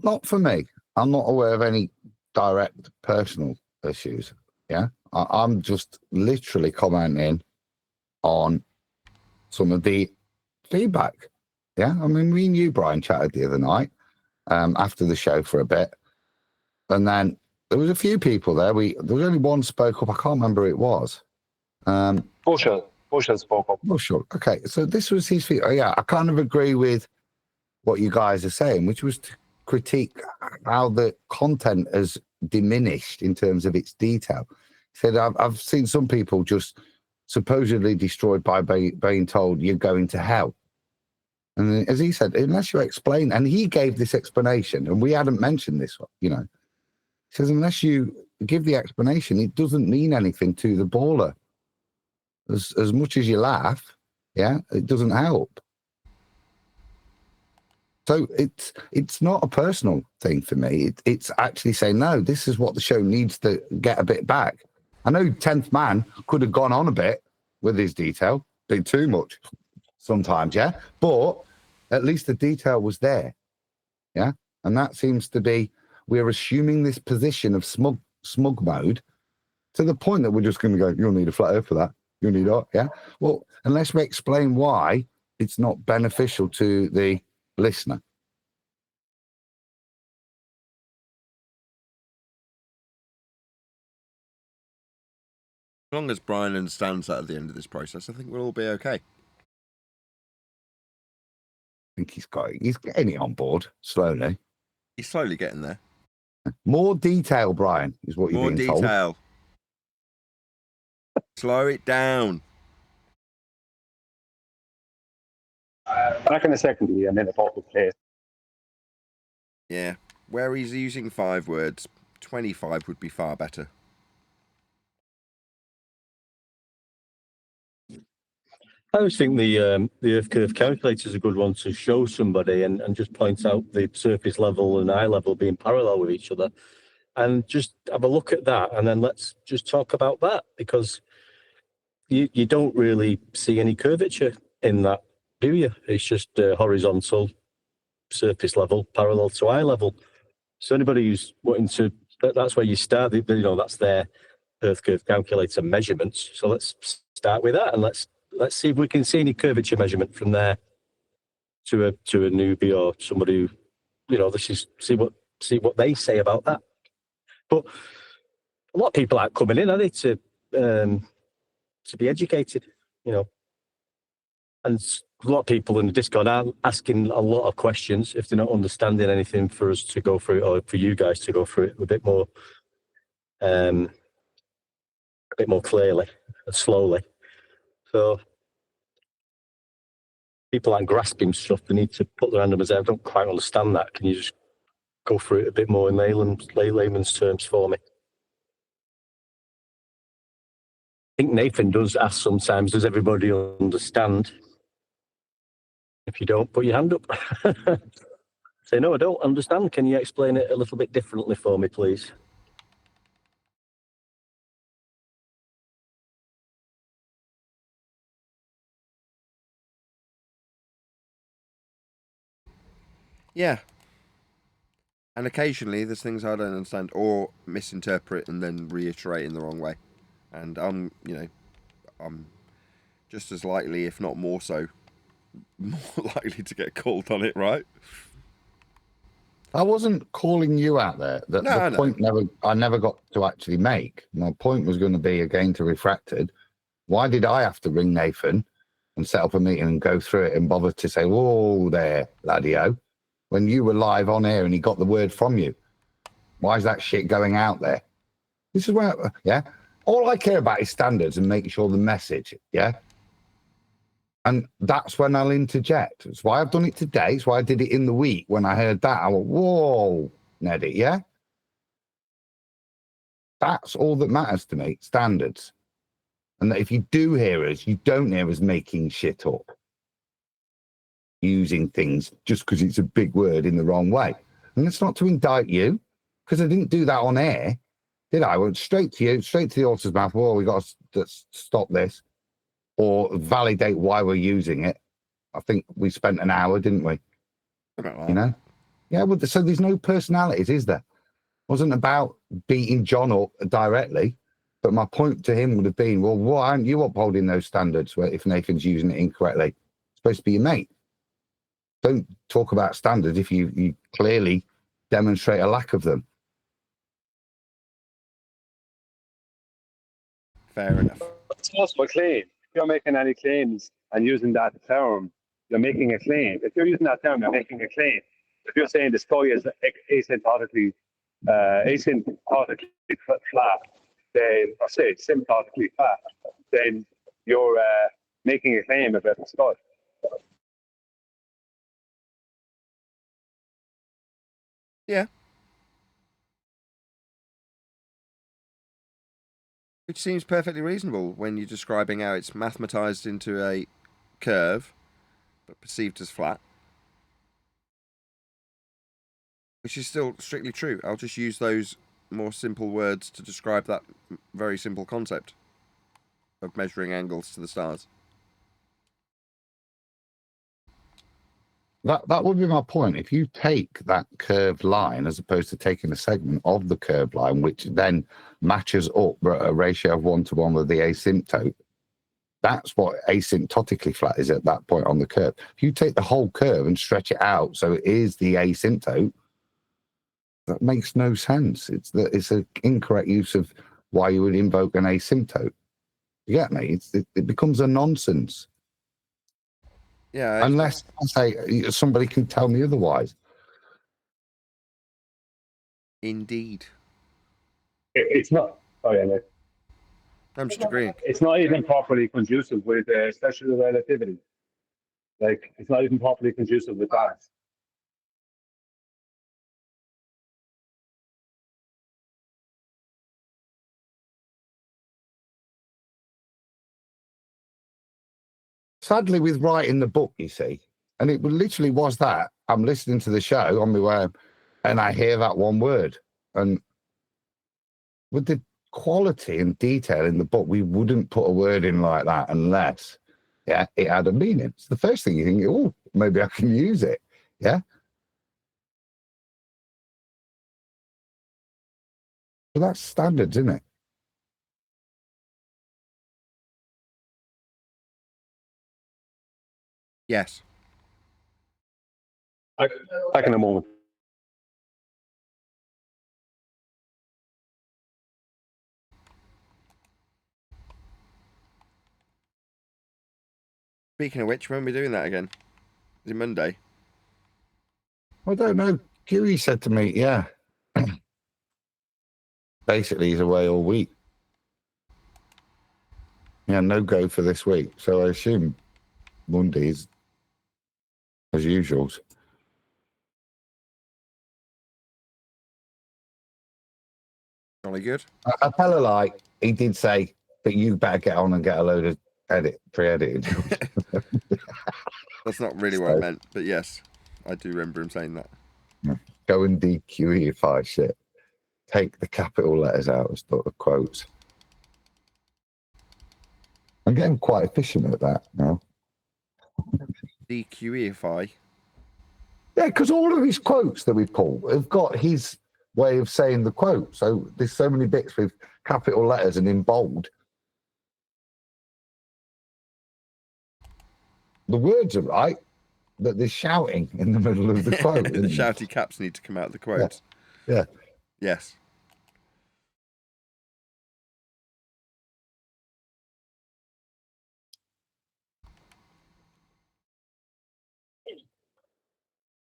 Not for me. I'm not aware of any direct personal issues. Yeah, I'm just literally commenting on some of the feedback. Yeah, I mean, me and you, Brian, chatted the other night after the show for a bit, and then there was a few people there. There was only one spoke up. I can't remember who it was. Bushel spoke up. Bushel. Okay, so this was his feedback. Yeah, I kind of agree with what you guys are saying, which was to critique how the content has diminished in terms of its detail. He said, I've seen some people just supposedly destroyed by being told you're going to hell. And as he said, unless you explain, and he gave this explanation, and we hadn't mentioned this one, He says, unless you give the explanation, it doesn't mean anything to the baller. As much as you laugh, yeah, it doesn't help. So it's not a personal thing for me. It's actually saying, no, this is what the show needs to get a bit back. I know 10th Man could have gone on a bit with his detail, bit too much sometimes, yeah? But at least the detail was there, yeah? And that seems to be, we're assuming this position of smug mode to the point that we're just going to go, you'll need a flat earth for that. You'll need that, yeah? Well, unless we explain why it's not beneficial to the listener. As long as Brian understands that at the end of this process, I think we'll all be okay. I think he's getting it on board slowly. He's slowly getting there. More detail, Brian, is what you're being told. More detail. Slow it down. Back in a second, and then a public place. Yeah, where he's using 5 words, 25 would be far better. I always think the Earth curve calculator is a good one to show somebody and just point out the surface level and eye level being parallel with each other, and just have a look at that, and then let's just talk about that, because you don't really see any curvature in that, do you? It's just horizontal, surface level, parallel to eye level. So anybody who's wanting to, that's where you start. That's their Earth curve calculator measurements. So let's start with that, and let's see if we can see any curvature measurement from there to a newbie or somebody who, this is see what they say about that. But a lot of people aren't coming in, are they, to be educated, and a lot of people in the Discord are asking a lot of questions if they're not understanding anything for us to go through it, or for you guys to go through it a bit more clearly and slowly. So people aren't grasping stuff. They need to put their hand up and say, I don't quite understand that. Can you just go through it a bit more in layman's terms for me? I think Nathan does ask sometimes, does everybody understand? If you don't, put your hand up. Say, no, I don't understand. Can you explain it a little bit differently for me, please? Yeah. And occasionally there's things I don't understand or misinterpret and then reiterate in the wrong way. And I'm just as likely, if not more so, more likely to get called on it, right? I wasn't calling you out there. The point I never got to actually make. My point was going to be, again, to Refracted. Why did I have to ring Nathan and set up a meeting and go through it and bother to say, whoa there, laddie-o, when you were live on air and he got the word from you? Why is that shit going out there? This is where, yeah, all I care about is standards and making sure the message, yeah? And that's when I'll interject. It's why I've done it today. It's why I did it in the week. When I heard that, I went, whoa, Neddy, yeah? That's all that matters to me, standards. And that if you do hear us, you don't hear us making shit up. Using things just because it's a big word in the wrong way. And it's not to indict you, because I didn't do that on air, did I? I went straight to you, straight to the horse's mouth. Well, we got to stop this. Or validate why we're using it. I think we spent an hour, didn't we? You know? Yeah, well, so there's no personalities, is there? It wasn't about beating John up directly, but my point to him would have been, well, why aren't you upholding those standards if Nathan's using it incorrectly? It's supposed to be your mate. Don't talk about standards if you clearly demonstrate a lack of them. Fair enough. It's also a claim. If you're making any claims and using that term, you're making a claim. If you're using that term, you're making a claim. If you're saying the sky is asymptotically flat, then, or say symptotically flat, then you're making a claim about the sky. Yeah. Which seems perfectly reasonable when you're describing how it's mathematized into a curve, but perceived as flat. Which is still strictly true. I'll just use those more simple words to describe that very simple concept of measuring angles to the stars. That would be my point. If you take that curved line as opposed to taking a segment of the curved line, which then matches up a ratio of 1-to-1 with the asymptote, that's what asymptotically flat is at that point on the curve. If you take the whole curve and stretch it out so it is the asymptote, that makes no sense. It's an incorrect use of why you would invoke an asymptote. You get me? It becomes a nonsense. Yeah. Unless I say somebody can tell me otherwise. Indeed. It's not. Oh yeah, Nick. I'm just agreeing. It's not even properly conducive with special relativity. Like, it's not even properly conducive with that. Sadly, with writing the book, you see, and it literally was that. I'm listening to the show on my way, and I hear that one word. And with the quality and detail in the book, we wouldn't put a word in like that unless it had a meaning. It's the first thing you think, oh, maybe I can use it. Yeah. So that's standards, isn't it? Yes. Back in a moment. Speaking of which, when are we doing that again? Is it Monday? I don't know. Huey said to me, yeah. Basically, he's away all week. Yeah, no go for this week. So I assume Mondays, as usual. Jolly good. I tell her, like, he did say, but you better get on and get a load of pre-edited. That's not really what I meant, but yes, I do remember him saying that. Go and deQEify shit. Take the capital letters out and start the quotes. I'm getting quite efficient at that now. deQEify? Yeah, because all of his quotes that we pull have got his way of saying the quote. So there's so many bits with capital letters and in bold. the words are right, but there's shouting in the middle of the quote. The shouty caps need to come out of the quotes. Yeah. Yes.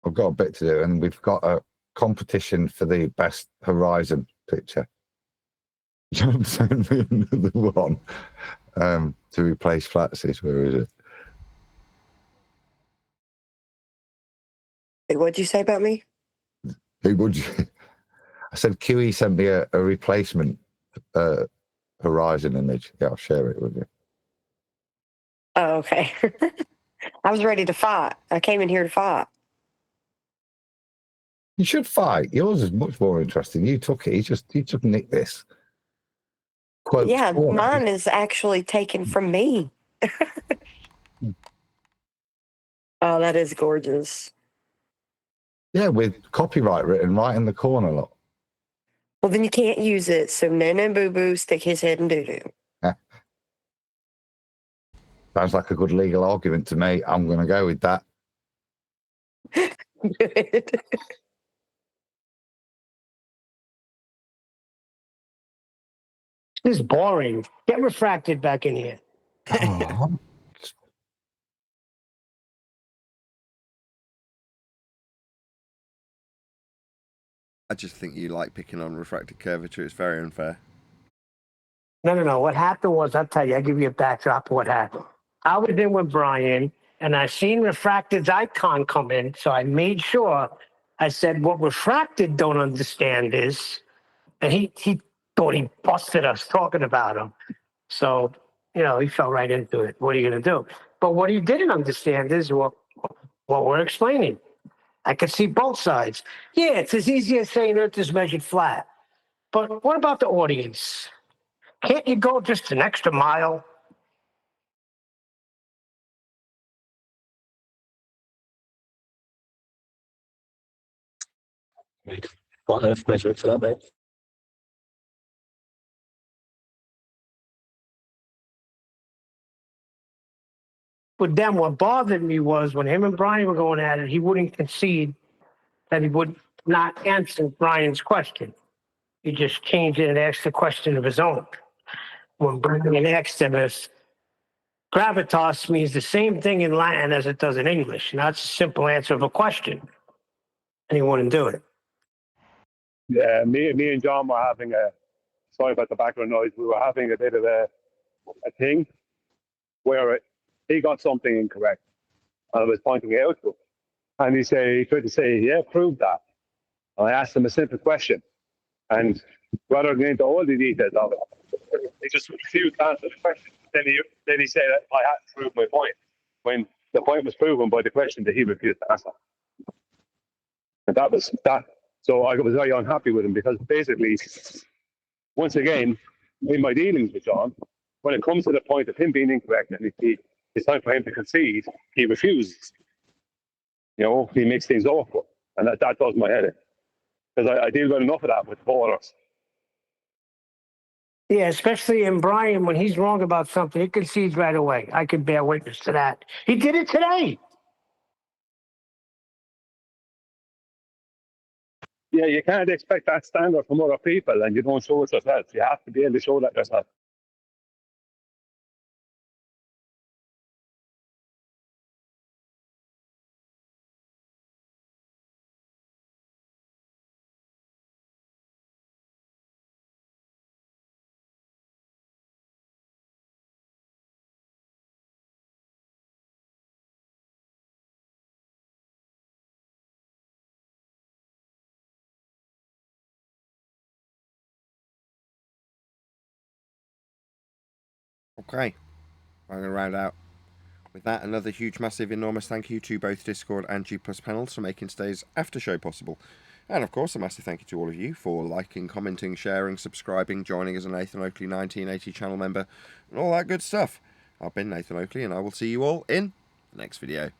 I've got a bit to do, and we've got a competition for the best horizon picture. John sent me another one to replace Flatsys. Where is it? What'd you say about me? Who would you? I said QE sent me a replacement horizon image. Yeah, I'll share it with you. Oh, okay. I was ready to fight. I came in here to fight. You should fight. Yours is much more interesting. You took it. You took Nick this. Quote Yeah, mine is actually taken from me. Oh, that is gorgeous. Yeah, with copyright written right in the corner. Look. Well, then you can't use it. So no boo-boo, stick his head in doo-doo. Sounds like a good legal argument to me. I'm going to go with that. Good. This is boring. Get refracted back in here. Oh, I just think you like picking on refracted curvature. It's very unfair. No. What happened was, I'll tell you, I'll give you a backdrop of what happened. I was in with Brian, and I seen refracted's icon come in, so I made sure. I said, what refracted don't understand is, and he thought he busted us talking about him. So, he fell right into it. What are you going to do? But what he didn't understand is what we're explaining. I could see both sides. Yeah, it's as easy as saying Earth is measured flat. But what about the audience? Can't you go just an extra mile? What earth measure for that, mate? But then what bothered me was when him and Brian were going at it, he wouldn't concede that he would not answer Brian's question. He just changed it and asked a question of his own. When Brian asked him if gravitas means the same thing in Latin as it does in English, and that's a simple answer of a question. And he wouldn't do it. Yeah, me and John were having sorry about the background noise, we were having a bit of a thing where he got something incorrect. And I was pointing it out to him. And he tried to say, yeah, prove that. And I asked him a simple question. And rather than get into all the details of it, he just refused to answer the question. Then he said, I had to prove my point, when the point was proven by the question that he refused to answer. And that was that. So I was very unhappy with him because basically, once again, in my dealings with John, when it comes to the point of him being incorrect and it's time for him to concede, he refuses. He makes things awkward. And that does my head in. Because I deal with enough of that with ballers. Yeah, especially in Brian, when he's wrong about something, he concedes right away. I can bear witness to that. He did it today. Yeah, you can't expect that standard from other people and you don't show it yourself. You have to be able to show that yourself. Okay, I'm going to round out with that. Another huge, massive, enormous thank you to both Discord and G+ panels for making today's after show possible. And of course, a massive thank you to all of you for liking, commenting, sharing, subscribing, joining as a Nathan Oakley 1980 channel member, and all that good stuff. I've been Nathan Oakley, and I will see you all in the next video.